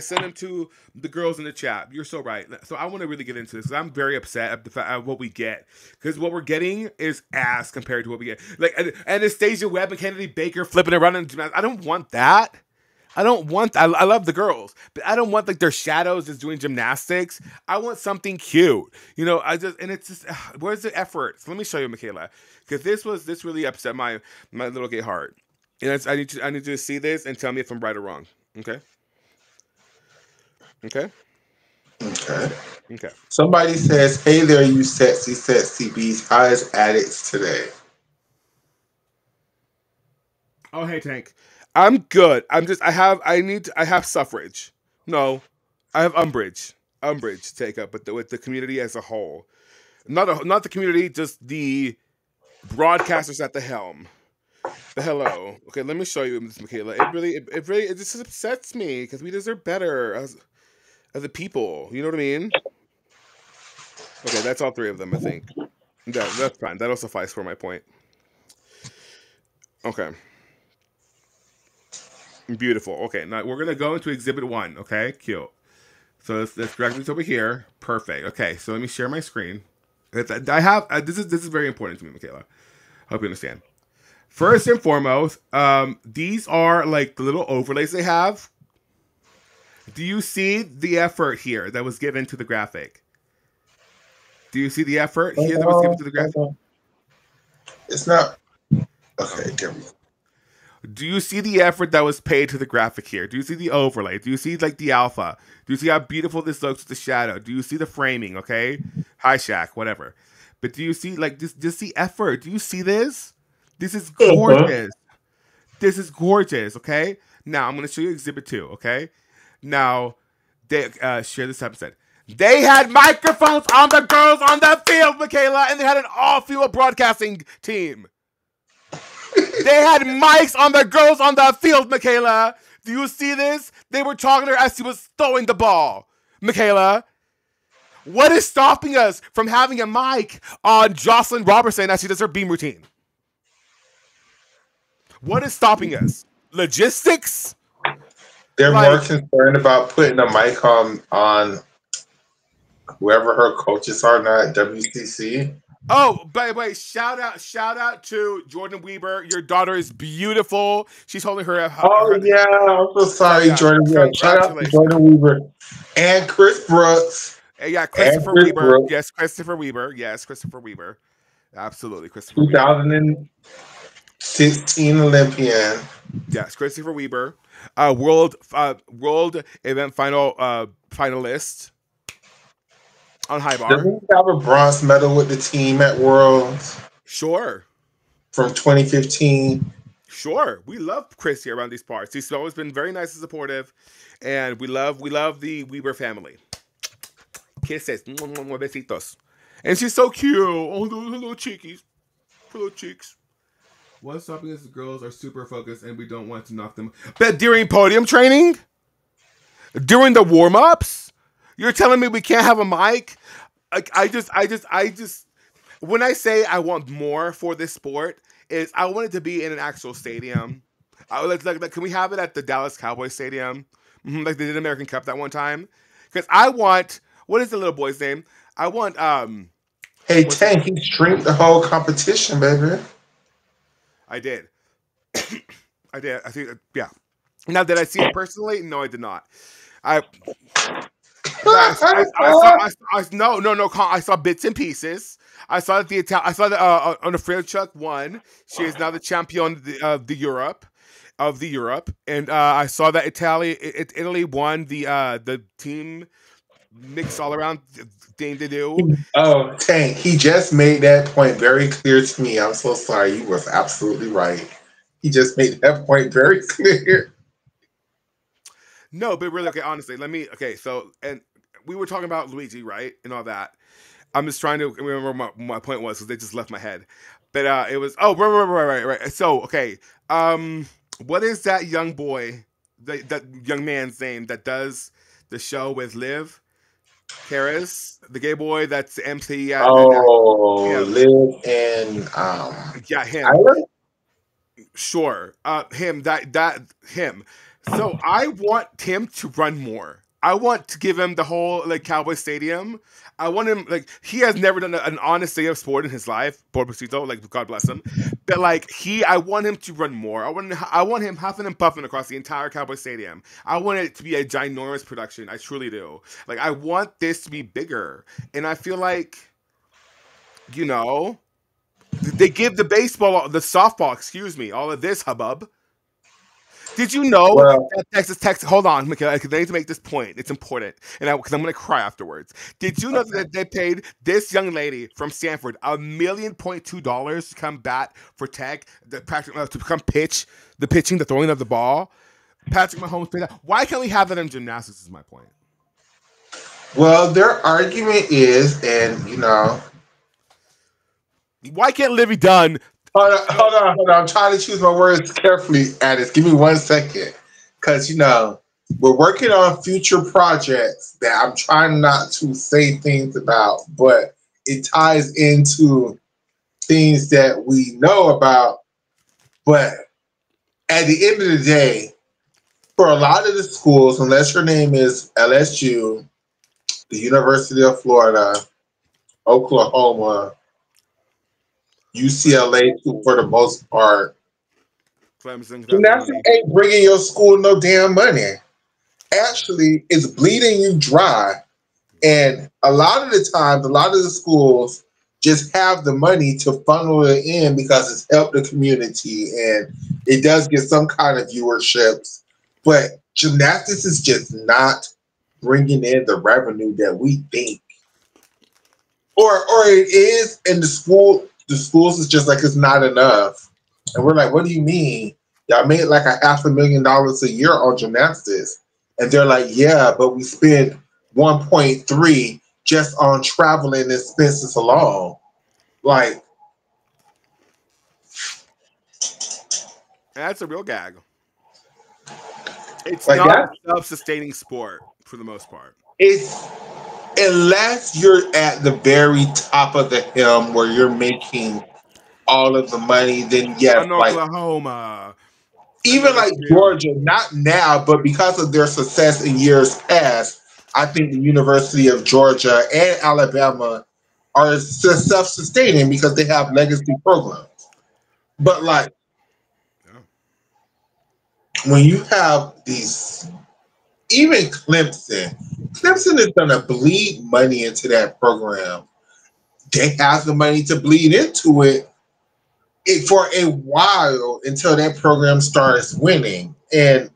sent them to the girls in the chat. You're so right. So I want to really get into this. I'm very upset at the fact of what we get, because what we're getting is ass compared to what we get. Like Anastasia Webb and Kennedy Baker flipping around in gymnastics. I don't want that. I love the girls, but I don't want like their shadows just doing gymnastics. I want something cute. You know, it's just where's the effort? So let me show you, Michaela, because this really upset my little gay heart. And I need you to see this and tell me if I'm right or wrong. Okay. Okay. Somebody says, "Hey there, you sexy bees. How is addicts today?" Oh, hey Tank. I'm good. I have suffrage. No, I have umbrage to take up with the community as a whole. Not the community, just the broadcasters at the helm. The hello. Okay, let me show you, Miss Michaela. It just upsets me because we deserve better as a people. You know what I mean? Okay, that's all three of them, I think. That's fine. That'll suffice for my point. Okay. Beautiful. Okay, now we're gonna go into Exhibit 1. Okay, cute. So let's drag this over here. Perfect. Okay, so let me share my screen. This is very important to me, Michaela. Hope you understand. First and foremost, these are like the little overlays they have. Do you see the effort here that was given to the graphic? Do you see the effort here that was given to the graphic? It's not. Okay, there we go. Do you see the effort that was paid to the graphic here? Do you see the overlay? Do you see like the alpha? Do you see how beautiful this looks with the shadow? Do you see the framing? Okay, hi Shaq, whatever. But do you see like just the effort? Do you see this? This is gorgeous. This is gorgeous, okay? Now, I'm going to show you Exhibit 2, okay? Now, they share this episode. They had microphones on the girls on the field, Michaela, and they had an all-female broadcasting team. They had mics on the girls on the field, Michaela. Do you see this? They were talking to her as she was throwing the ball, Michaela. What is stopping us from having a mic on Jocelyn Robertson as she does her beam routine? What is stopping us? Logistics? They're more concerned about putting a mic on whoever her coaches are now at WCC. Oh, by the way, shout out to Jordan Weber. Your daughter is beautiful. She's holding her. Yeah, I'm so sorry, Jordan Weber. Shout out to Jordan Weber and Chris Brooks. Yeah, Christopher Weber. Yes, Christopher Weber. Yes, Christopher Weber. Absolutely, Christopher Weber. 2016 Olympian. Yes, Christopher Weber. World event finalist on high bar. Does he have a bronze medal with the team at Worlds? Sure. From 2015. Sure. We love Chris here around these parts. He's always been very nice and supportive, and we love the Weber family. Kisses. Besitos. And she's so cute. Oh, those little cheekies. Little cheeks. What's stopping us? The girls are super focused and we don't want to knock them. But during podium training? During the warm-ups? You're telling me we can't have a mic? I just when I say I want more for this sport, is I want it to be in an actual stadium. Can we have it at the Dallas Cowboys Stadium? Like they did American Cup that one time? Because I want, what is the little boy's name? I want Hey Tank, he streamed the whole competition, baby. I did. I did. I think, yeah. Now, did I see it personally? No, I did not. I saw bits and pieces. I saw that on the Fairchuck won. She is now the champion of the Europe. of the Europe, and I saw that Italy won the team mix all around thing to do. Oh, Tank, he just made that point very clear to me. I'm so sorry. You was absolutely right. He just made that point very clear. No, but really, okay, honestly, okay, so, and we were talking about Luigi, right? And all that. I'm just trying to remember what my point was because they just left my head. But it was, oh, right. So, okay, what is that young boy, that young man's name that does the show with Liv? Harris, the gay boy that's the MC. Yeah, Oh, him. Liv and Yeah, him. Tyler? Sure. Him. So I want him to run more. I want to give him the whole like Cowboy Stadium. I want him like he has never done an honest day of sport in his life. Pobrecito, like God bless him. But like I want him to run more. I want him huffing and puffing across the entire Cowboy Stadium. I want it to be a ginormous production. I truly do. Like I want this to be bigger, and I feel like, you know, they give the softball, excuse me, all of this hubbub. Did you know Well, that Texas? Hold on, Michaela, I need to make this point. It's important, and because I'm going to cry afterwards. Did you know that they paid this young lady from Stanford $1.2 to come bat for Tech, to come pitch the pitching, the throwing of the ball? Patrick Mahomes paid that. Why can't we have that in gymnastics? Is my point. well, their argument is, and you know, Why can't Livy Dunn? hold on. I'm trying to choose my words carefully, Addis. Give me 1 second. Because, you know, we're working on future projects that I'm trying not to say things about, but it ties into things that we know about. But at the end of the day, for a lot of the schools, unless your name is LSU, the University of Florida, Oklahoma, UCLA, for the most part, Clemson, gymnastics ain't bringing your school no damn money. Actually, it's bleeding you dry. And a lot of the times, a lot of the schools just have the money to funnel it in because it's helped the community and it does get some kind of viewerships. But gymnastics is just not bringing in the revenue that we think. Or it is, and the schools is just like it's not enough. And we're like, what do you mean? Y'all made like $500,000 a year on gymnastics. And they're like, yeah, but we spend 1.3 just on traveling expenses alone. Like, that's a real gag. It's like not that. a self-sustaining sport for the most part. It's unless you're at the very top of the hill where you're making all of the money, then yes, On like Oklahoma. even like Georgia, not now, but because of their success in years past, I think the University of Georgia and Alabama are self-sustaining because they have legacy programs. But like when you have these, even Clemson is going to bleed money into that program. They have the money to bleed into it for a while until that program starts winning. And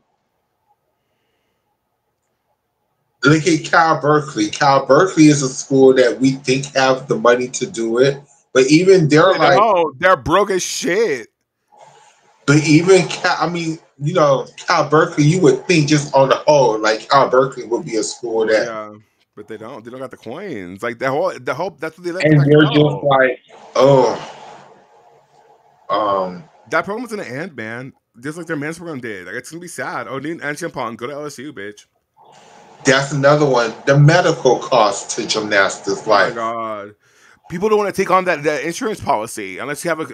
look at Cal Berkeley. Cal Berkeley is a school that we think have the money to do it, but even they're broke as shit. But even Cal Berkeley, you would think just on the whole, like Cal Berkeley would be a school that, but they don't. They don't got the coins. Like the whole. That's what they let. And they're just like, that program's gonna end, man. Just like their men's program did. Like it's gonna be sad. Odin and Champagne, go to LSU, bitch. That's another one. The medical cost to gymnastics, like, oh my god, people don't want to take on that insurance policy unless you have an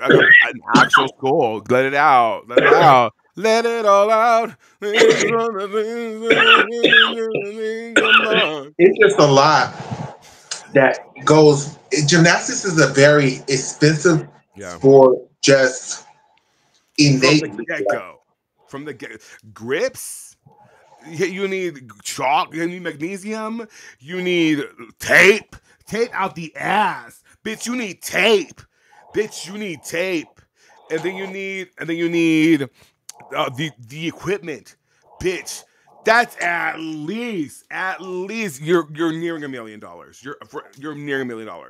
actual school. Let it out. Let it out. Let it all out. It's just a lot that goes. Gymnastics is a very expensive sport, just innately. From the get grips. You need chalk. You need magnesium. You need tape. Tape out the ass, bitch. You need tape, bitch. You need tape, and then you need the equipment, bitch. That's at least you're nearing $1 million. You're nearing $1 million. You're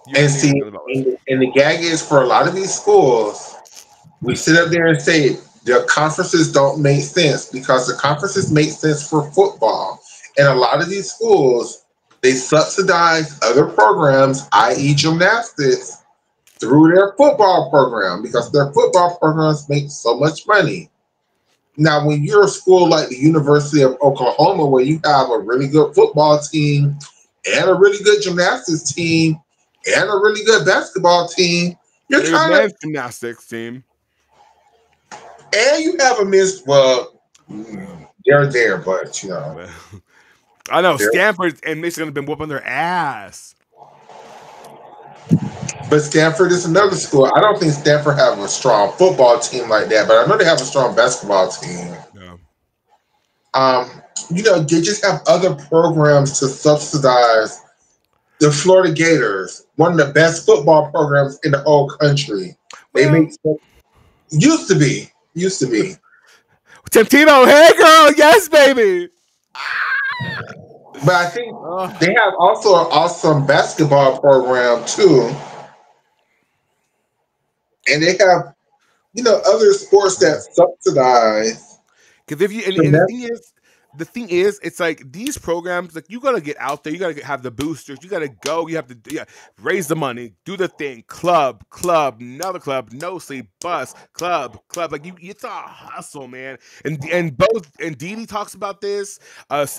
And nearing see, $1 million. and the gag is for a lot of these schools, we sit up there and say the conferences don't make sense because the conferences make sense for football. And a lot of these schools, they subsidize other programs, i.e., gymnastics, through their football program because their football programs make so much money. Now, when you're a school like the University of Oklahoma, where you have a really good football team and a really good gymnastics team and a really good basketball team, you're Your kind of, men's gymnastics team. and you have a miss. Well, they're there, but you know, I know they're, Stanford and Michigan have been whooping their ass. but Stanford is another school. I don't think Stanford have a strong football team like that, but I know they have a strong basketball team. Yeah. You know, they just have other programs to subsidize the Florida Gators, one of the best football programs in the whole country. They Well, make used to be. Temptino, hey girl, yes, baby. But I think Oh, they have also an awesome basketball program too. And they have, you know, other sports that subsidize. because if you and the thing is, it's like these programs, like you gotta get out there, you gotta have the boosters, you gotta go, you have to raise the money, do the thing, club, another club, no sleep, bus, club, like it's a hustle, man. And both and Dee Dee talks about this. What's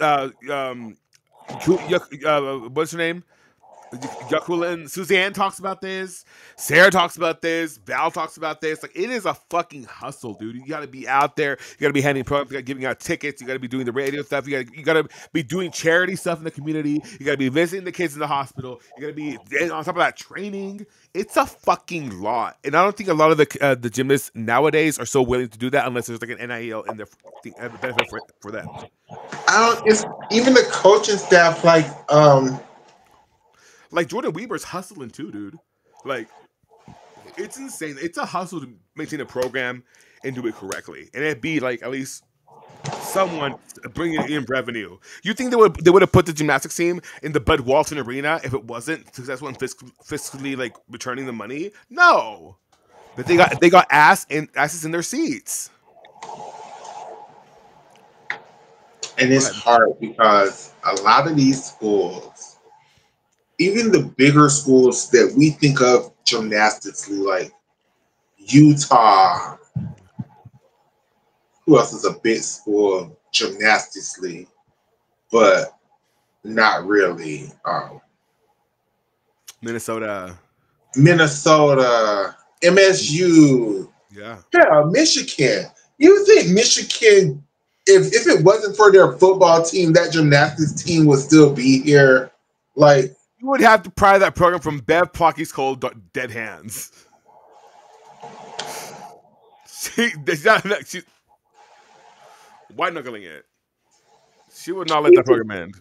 her name? Jacqueline, Suzanne talks about this. Sarah talks about this. Val talks about this. Like, it is a fucking hustle, dude. You got to be out there. You got to be handing programs. You got to giving out tickets. You got to be doing the radio stuff. You got to be doing charity stuff in the community. You got to be visiting the kids in the hospital. You got to be on top of that training. It's a fucking lot, and I don't think a lot of the gymnasts nowadays are so willing to do that unless there's like an NIL in their benefit for them. I don't. It's even the coaching staff, Like Jordan Weaver's hustling too, dude. Like, it's insane. It's a hustle to maintain a program and do it correctly, and it'd be like at least someone bringing in revenue. You think they would have put the gymnastics team in the Bud Walton Arena if it wasn't successful in fiscally like returning the money? No, but they got asses in their seats. and it's hard because a lot of these schools, even the bigger schools that we think of gymnastically, like Utah, who else is a big school gymnastically, but not really. Minnesota, MSU, yeah. Michigan. You think Michigan, if it wasn't for their football team, that gymnastics team would still be here? Like, You would have to pry that program from Bev Plocky's cold dead hands. She's white knuckling it. She would not let that program end.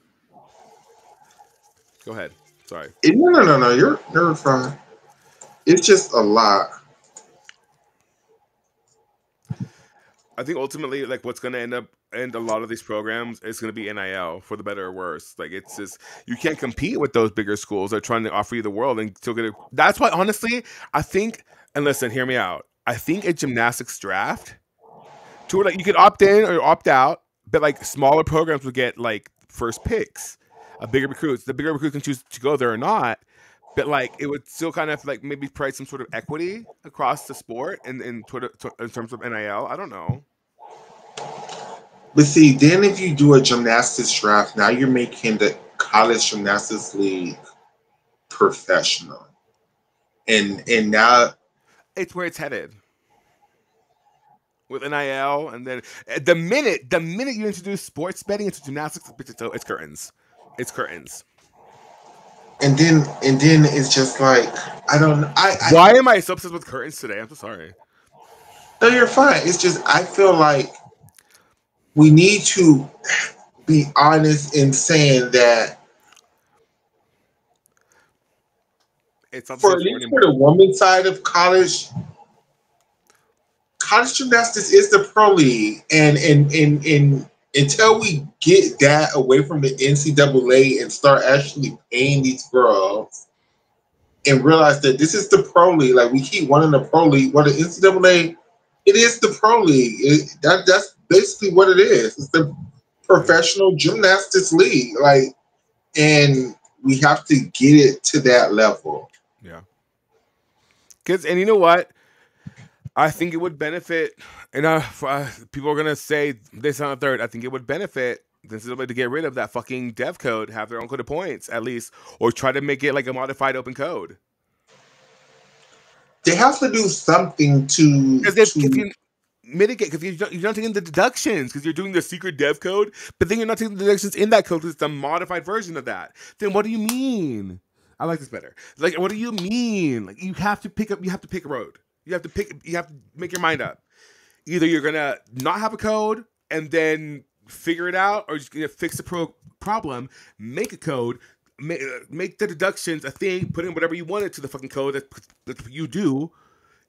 Go ahead. Sorry. no. You're fine. It's just a lot. I think ultimately, like, what's going to end a lot of these programs is going to be NIL, for the better or worse. Like, it's just you can't compete with those bigger schools that are trying to offer you the world and still get it. That's why, honestly, I think. And listen, hear me out. I think a gymnastics draft, to like you could opt in or opt out, but like smaller programs would get like first picks, bigger recruits. The bigger recruits can choose to go there or not. But like it would still kind of like maybe provide some sort of equity across the sport and in terms of NIL. I don't know. But see, then if you do a gymnastics draft, now you're making the college gymnastics league professional, and now It's where it's headed with NIL, and then the minute you introduce sports betting into gymnastics, it's curtains. It's curtains. and then it's just like I don't. Why am I so obsessed with curtains today? I'm so sorry. No, you're fine. It's just I feel like we need to be honest in saying that It's for at least for the women's side of college college gymnastics is the pro league, and until we get that away from the NCAA and start actually paying these girls and realize that this is the pro league. Like, we keep wanting the pro league. Well, the NCAA, it is the pro league. That's basically what it is. It's the professional gymnastics league. Like, and we have to get it to that level. Yeah. And you know what? I think it would benefit, and people are gonna say this on the third. I think it would benefit the NCAA to get rid of that fucking dev code, have their own code of points at least, or try to make it like a modified open code. They have to do something to if you mitigate, because you're not taking the deductions, because you're doing the secret dev code, but then you're not taking the deductions in that code because it's a modified version of that. Then what do you mean? I like this better. Like, what do you mean? Like, you have to pick a road. You have to make your mind up. Either you're gonna not have a code and then figure it out, or you're just gonna fix the problem, make a code, make the deductions a thing, put in whatever you want it to the fucking code that you do,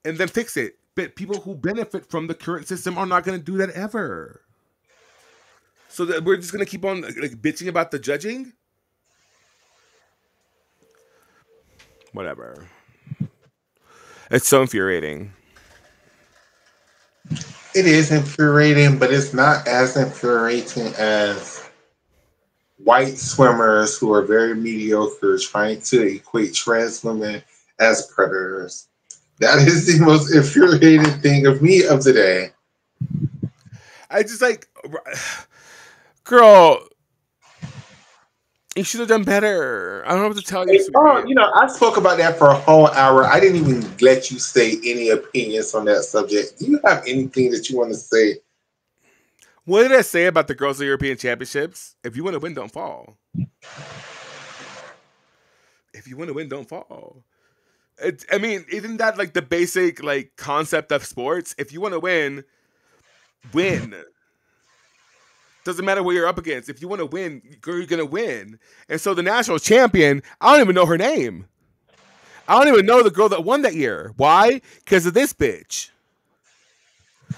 and then fix it. But people who benefit from the current system are not gonna do that ever. So that we're just gonna keep on like bitching about the judging. Whatever. It's so infuriating. It is infuriating, but it's not as infuriating as white swimmers who are very mediocre trying to equate trans women as predators. That is the most infuriating thing of the day. I just like, girl, you should have done better. I don't know what to tell you. I spoke about that for a whole hour. I didn't even let you say any opinions on that subject. Do you have anything that you want to say? What did I say about the Girls of European Championships? If you want to win, don't fall. If you want to win, don't fall. I mean, isn't that like the basic like concept of sports? If you want to win, win. Doesn't matter what you're up against. If you want to win, you're going to win. And so the national champion, I don't even know her name. I don't even know the girl that won that year. Why? Because of this bitch.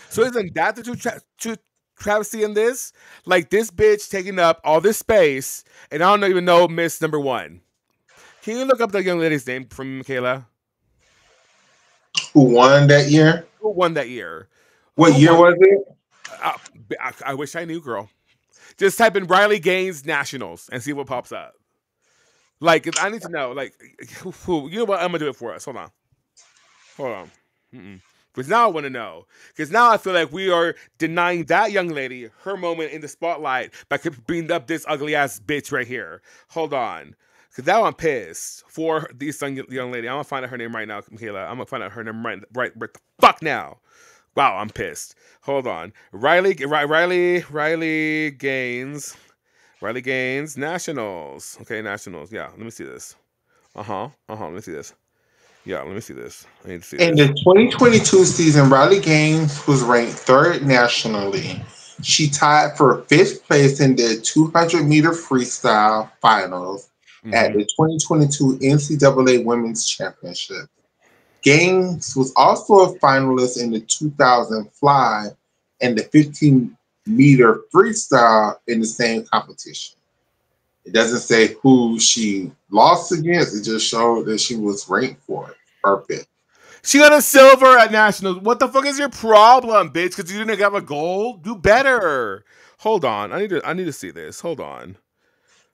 So isn't that the true travesty in this? Like, this bitch taking up all this space, and I don't even know Miss Number One. Can you look up the young lady's name from Michaela? Who won that year? Who won that year? What year was it? I wish I knew, girl. Just type in Riley Gaines Nationals and see what pops up. Like, I need to know. Like, you know what? I'm gonna do it for us. Hold on. Because now I want to know. Because now I feel like we are denying that young lady her moment in the spotlight by bringing up this ugly ass bitch right here. Hold on. Because now I'm pissed for this young lady. I'm gonna find out her name right now, Michaela. I'm gonna find out her name right the fuck now. Wow, I'm pissed. Hold on. Riley Gaines. Riley Gaines Nationals. Okay, Nationals. Yeah, let me see this. Let me see this. Yeah, let me see this. I need to see In this. the 2022 season, Riley Gaines was ranked third nationally. She tied for fifth place in the 200-meter freestyle finals at the 2022 NCAA Women's Championship. Gaines was also a finalist in the 2000 fly and the 15-meter freestyle in the same competition. It doesn't say who she lost against. It just showed that she was ranked for it. Perfect. She got a silver at Nationals. What the fuck is your problem, bitch? Because you didn't have a gold? Do better. Hold on. I need to see this. Hold on.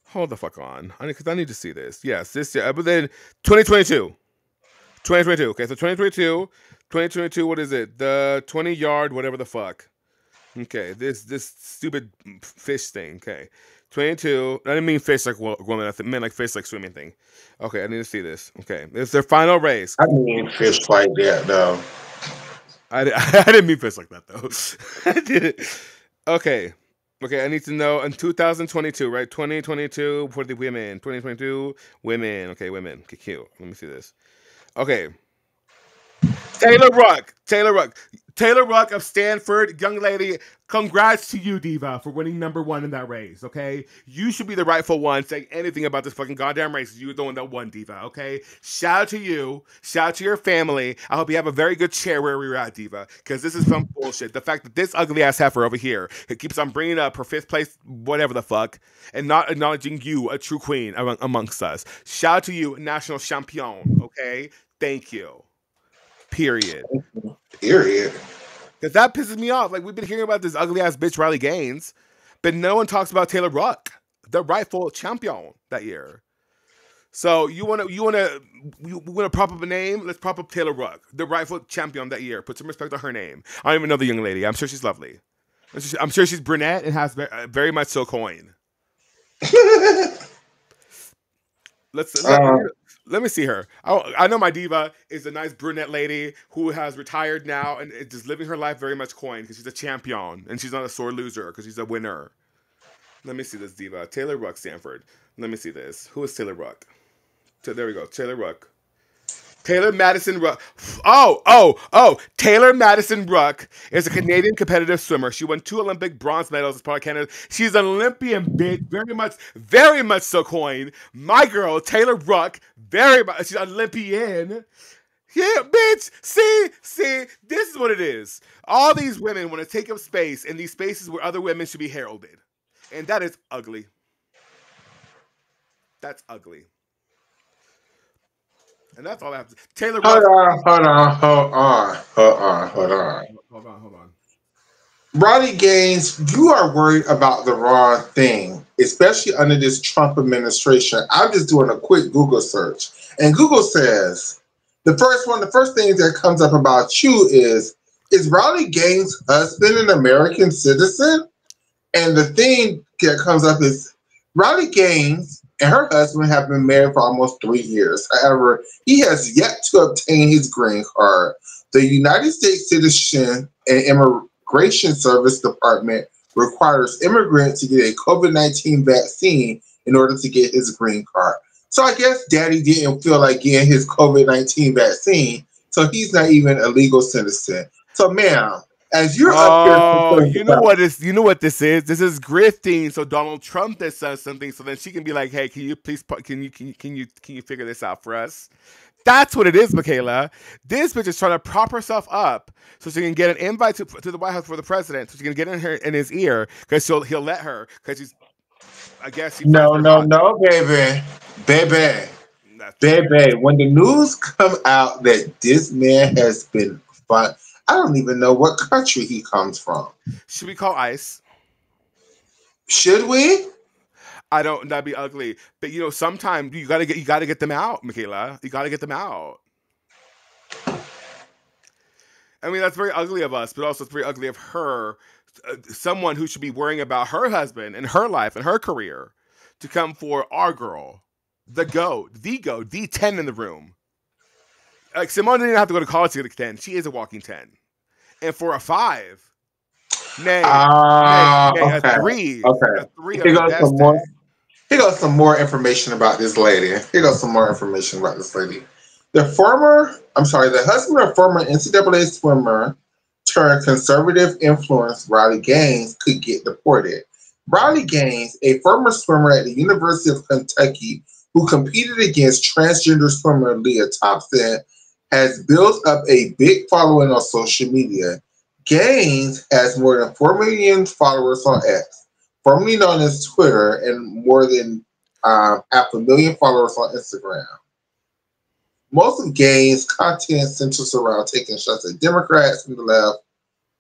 Hold the fuck on. I need to see this. Yes, this year. But then 2022. 2022. Okay, so 2022, what is it? The 20-yard, whatever the fuck. Okay, this stupid fish thing. Okay. 22. I didn't mean fish like woman. I meant like fish like swimming thing. Okay, I need to see this. Okay, it's their final race. I mean fish like that, though. I didn't mean fish like that, though. I didn't. Okay, I need to know in 2022, right? 2022 for the women. 2022 women. Okay, women. Okay, cute. Let me see this. Okay. Taylor Ruck. Taylor Ruck of Stanford, young lady, congrats to you, Diva, for winning #1 in that race, okay? You should be the rightful one saying anything about this fucking goddamn race. You were the one that won, Diva, okay? Shout out to you. Shout out to your family. I hope you have a very good chair where we're at, Diva, because this is some bullshit. The fact that this ugly-ass heifer over here, it keeps on bringing up her 5th place, whatever the fuck, and not acknowledging you, a true queen amongst us. Shout out to you, national champion, okay? Thank you. Period. Period. Because that pisses me off. Like, we've been hearing about this ugly ass bitch Riley Gaines, but no one talks about Taylor Ruck, the rightful champion that year. So you wanna prop up a name? Let's prop up Taylor Ruck, the rightful champion that year. Put some respect on her name. I don't even know the young lady. I'm sure she's lovely. I'm sure she's brunette and has very much so coin. Let me see her. I know my diva is a nice brunette lady who has retired now and is just living her life very much coin because she's a champion and she's not a sore loser because she's a winner. Let me see this diva. Taylor Ruck, Stanford. Let me see this. Who is Taylor Ruck? There we go. Taylor Ruck. Taylor Madison Ruck. Oh. Taylor Madison Ruck is a Canadian competitive swimmer. She won 2 Olympic bronze medals as part of Canada. She's an Olympian, bitch. Very much so coin. My girl, Taylor Ruck, very much. She's an Olympian. Yeah, bitch. See, this is what it is. All these women want to take up space in these spaces where other women should be heralded. And that is ugly. That's ugly. And that's all I have to say. Taylor Ruck. Hold on. Riley Gaines, you are worried about the wrong thing, especially under this Trump administration. I'm just doing a quick Google search. And Google says, the first thing that comes up about you is Riley Gaines' husband an American citizen? And the thing that comes up is Riley Gaines and her husband have been married for almost 3 years. However, he has yet to obtain his green card. The United States Citizen and Immigration Service Department requires immigrants to get a COVID-19 vaccine in order to get his green card. So I guess Daddy didn't feel like getting his COVID-19 vaccine, so he's not even a legal citizen. So, ma'am, as you're up here, you know what this is? This is grifting. So Donald Trump that says something, so then she can be like, "Hey, can you please can you figure this out for us?" That's what it is, Michaela. This bitch is trying to prop herself up so she can get an invite to the White House for the president, so she can get in his ear because he'll let her because she's. I guess she. No, baby. When the news come out that this man has been fun. I don't even know what country he comes from. Should we call ICE? Should we? I don't. That'd be ugly. But sometimes you gotta get them out, Michaela. You gotta get them out. I mean, that's very ugly of us, but also it's very ugly of her, someone who should be worrying about her husband and her life and her career, to come for our girl, the GOAT, the 10 in the room. Like, Simone didn't have to go to college to get a 10. She is a walking 10. And for a 5, a 3. Okay. A 3 Here goes some more information about this lady. The husband of former NCAA swimmer turned conservative influence Riley Gaines could get deported. Riley Gaines, a former swimmer at the University of Kentucky who competed against transgender swimmer Leah Thompson, has built up a big following on social media. Gaines has more than 4 million followers on X, formerly known as Twitter, and more than 500,000 followers on Instagram. Most of Gaines' content centers around taking shots at Democrats from the left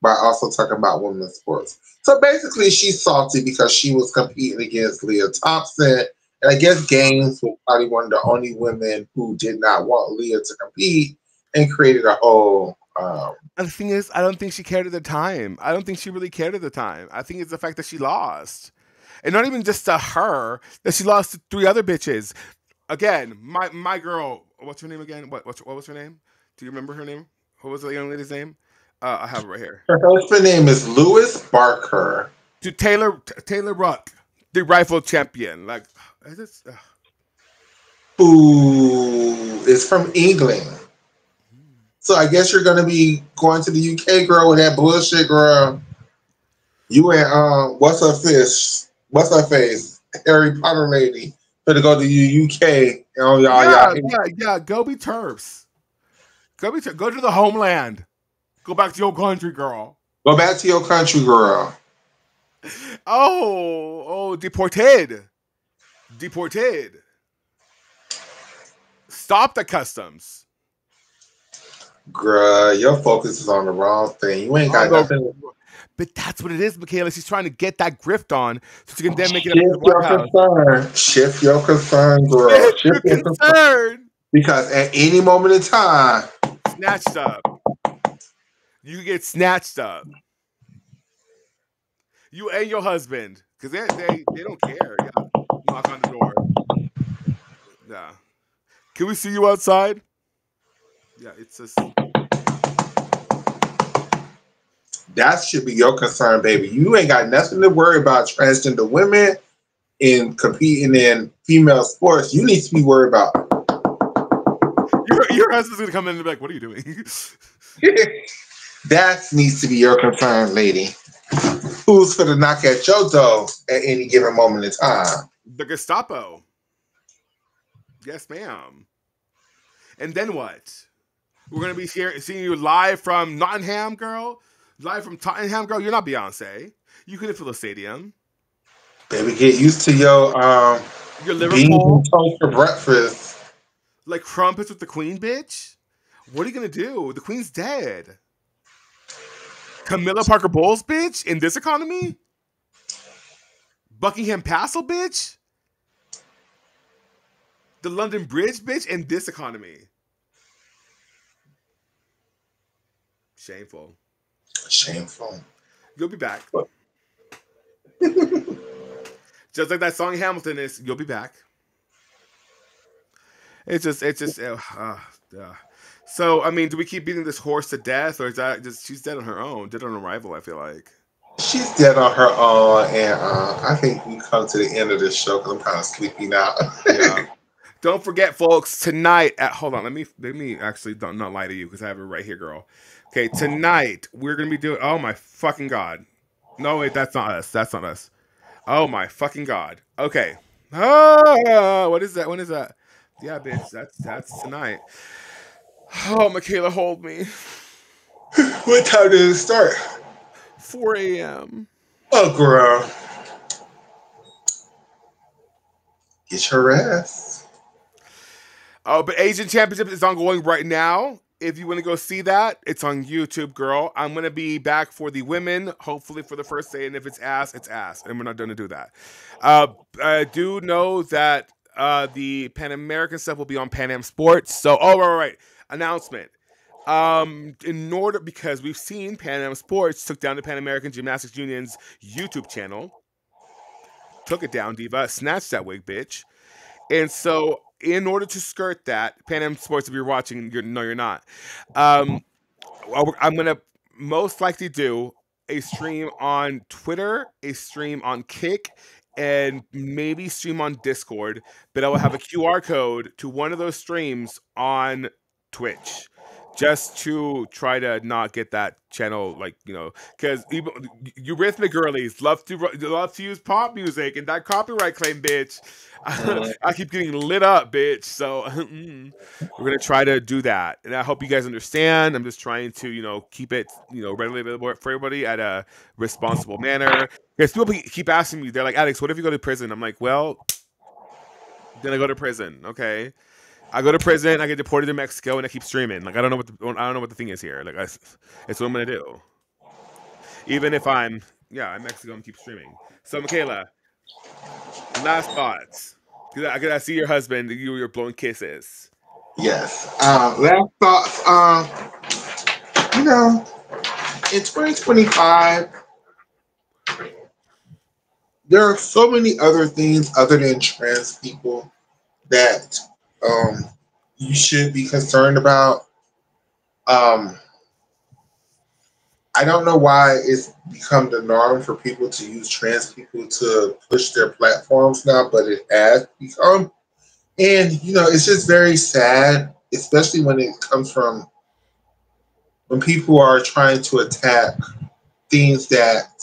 by also talking about women's sports. So basically, she's salty because she was competing against Leah Thompson. And I guess Gaines was probably one of the only women who did not want Leah to compete and created a whole... And the thing is, I don't think she cared at the time. I don't think she really cared at the time. I think it's the fact that she lost. And not even just to her, that she lost to 3 other bitches. Again, my girl, what's her name again? What was her name? Do you remember her name? What was the young lady's name? I have it right here. Her husband's name is Louis Barker. To Taylor Ruck, the rifle champion. Like, is this... Who is from England. So I guess you're gonna be going to the UK, girl, with that bullshit, girl. You and what's her face? Harry Potter lady. Better go to the UK and all Yeah, yeah. Go be Terps. Go to the homeland. Go back to your country, girl. go back to your country, girl. Oh, deported. Stop the customs. Girl, your focus is on the wrong thing. You ain't got nothing. But that's what it is, Michaela. She's trying to get that grift on so she can then make it up Shift to the White House. concern. Shift your concern, girl. Shift your concern. Because at any moment in time, Snatched up. You can get snatched up. You and your husband. Because they don't care. Yeah. Knock on the door. Yeah. Can we see you outside? Yeah, it's just. that should be your concern, baby. You ain't got nothing to worry about transgender women in competing in female sports. You need to be worried about. Your husband's gonna come in and be like, "What are you doing?" That needs to be your concern, lady. Who's for the knock at your door at any given moment in time? The Gestapo. Yes, ma'am. And then what? We're gonna be seeing you live from Nottingham, girl. Live from Tottenham, girl. You're not Beyonce. You couldn't fill a stadium. Baby, get used to your Liverpool beans and toast for breakfast. Like crumpets with the Queen, bitch. What are you gonna do? The Queen's dead. Camilla Parker Bowles, bitch. In this economy, Buckingham Castle, bitch. The London Bridge, bitch. In this economy, shameful. Shameful. You'll be back. Just like that song Hamilton is, you'll be back. It's just. So, I mean, do we keep beating this horse to death, or is that just she's dead on her own, dead on arrival? I feel like She's dead on her own, and I think we come to the end of this show because I'm kind of sleepy now. Yeah. Don't forget, folks, tonight at hold on, let me actually not lie to you because I have it right here, girl. Okay, tonight we're gonna be doing. Oh my fucking god! No, wait, that's not us. That's not us. Oh my fucking god. Okay. What is that? When is that? Yeah, bitch. That's tonight. Oh, Michaela, hold me. What time did it start? 4 a.m. Oh, girl. Get your rest. Oh, but Asian Championship is ongoing right now. If you want to go see that, it's on YouTube, girl. I'm going to be back for the women, hopefully for the first day. And if it's ass, it's ass. And we're not going to do that. I do know that the Pan American stuff will be on Pan Am Sports. So, right. Announcement. Because we've seen Pan Am Sports took down the Pan American Gymnastics Union's YouTube channel. Took it down, Diva. Snatched that wig, bitch. And so, in order to skirt that, Pan Am Sports, if you're watching, you're not. I'm going to most likely do a stream on Twitter, a stream on Kick, and maybe stream on Discord. But I will have a QR code to one of those streams on Twitch. Just to try to not get that channel, because Eurythmic girlies love to use pop music and that copyright claim, bitch. I keep getting lit up, bitch. So we're gonna try to do that, and I hope you guys understand. I'm just trying to, keep it, readily available for everybody at a responsible manner. Because people keep asking me, they're like, Alex, what if you go to prison? I'm like, well, then I go to prison, okay. I go to prison, I get deported to Mexico, and I keep streaming. I don't know what the thing is here. It's what I'm gonna do. Even if I'm in Mexico, and keep streaming. So, Michaela, last thoughts. I see your husband. You're blowing kisses. Yes. Last thoughts. In 2025, there are so many other things other than trans people that you should be concerned about. I don't know why it's become the norm for people to use trans people to push their platforms now, but it has become. And, it's just very sad, especially when it comes from when people are trying to attack things that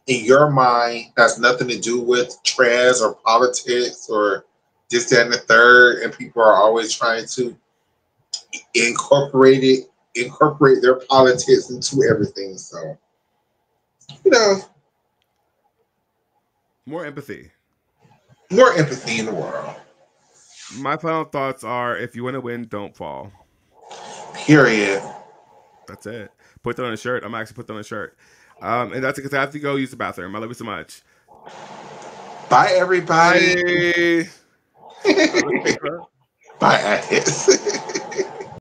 in your mind has nothing to do with trans or politics or this, that, and the third, and people are always trying to incorporate it, incorporate their politics into everything. So, you know, More empathy. more empathy in the world. My final thoughts are: if you want to win, don't fall. Period. That's it. Put that on a shirt. I'm actually put that on a shirt. And that's it because I have to go use the bathroom. I love you so much. Bye, everybody. Bye. Bye, Alice.